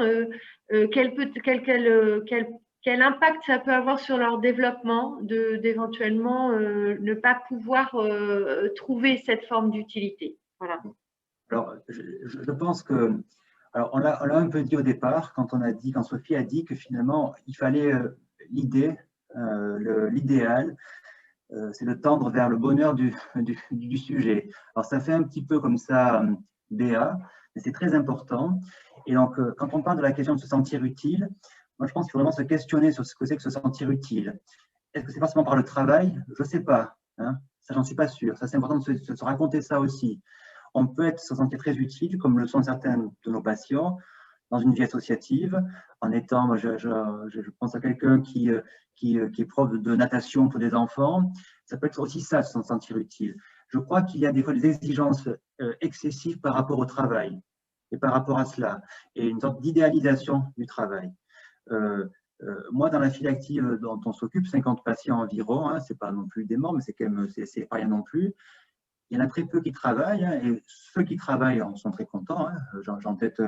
Quel impact ça peut avoir sur leur développement d'éventuellement ne pas pouvoir trouver cette forme d'utilité? Voilà. Alors, je pense que, alors on l'a un peu dit au départ, quand Sophie a dit que finalement, il fallait l'idéal, c'est de tendre vers le bonheur du sujet. Alors, ça fait un petit peu comme ça, BA, mais c'est très important. Et donc, quand on parle de la question de se sentir utile, moi, je pense qu'il faut vraiment se questionner sur ce que c'est que se sentir utile. Est-ce que c'est forcément par le travail? Je ne sais pas. Ça, j'en suis pas sûr. Ça, c'est important de se raconter ça aussi. On peut se sentir très utile, comme le sont certains de nos patients, dans une vie associative, en étant, je pense à quelqu'un qui est prof de natation pour des enfants. Ça peut être aussi ça, se sentir utile. Je crois qu'il y a des fois des exigences excessives par rapport au travail et par rapport à cela, et une sorte d'idéalisation du travail. Moi, dans la file active dont on s'occupe, 50 patients environ, c'est pas non plus des morts, mais c'est quand même, c'est pas rien non plus. Il y en a très peu qui travaillent, et ceux qui travaillent en sont très contents. J'ai en tête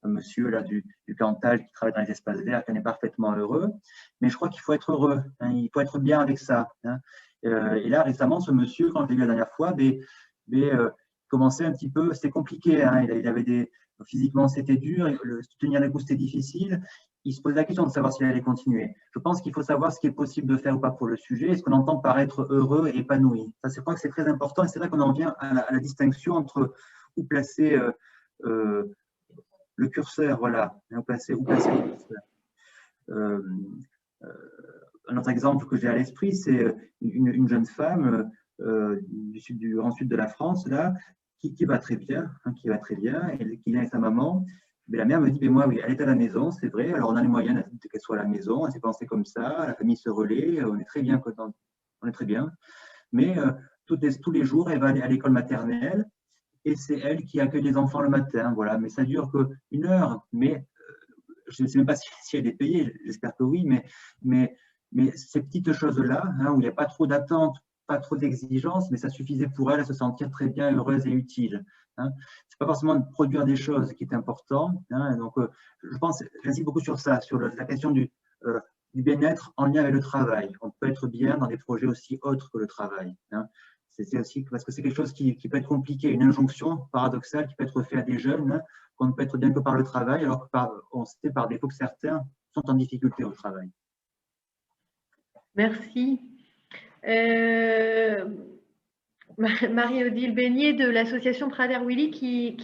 un monsieur là, du Cantal qui travaille dans les espaces verts, qui en est parfaitement heureux. Mais je crois qu'il faut être heureux, il faut être bien avec ça. Et là, récemment, ce monsieur, quand je l'ai vu la dernière fois, commençait un petit peu, c'était compliqué, hein, il avait physiquement, c'était dur, tenir les coups, c'était difficile. Il se posait la question de savoir s'il allait continuer. Je pense qu'il faut savoir ce qui est possible de faire ou pas pour le sujet, et ce qu'on entend par être heureux et épanoui. Ça, je crois que c'est très important, et c'est là qu'on en vient à la distinction entre où placer le curseur, voilà, où placer le curseur. Un autre exemple que j'ai à l'esprit, c'est une jeune femme du grand sud de la France, là, qui va très bien, hein, qui vient avec sa maman. Mais la mère me dit, mais moi, oui, elle est à la maison, c'est vrai, alors on a les moyens qu'elle soit à la maison, elle s'est pensée comme ça, la famille se relaie, on est très bien, mais tous les jours, elle va aller à l'école maternelle, et c'est elle qui accueille les enfants le matin, voilà, mais ça dure qu'une heure, mais je ne sais même pas si elle est payée, j'espère que oui, mais ces petites choses-là, hein, où il n'y a pas trop d'attente, pas trop d'exigences, mais ça suffisait pour elle à se sentir très bien, heureuse et utile. Hein. Ce n'est pas forcément de produire des choses qui est important. Hein, donc, je pense, j'insiste beaucoup sur ça, sur la question du bien-être en lien avec le travail. On peut être bien dans des projets aussi autres que le travail. Hein. C'est aussi parce que c'est quelque chose qui peut être compliqué, une injonction paradoxale qui peut être faite à des jeunes, hein, qu'on ne peut être bien que par le travail, alors qu'on sait par défaut que certains sont en difficulté au travail. Merci. Marie-Odile Beignet de l'association Prader-Willi qui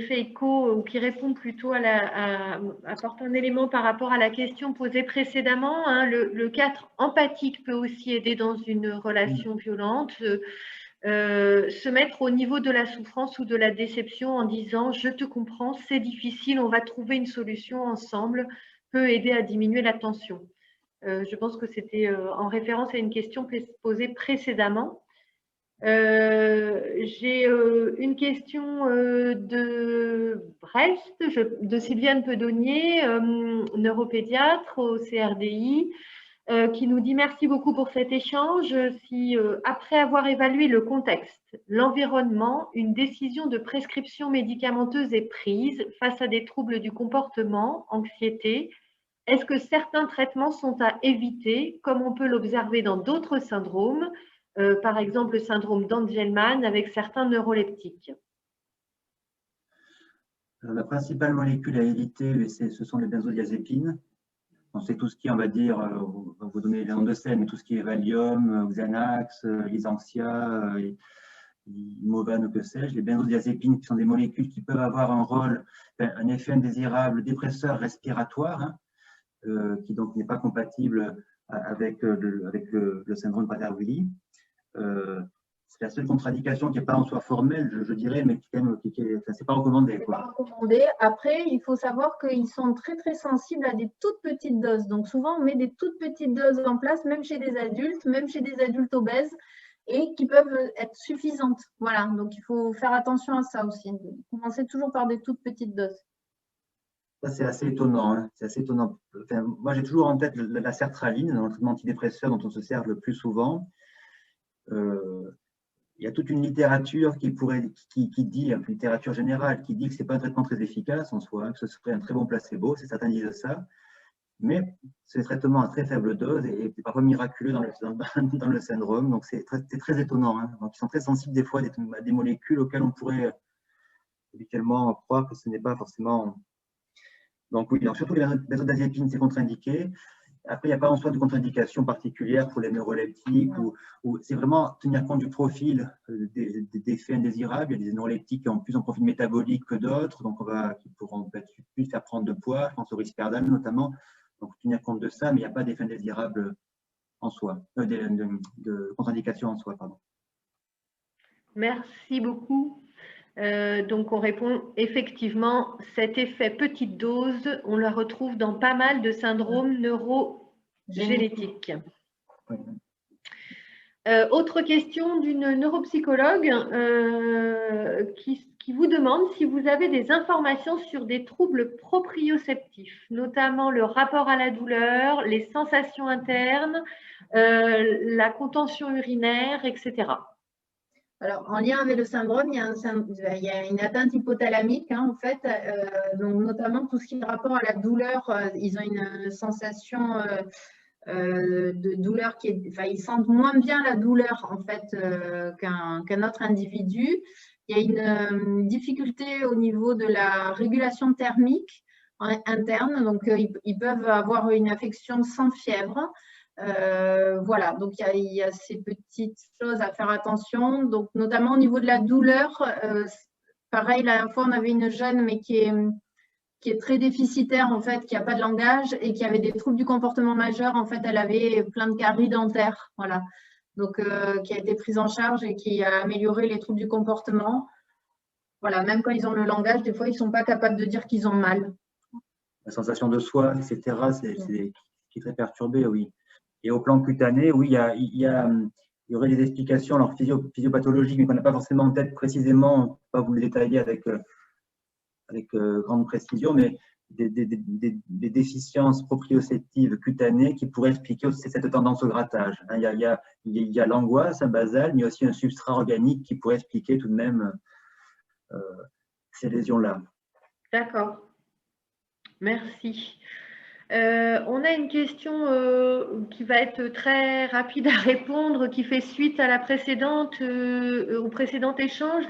fait écho ou qui répond plutôt apporte un élément par rapport à la question posée précédemment. Hein. Le cadre empathique peut aussi aider dans une relation violente. Se mettre au niveau de la souffrance ou de la déception en disant « je te comprends, c'est difficile, on va trouver une solution ensemble » peut aider à diminuer la tension. Je pense que c'était en référence à une question posée précédemment. J'ai une question de Brest, de Sylviane Pedonnier, neuropédiatre au CRDI, qui nous dit « Merci beaucoup pour cet échange. Si, après avoir évalué le contexte, l'environnement, une décision de prescription médicamenteuse est prise face à des troubles du comportement, anxiété, est-ce que certains traitements sont à éviter, comme on peut l'observer dans d'autres syndromes, par exemple le syndrome d'Angelman avec certains neuroleptiques ?» La principale molécule à éviter, ce sont les benzodiazépines. C'est tout ce qui est, on va dire, on va vous donner les noms de scène, mais tout ce qui est Valium, Xanax, Lysanxia, Movane, que sais-je. Les benzodiazépines qui sont des molécules qui peuvent avoir un rôle, un effet indésirable dépresseur respiratoire, hein, qui donc n'est pas compatible avec le syndrome Prader-Willi. C'est la seule contre-indication qui n'est pas en soi formelle, je dirais, mais qui c'est pas recommandé. C'est pas recommandé. Après, il faut savoir qu'ils sont très très sensibles à des toutes petites doses. Donc souvent, on met des toutes petites doses en place, même chez des adultes obèses, et qui peuvent être suffisantes. Voilà. Donc il faut faire attention à ça aussi. Commencer toujours par des toutes petites doses. Ça, c'est assez étonnant. Hein. C'est assez étonnant. Enfin, moi, j'ai toujours en tête la sertraline, dans le traitement antidépresseur dont on se sert le plus souvent. Il y a toute une littérature qui dit, une littérature générale, qui dit que ce n'est pas un traitement très efficace en soi, que ce serait un très bon placebo, certains disent ça, mais c'est un traitement à très faible dose et parfois miraculeux dans le syndrome, donc c'est très étonnant. Hein. Donc, ils sont très sensibles des fois à des molécules auxquelles on pourrait habituellement croire que ce n'est pas forcément… Donc oui, alors surtout les benzodiazépines, c'est contre-indiqué. Après, il n'y a pas en soi de contre-indication particulière pour les neuroleptiques, ou c'est vraiment tenir compte du profil des effets indésirables. Il y a des neuroleptiques qui ont plus un profil métabolique que d'autres, donc qui pourront plus faire prendre de poids, je pense au Risperdal notamment. Donc tenir compte de ça, mais il n'y a pas d'effet indésirable en soi, de contre-indication en soi, pardon. Merci beaucoup. Donc, on répond effectivement, cet effet petite dose, on le retrouve dans pas mal de syndromes neurogénétiques. Autre question d'une neuropsychologue qui vous demande si vous avez des informations sur des troubles proprioceptifs, notamment le rapport à la douleur, les sensations internes, la contention urinaire, etc. Alors, en lien avec le syndrome, il y a une atteinte hypothalamique, hein, en fait, donc notamment tout ce qui est rapport à la douleur, ils ont une sensation de douleur ils sentent moins bien la douleur en fait qu'un autre individu. Il y a une difficulté au niveau de la régulation thermique interne, donc ils peuvent avoir une affection sans fièvre. Voilà, donc il y a ces petites choses à faire attention, donc notamment au niveau de la douleur. Pareil, la dernière fois on avait une jeune mais qui est très déficitaire en fait, qui n'a pas de langage et qui avait des troubles du comportement majeur. En fait, elle avait plein de caries dentaires, voilà. Donc, qui a été prise en charge et qui a amélioré les troubles du comportement. Voilà, même quand ils ont le langage, des fois, ils ne sont pas capables de dire qu'ils ont mal. La sensation de soi, etc., qui est très perturbée, oui. Et au plan cutané, oui, il y aurait des explications alors physiopathologiques, mais qu'on n'a pas forcément en tête précisément, on ne peut pas vous le détailler avec grande précision, mais des déficiences proprioceptives cutanées qui pourraient expliquer aussi cette tendance au grattage. Il y a l'angoisse basale, mais aussi un substrat organique qui pourrait expliquer tout de même ces lésions-là. D'accord. Merci. On a une question qui va être très rapide à répondre, qui fait suite à la précédente, au précédent échange.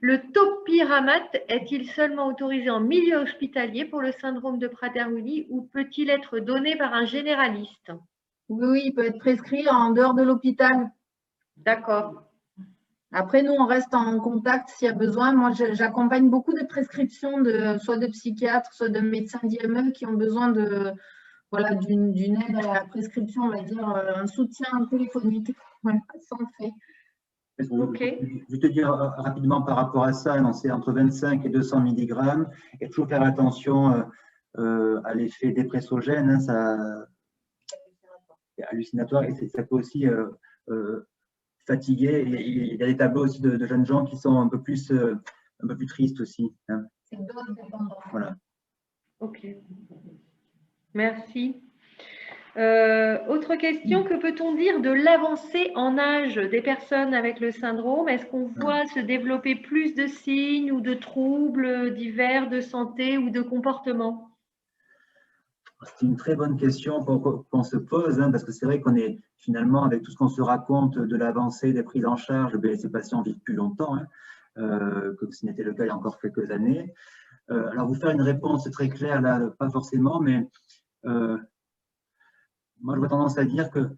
Le topiramate est-il seulement autorisé en milieu hospitalier pour le syndrome de Prader-Willi ou peut-il être donné par un généraliste? Oui, il peut être prescrit en dehors de l'hôpital. D'accord. Après, nous, on reste en contact s'il y a besoin. Moi, j'accompagne beaucoup de prescriptions, soit de psychiatres, soit de médecins d'IME qui ont besoin d'une aide à la prescription, on va dire, un soutien téléphonique. Voilà, ça on fait. Okay. Je vais te dire rapidement par rapport à ça, c'est entre 25 et 200 mg, et toujours faire attention à l'effet dépressogène, ça c'est hallucinatoire et ça peut aussi fatiguer. Et il y a des tableaux aussi de jeunes gens qui sont un peu plus tristes aussi. Hein. Voilà. Ok. Merci. Autre question, que peut-on dire de l'avancée en âge des personnes avec le syndrome? Est-ce qu'on voit se développer plus de signes ou de troubles divers de santé ou de comportement? C'est une très bonne question qu'on se pose, hein, parce que c'est vrai qu'on est finalement, avec tout ce qu'on se raconte de l'avancée des prises en charge, ces patients vivent plus longtemps, hein, que ce n'était le cas il y a encore quelques années. Alors, vous faire une réponse très claire, là, pas forcément, mais moi, j'aurais tendance à dire que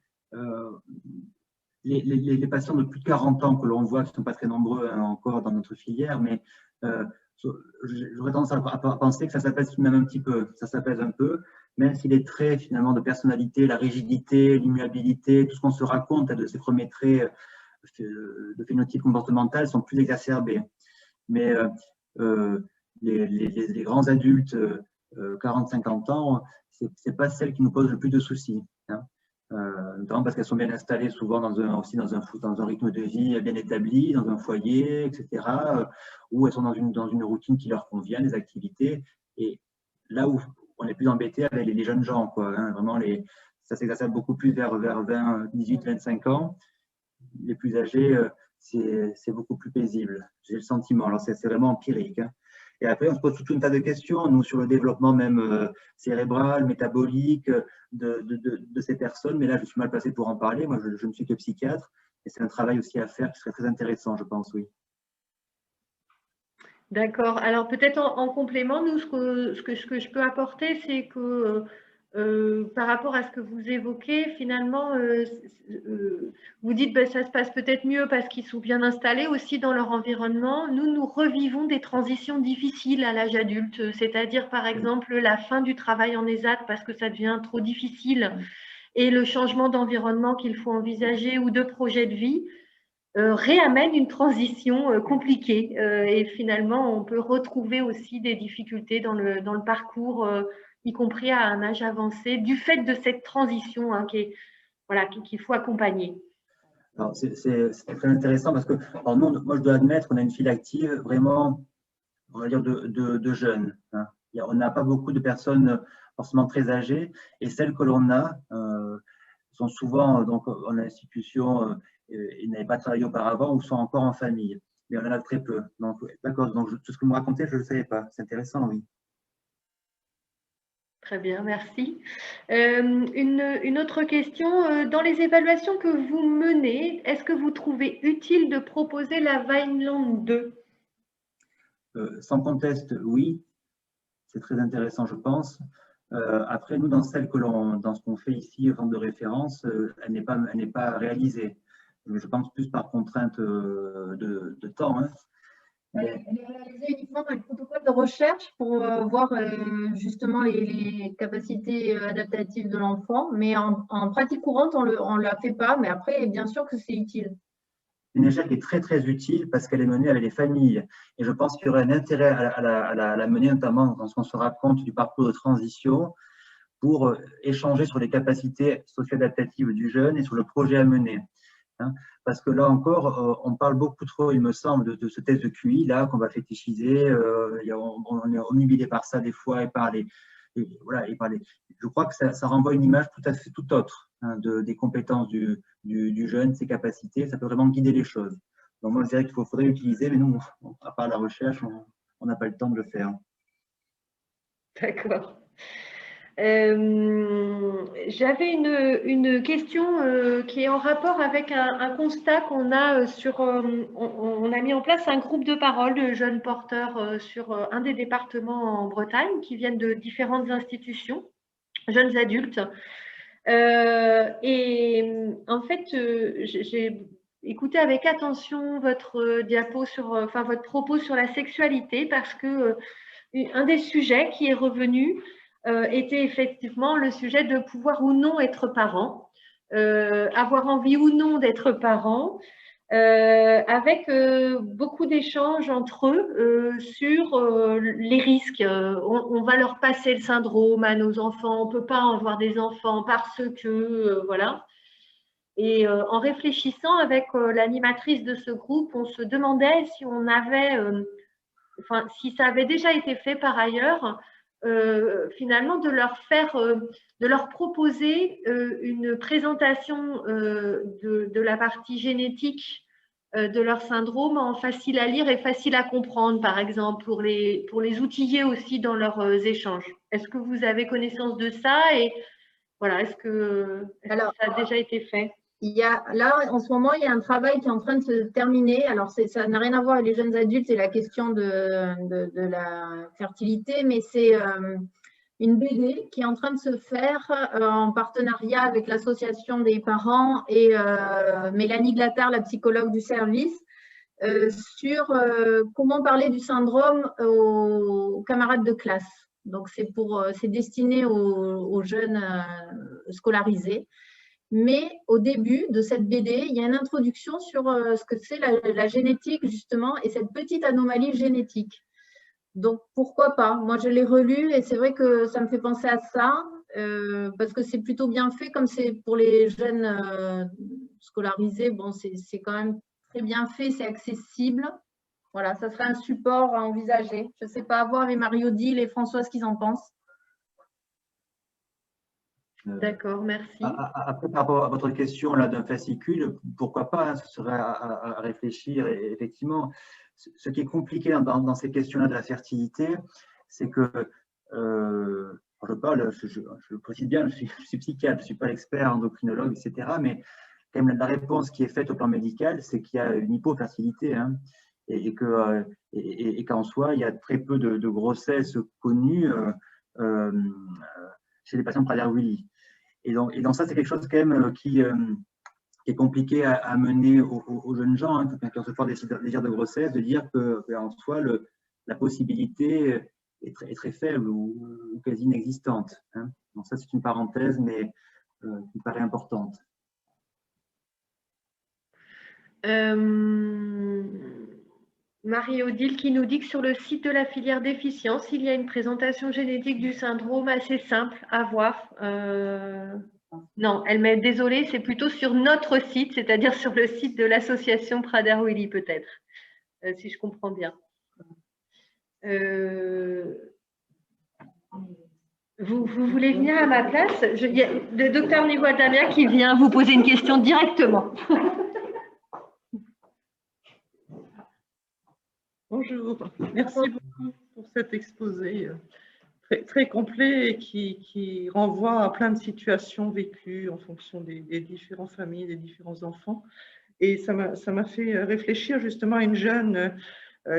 les patients de plus de 40 ans que l'on voit, qui ne sont pas très nombreux hein, encore dans notre filière, mais j'aurais tendance à penser que ça s'apaise tout de même un petit peu. Ça s'apaise un peu, même si les traits finalement de personnalité, la rigidité, l'immuabilité, tout ce qu'on se raconte de ces premiers traits de phénotype comportemental sont plus exacerbés. Mais les grands adultes, 40-50 ans, ce n'est pas celles qui nous posent le plus de soucis. Hein. Notamment parce qu'elles sont bien installées souvent aussi dans un rythme de vie bien établi, dans un foyer, etc., où elles sont dans une routine qui leur convient, des activités. Et là où on est plus embêté avec les jeunes gens, quoi, hein, vraiment, ça s'exacerbe beaucoup plus vers 20, 18, 25 ans. Les plus âgés, c'est beaucoup plus paisible. J'ai le sentiment. Alors, c'est vraiment empirique. Hein. Et après, on se pose tout un tas de questions, nous, sur le développement même cérébral, métabolique de ces personnes. Mais là, je suis mal placé pour en parler. Moi, je ne suis que psychiatre. Et c'est un travail aussi à faire qui serait très intéressant, je pense, oui. D'accord. Alors, peut-être en complément, nous, ce que je peux apporter, c'est que par rapport à ce que vous évoquez, finalement, vous dites que ça se passe peut-être mieux parce qu'ils sont bien installés aussi dans leur environnement. Nous revivons des transitions difficiles à l'âge adulte, c'est-à-dire par exemple la fin du travail en ESAT parce que ça devient trop difficile et le changement d'environnement qu'il faut envisager ou de projet de vie réamène une transition compliquée et finalement on peut retrouver aussi des difficultés dans le parcours y compris à un âge avancé, du fait de cette transition hein, qu'il faut accompagner. C'est très intéressant parce que, moi je dois admettre qu'on a une file active vraiment, on va dire, de jeunes. Hein. On n'a pas beaucoup de personnes forcément très âgées et celles que l'on a sont souvent donc, en institution et n'avaient pas travaillé auparavant ou sont encore en famille. Mais on en a très peu. Donc, d'accord, donc tout ce que vous me racontez, je ne le savais pas. C'est intéressant, oui. Très bien, merci. Une autre question. Dans les évaluations que vous menez, est-ce que vous trouvez utile de proposer la Vineland 2? Sans conteste, oui. C'est très intéressant, je pense. Après, nous, dans ce qu'on fait ici, vente de référence, elle n'est pas réalisée. Je pense plus par contrainte de temps. Hein. Elle est réalisée uniquement dans le protocole de recherche pour voir justement les capacités adaptatives de l'enfant, mais en pratique courante, on ne la fait pas, mais après, bien sûr que c'est utile. Une échelle qui est très très utile parce qu'elle est menée avec les familles. Et je pense qu'il y aurait un intérêt à la mener, notamment quand on se rend compte du parcours de transition, pour échanger sur les capacités socio-adaptatives du jeune et sur le projet à mener. Hein, parce que là encore, on parle beaucoup trop, il me semble, de ce test de QI là qu'on va fétichiser. On est omnubilé par ça des fois et par les. Voilà, je crois que ça renvoie une image tout autre hein, des compétences du jeune, ses capacités. Ça peut vraiment guider les choses. Donc moi, je dirais qu'il faudrait l'utiliser, mais nous, à part la recherche, on n'a pas le temps de le faire. D'accord. J'avais une question qui est en rapport avec un constat qu'on a sur… on a mis en place un groupe de parole de jeunes porteurs sur un des départements en Bretagne qui viennent de différentes institutions, jeunes adultes. Et en fait, j'ai écouté avec attention votre diapo votre propos sur la sexualité parce que un des sujets qui est revenu était effectivement le sujet de pouvoir ou non être parent, avoir envie ou non d'être parent, avec beaucoup d'échanges entre eux sur les risques. On va leur passer le syndrome à nos enfants, on ne peut pas avoir des enfants parce que, voilà. Et en réfléchissant avec l'animatrice de ce groupe, on se demandait si on avait, si ça avait déjà été fait par ailleurs, finalement de leur proposer une présentation de la partie génétique de leur syndrome en facile à lire et facile à comprendre, par exemple, pour les outiller aussi dans leurs échanges. Est-ce que vous avez connaissance de ça et voilà, est-ce que ça a déjà été fait? Là, en ce moment, il y a un travail qui est en train de se terminer. Alors, ça n'a rien à voir avec les jeunes adultes et la question de la fertilité, mais c'est une BD qui est en train de se faire en partenariat avec l'association des parents et Mélanie Glattard, la psychologue du service, sur comment parler du syndrome aux camarades de classe. Donc, c'est destiné aux jeunes scolarisés. Mais au début de cette BD, il y a une introduction sur ce que c'est la génétique, justement, et cette petite anomalie génétique. Donc, pourquoi pas? Moi, je l'ai relu et c'est vrai que ça me fait penser à ça, parce que c'est plutôt bien fait, comme c'est pour les jeunes scolarisés. Bon, c'est quand même très bien fait, c'est accessible. Voilà, ça serait un support à envisager. Je ne sais pas, à voir avec Marie-Odile et Françoise ce qu'ils en pensent. D'accord, merci. Après, par rapport à votre question là d'un fascicule, pourquoi pas, hein, ce serait à réfléchir. Et effectivement, ce qui est compliqué dans ces questions-là de la fertilité, c'est que, je précise bien, je suis psychiatre, je ne suis pas expert, endocrinologue, etc. Mais quand même, la réponse qui est faite au plan médical, c'est qu'il y a une hypofertilité, hein, et qu'en soi, il y a très peu de grossesses connues chez les patients de Prader-Willi. Et donc ça, c'est quelque chose quand même qui est compliqué à mener aux jeunes gens, hein, qui ont ce fort désir de grossesse, de dire qu'en soi, la possibilité est très faible ou quasi inexistante. Hein. Donc ça, c'est une parenthèse, mais qui me paraît importante. Marie-Odile qui nous dit que sur le site de la filière déficience, il y a une présentation génétique du syndrome assez simple à voir. Non, elle met désolée, c'est plutôt sur notre site, c'est-à-dire sur le site de l'association Prader-Willi peut-être, si je comprends bien. Vous voulez venir à ma place? Il y a le docteur Nivou Adamia qui vient vous poser une question directement. Bonjour, merci beaucoup pour cet exposé très complet et qui renvoie à plein de situations vécues en fonction des différentes familles, des différents enfants. Et ça m'a fait réfléchir justement à une jeune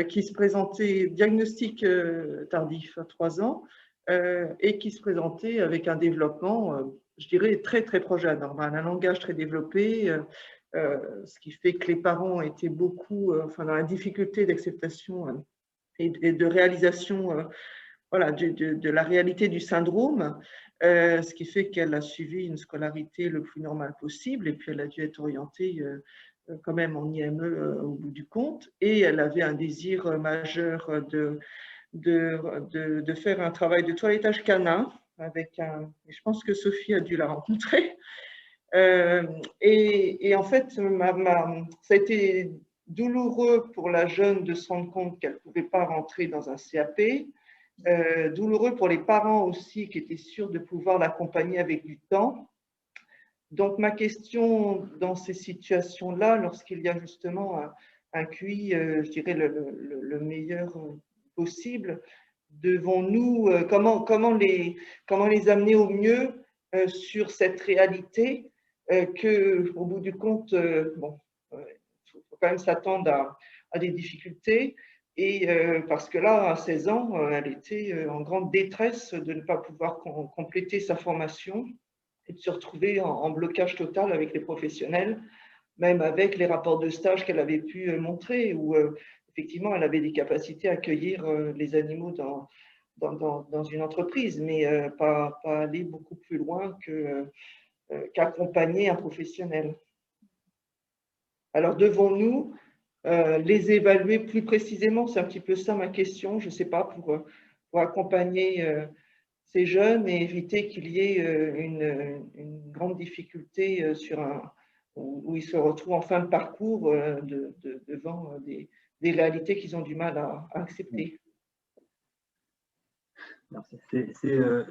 qui se présentait diagnostic tardif à 3 ans et qui se présentait avec un développement, je dirais, très proche de la normale, un langage très développé, ce qui fait que les parents étaient beaucoup dans la difficulté d'acceptation et de réalisation voilà, de la réalité du syndrome, ce qui fait qu'elle a suivi une scolarité le plus normale possible et puis elle a dû être orientée quand même en IME au bout du compte, et elle avait un désir majeur de faire un travail de toilettage canin avec je pense que Sophie a dû la rencontrer. Et en fait, ça a été douloureux pour la jeune de se rendre compte qu'elle ne pouvait pas rentrer dans un CAP, douloureux pour les parents aussi qui étaient sûrs de pouvoir l'accompagner avec du temps. Donc ma question dans ces situations-là, lorsqu'il y a justement un QI, je dirais le meilleur possible, devons-nous, comment les amener au mieux sur cette réalité qu'au bout du compte, bon, il faut quand même s'attendre à des difficultés. Et parce que là, à 16 ans, elle était en grande détresse de ne pas pouvoir compléter sa formation et de se retrouver en blocage total avec les professionnels, même avec les rapports de stage qu'elle avait pu montrer, où effectivement, elle avait des capacités à accueillir les animaux dans une entreprise, mais pas aller beaucoup plus loin qu'accompagner un professionnel. Alors, devons-nous les évaluer plus précisément? C'est un petit peu ça ma question, je ne sais pas, pour accompagner ces jeunes et éviter qu'il y ait une grande difficulté où ils se retrouvent en fin de parcours devant des réalités qu'ils ont du mal à accepter.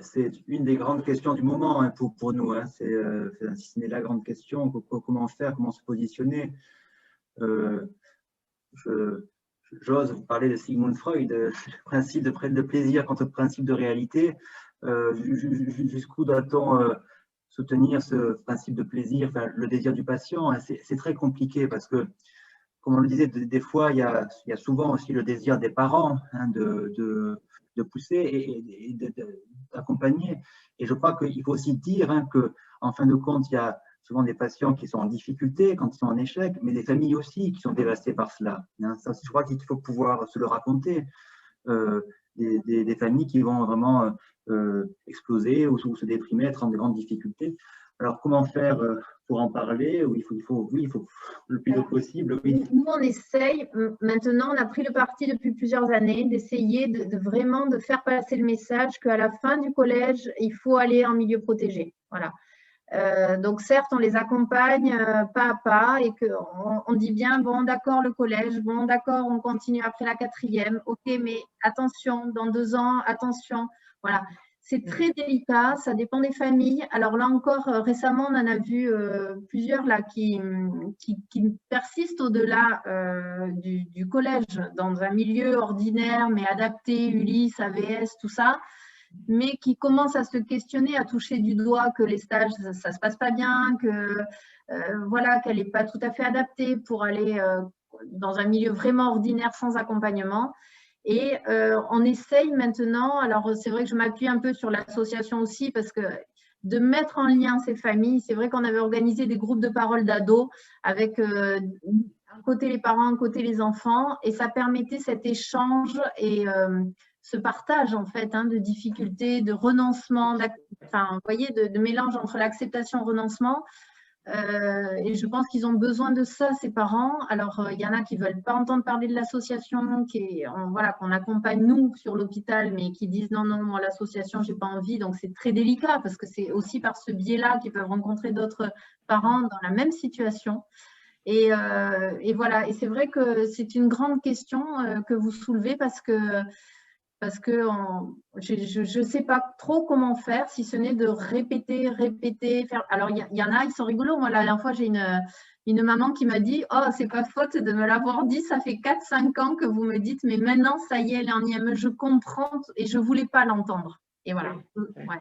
C'est une des grandes questions du moment hein, pour nous. Hein. C'est la grande question, comment faire, comment se positionner. J'ose vous parler de Sigmund Freud, le principe de plaisir contre le principe de réalité. Jusqu'où doit-on soutenir ce principe de plaisir, enfin, le désir du patient? Hein, c'est très compliqué parce que, comme on le disait, des fois, il y a souvent aussi le désir des parents hein, de pousser et d'accompagner. Et je crois qu'il faut aussi dire hein, qu'en fin de compte, il y a souvent des patients qui sont en difficulté quand ils sont en échec, mais des familles aussi qui sont dévastées par cela. Hein. Ça, je crois qu'il faut pouvoir se le raconter. Des familles qui vont vraiment exploser ou se déprimer, être en de grandes difficultés. Alors, comment faire pour en parler? Il faut le plus tôt possible. Oui. Nous, on essaye, maintenant, on a pris le parti depuis plusieurs années d'essayer vraiment de faire passer le message qu'à la fin du collège, il faut aller en milieu protégé. Voilà. Donc, certes, on les accompagne pas à pas et qu'on dit bien, bon, d'accord, le collège, bon, d'accord, on continue après la 4e, ok, mais attention, dans 2 ans, attention. Voilà. C'est très délicat, ça dépend des familles. Alors là encore, récemment, on en a vu plusieurs là, qui persistent au-delà du collège, dans un milieu ordinaire, mais adapté, Ulysse, AVS, tout ça, mais qui commencent à se questionner, à toucher du doigt que les stages, ça ne se passe pas bien, voilà, qu'elle n'est pas tout à fait adaptée pour aller dans un milieu vraiment ordinaire sans accompagnement. Et on essaye maintenant, alors c'est vrai que je m'appuie un peu sur l'association aussi parce que de mettre en lien ces familles, c'est vrai qu'on avait organisé des groupes de parole d'ados avec un côté les parents, un côté les enfants, et ça permettait cet échange et ce partage en fait hein, de difficultés, de renoncement, enfin, vous voyez, de mélange entre l'acceptation et le renoncement. Et je pense qu'ils ont besoin de ça, ces parents. Alors, il y en a qui ne veulent pas entendre parler de l'association, voilà, qu'on accompagne nous sur l'hôpital, mais qui disent non, moi, l'association, je n'ai pas envie. Donc, c'est très délicat parce que c'est aussi par ce biais-là qu'ils peuvent rencontrer d'autres parents dans la même situation. Et voilà, et c'est vrai que c'est une grande question que vous soulevez parce que je ne sais pas trop comment faire, si ce n'est de répéter, faire. Alors, il y en a, ils sont rigolos. Moi, la dernière fois, j'ai une maman qui m'a dit « Oh, c'est pas faute de me l'avoir dit, ça fait 4-5 ans que vous me dites, mais maintenant, ça y est, elle est en IME, je comprends et je ne voulais pas l'entendre. » Et voilà. Ouais.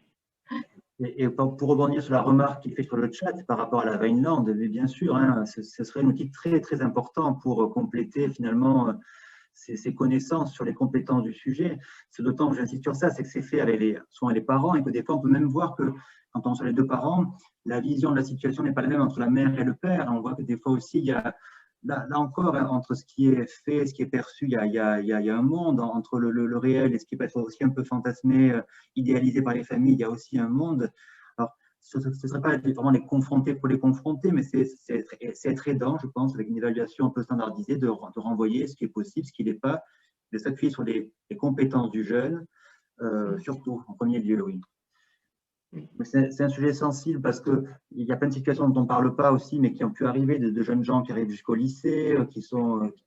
Et pour rebondir sur la remarque qu'il fait sur le chat par rapport à la Vineland, bien sûr, hein, ce serait un outil très, très important pour compléter finalement ses connaissances sur les compétences du sujet. C'est d'autant que j'insiste sur ça, c'est que c'est fait avec souvent les parents et que des fois, on peut même voir que quand on est sur les deux parents, la vision de la situation n'est pas la même entre la mère et le père. On voit que des fois aussi, il y a, là encore, entre ce qui est fait, ce qui est perçu, il y a un monde entre le réel et ce qui peut être aussi un peu fantasmé, idéalisé par les familles, il y a aussi un monde. Alors, ce ne serait pas vraiment les confronter pour les confronter, mais c'est être aidant, je pense, avec une évaluation un peu standardisée, de renvoyer ce qui est possible, ce qui n'est pas, de s'appuyer sur les compétences du jeune, surtout, en premier lieu, oui. C'est un sujet sensible parce qu'il y a plein de situations dont on ne parle pas aussi, mais qui ont pu arriver, de jeunes gens qui arrivent jusqu'au lycée, qui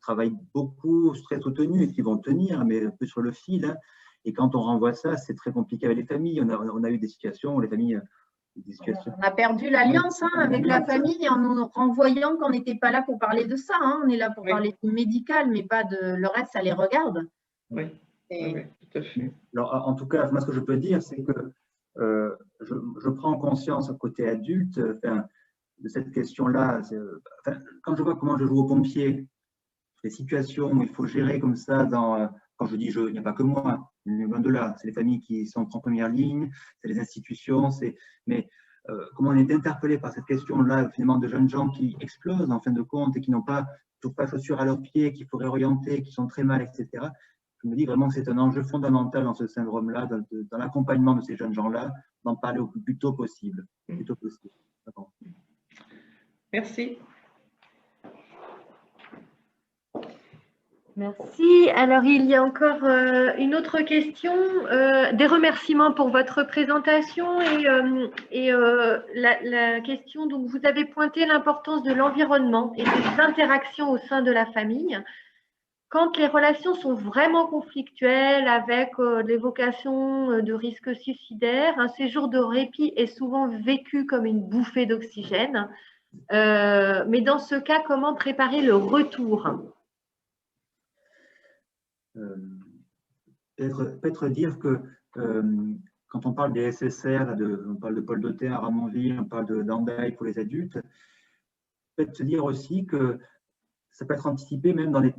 travaillent beaucoup, très soutenus et qui vont tenir, mais un peu sur le fil. Hein. Et quand on renvoie ça, c'est très compliqué avec les familles. On a eu des situations où les familles… On a perdu l'alliance avec la famille en nous renvoyant qu'on n'était pas là pour parler de ça. Hein. On est là pour parler du médical, mais pas de le reste, ça les regarde. Oui, oui, tout à fait. Alors, en tout cas, moi, ce que je peux dire, c'est que je prends conscience côté adulte de cette question-là. Quand je vois comment je joue aux pompiers, les situations où il faut gérer comme ça, quand je dis je, il n'y a pas que moi, loin de là, c'est les familles qui sont en première ligne, c'est les institutions, mais comment on est interpellé par cette question-là, finalement, de jeunes gens qui explosent en fin de compte et qui n'ont pas toujours pas chaussures à leurs pieds, qu'il faut réorienter, qui sont très mal, etc. Je me dis vraiment que c'est un enjeu fondamental dans ce syndrome-là, dans l'accompagnement de ces jeunes gens-là, d'en parler au plus tôt possible. Merci. Merci. Alors, il y a encore une autre question. Des remerciements pour votre présentation et la question, donc vous avez pointé l'importance de l'environnement et des interactions au sein de la famille. Quand les relations sont vraiment conflictuelles avec l'évocation de risques suicidaires, un séjour de répit est souvent vécu comme une bouffée d'oxygène. Mais dans ce cas, comment préparer le retour ? Peut-être dire que quand on parle des SSR, on parle de Paul Dauter à Ramonville, on parle d'Andaï pour les adultes, peut-être se dire aussi que ça peut être anticipé même dans les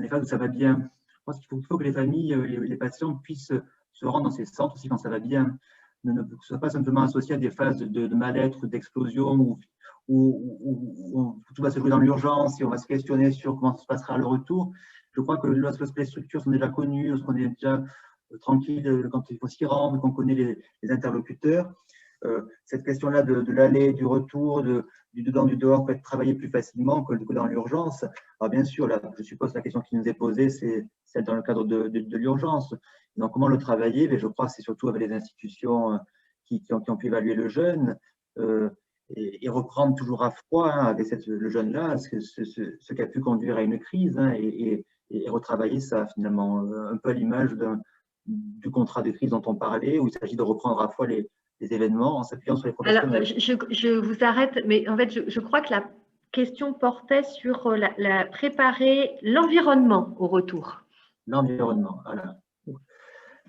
phases où ça va bien. Je pense qu'il faut que les familles, les patients puissent se rendre dans ces centres aussi quand ça va bien. Que ce ne soit pas simplement associé à des phases de mal-être, d'explosion, où tout va se jouer dans l'urgence et on va se questionner sur comment se passera le retour. Je crois que lorsque les structures sont déjà connues, lorsqu'on est déjà tranquille quand il faut s'y rendre, qu'on connaît les interlocuteurs, cette question-là de l'aller, du retour, du dedans, du dehors peut être travaillée plus facilement que dans l'urgence. Alors bien sûr, là, je suppose que la question qui nous est posée, c'est celle dans le cadre de l'urgence. Donc comment le travailler? Mais je crois que c'est surtout avec les institutions qui ont pu évaluer le jeune et reprendre toujours à froid avec le jeune-là ce qui a pu conduire à une crise et retravailler ça finalement, un peu à l'image du contrat de crise dont on parlait, où il s'agit de reprendre à froid les événements en s'appuyant sur les professionnels. Alors, je vous arrête, mais en fait, je crois que la question portait sur préparer l'environnement au retour. L'environnement, voilà.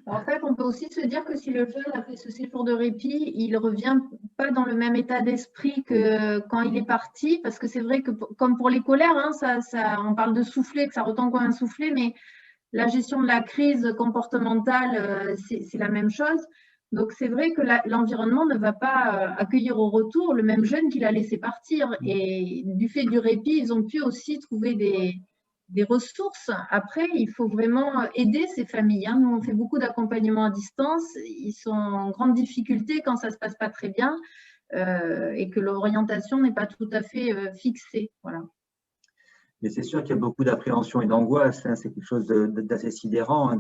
En fait, on peut aussi se dire que si le jeune a fait ce séjour de répit, il ne revient pas dans le même état d'esprit que quand il est parti, parce que c'est vrai que, comme pour les colères, on parle de souffler, que ça retombe comme un soufflet, mais la gestion de la crise comportementale, c'est la même chose. Donc, c'est vrai que l'environnement ne va pas accueillir au retour le même jeune qu'il a laissé partir. Et du fait du répit, ils ont pu aussi trouver des ressources. Après, il faut vraiment aider ces familles. Nous, on fait beaucoup d'accompagnement à distance. Ils sont en grande difficulté quand ça ne se passe pas très bien et que l'orientation n'est pas tout à fait fixée. Voilà. Mais c'est sûr qu'il y a beaucoup d'appréhension et d'angoisse. C'est quelque chose d'assez sidérant.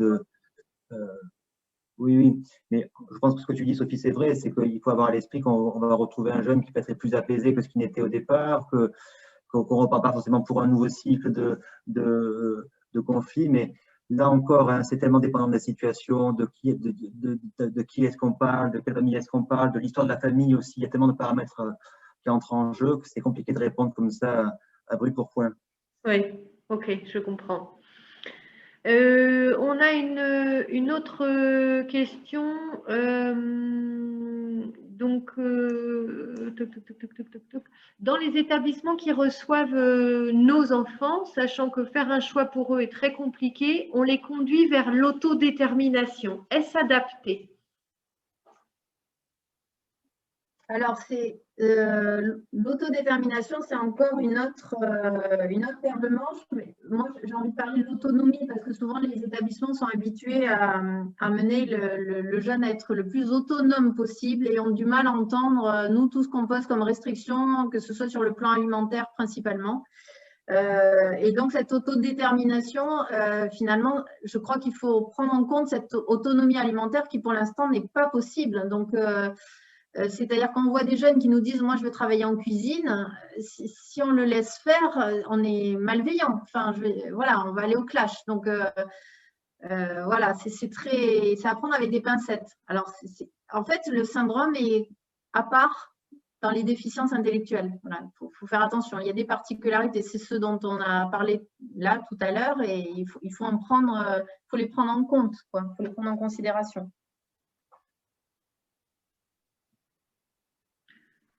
Oui. Mais je pense que ce que tu dis, Sophie, c'est vrai. C'est qu'il faut avoir à l'esprit qu'on va retrouver un jeune qui peut être plus apaisé que ce qu'il n'était au départ, qu'on ne repart pas forcément pour un nouveau cycle de conflit, mais là encore, c'est tellement dépendant de la situation, de qui est-ce qu'on parle, de quelle famille est-ce qu'on parle, de l'histoire de la famille aussi. Il y a tellement de paramètres qui entrent en jeu que c'est compliqué de répondre comme ça à brûle pour point. Oui, ok, je comprends. On on a une autre question. Donc, dans les établissements qui reçoivent nos enfants, sachant que faire un choix pour eux est très compliqué, on les conduit vers l'autodétermination. Est-ce adapté? Alors, l'autodétermination, c'est encore une autre paire de manches. Mais moi, j'ai envie de parler de l'autonomie parce que souvent, les établissements sont habitués à mener le jeune à être le plus autonome possible et ont du mal à entendre, nous, tout ce qu'on pose comme restriction, que ce soit sur le plan alimentaire principalement. Et donc, cette autodétermination, finalement, je crois qu'il faut prendre en compte cette autonomie alimentaire qui, pour l'instant, n'est pas possible. Donc, c'est-à-dire qu'on voit des jeunes qui nous disent « moi je veux travailler en cuisine », si on le laisse faire, on est malveillant. Enfin, voilà, on va aller au clash. Donc, voilà, c'est à prendre avec des pincettes. Alors, en fait, le syndrome est à part dans les déficiences intellectuelles. Voilà, il faut faire attention. Il y a des particularités, c'est ce dont on a parlé là tout à l'heure et il faut les prendre en compte, il faut les prendre en considération.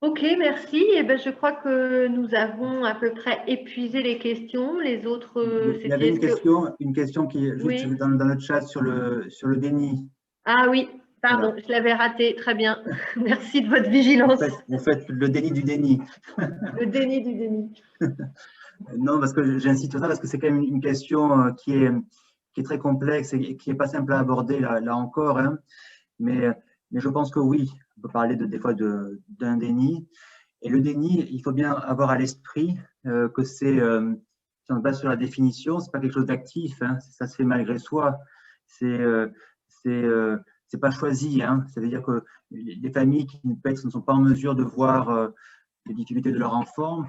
Ok, merci. Eh ben, je crois que nous avons à peu près épuisé les questions. Les autres, il y avait une question qui est juste dans notre chat sur le déni. Ah oui, pardon, voilà. Je l'avais raté. Très bien. Merci de votre vigilance. Vous faites le déni du déni. Le déni du déni. Non, parce que j'insiste sur ça parce que c'est quand même une question qui est très complexe et qui n'est pas simple à aborder là encore. Hein. Mais je pense que oui, on peut parler des fois d'un déni. Et le déni, il faut bien avoir à l'esprit que si on se base sur la définition, c'est pas quelque chose d'actif, hein, ça se fait malgré soi. C'est pas choisi. Hein, ça veut dire que les familles qui peut-être ne sont pas en mesure de voir les difficultés de leur enfant,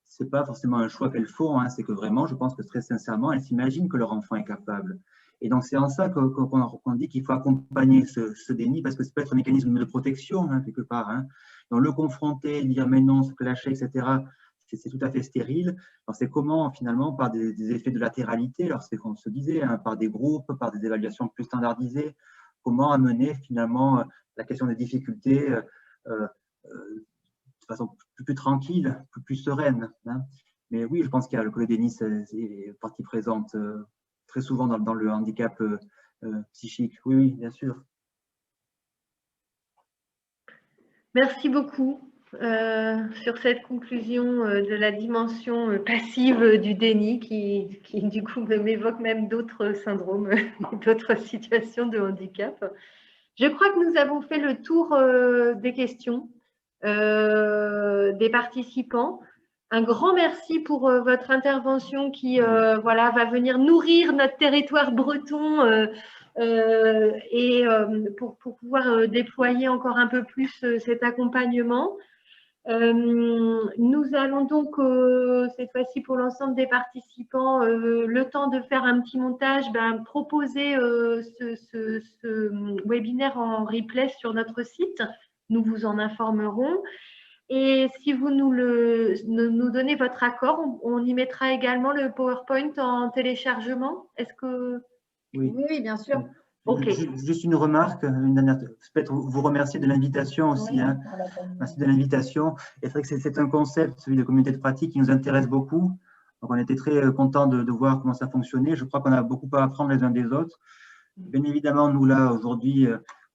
c'est pas forcément un choix qu'elles font. Hein, c'est que vraiment, je pense que très sincèrement, elles s'imaginent que leur enfant est capable. Et donc, c'est en ça qu'on dit qu'il faut accompagner ce déni, parce que ça peut être un mécanisme de protection, hein, quelque part. Hein. Donc, le confronter, dire mais non, se clasher, etc., c'est tout à fait stérile. Alors, c'est comment, finalement, par des effets de latéralité, alors c'est qu'on se disait, hein, par des groupes, par des évaluations plus standardisées, comment amener, finalement, la question des difficultés de façon plus tranquille, plus sereine. Hein. Mais oui, je pense qu'il y a le déni, c'est partie présente très souvent dans le handicap psychique. Oui, bien sûr. Merci beaucoup sur cette conclusion de la dimension passive du déni qui du coup m'évoque même d'autres syndromes, d'autres situations de handicap. Je crois que nous avons fait le tour des questions des participants. Un grand merci pour votre intervention qui voilà, va venir nourrir notre territoire breton et pour pouvoir déployer encore un peu plus cet accompagnement. Nous allons donc, cette fois-ci pour l'ensemble des participants, le temps de faire un petit montage, proposer ce webinaire en replay sur notre site. Nous vous en informerons. Et si vous nous donnez votre accord, on y mettra également le PowerPoint en téléchargement. Est-ce que… Oui, bien sûr. Okay. Juste une remarque, une dernière, peut-être vous remercier de l'invitation aussi. Oui, hein. Merci de l'invitation. Et c'est vrai que c'est un concept, celui de communauté de pratique, qui nous intéresse beaucoup. Donc, on était très contents de voir comment ça fonctionnait. Je crois qu'on a beaucoup à apprendre les uns des autres. Bien évidemment, nous, là, aujourd'hui,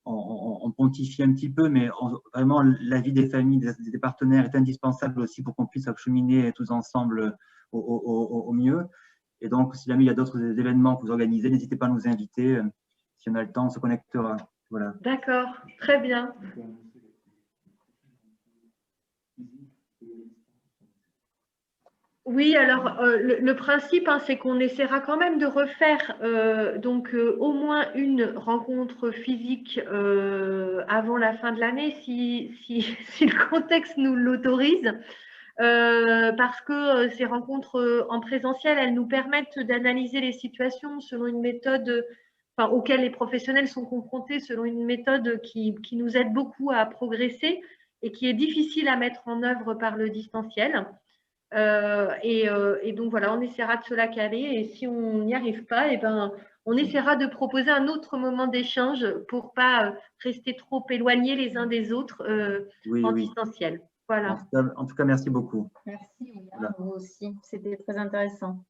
on pontifie un petit peu, mais vraiment, l'avis des familles, des partenaires est indispensable aussi pour qu'on puisse acheminer tous ensemble au mieux. Et donc, si jamais il y a d'autres événements que vous organisez, n'hésitez pas à nous inviter. Si on a le temps, on se connectera. Voilà. D'accord, très bien. Oui, alors le principe, hein, c'est qu'on essaiera quand même de refaire au moins une rencontre physique avant la fin de l'année, si le contexte nous l'autorise. Parce que ces rencontres en présentiel, elles nous permettent d'analyser les situations selon une méthode auxquelles les professionnels sont confrontés, selon une méthode qui nous aide beaucoup à progresser et qui est difficile à mettre en œuvre par le distanciel. Et donc voilà, on essaiera de se la caler et si on n'y arrive pas, On essaiera de proposer un autre moment d'échange pour pas rester trop éloignés les uns des autres en distanciel. Voilà. En tout cas, merci beaucoup. Merci, vous aussi. C'était très intéressant.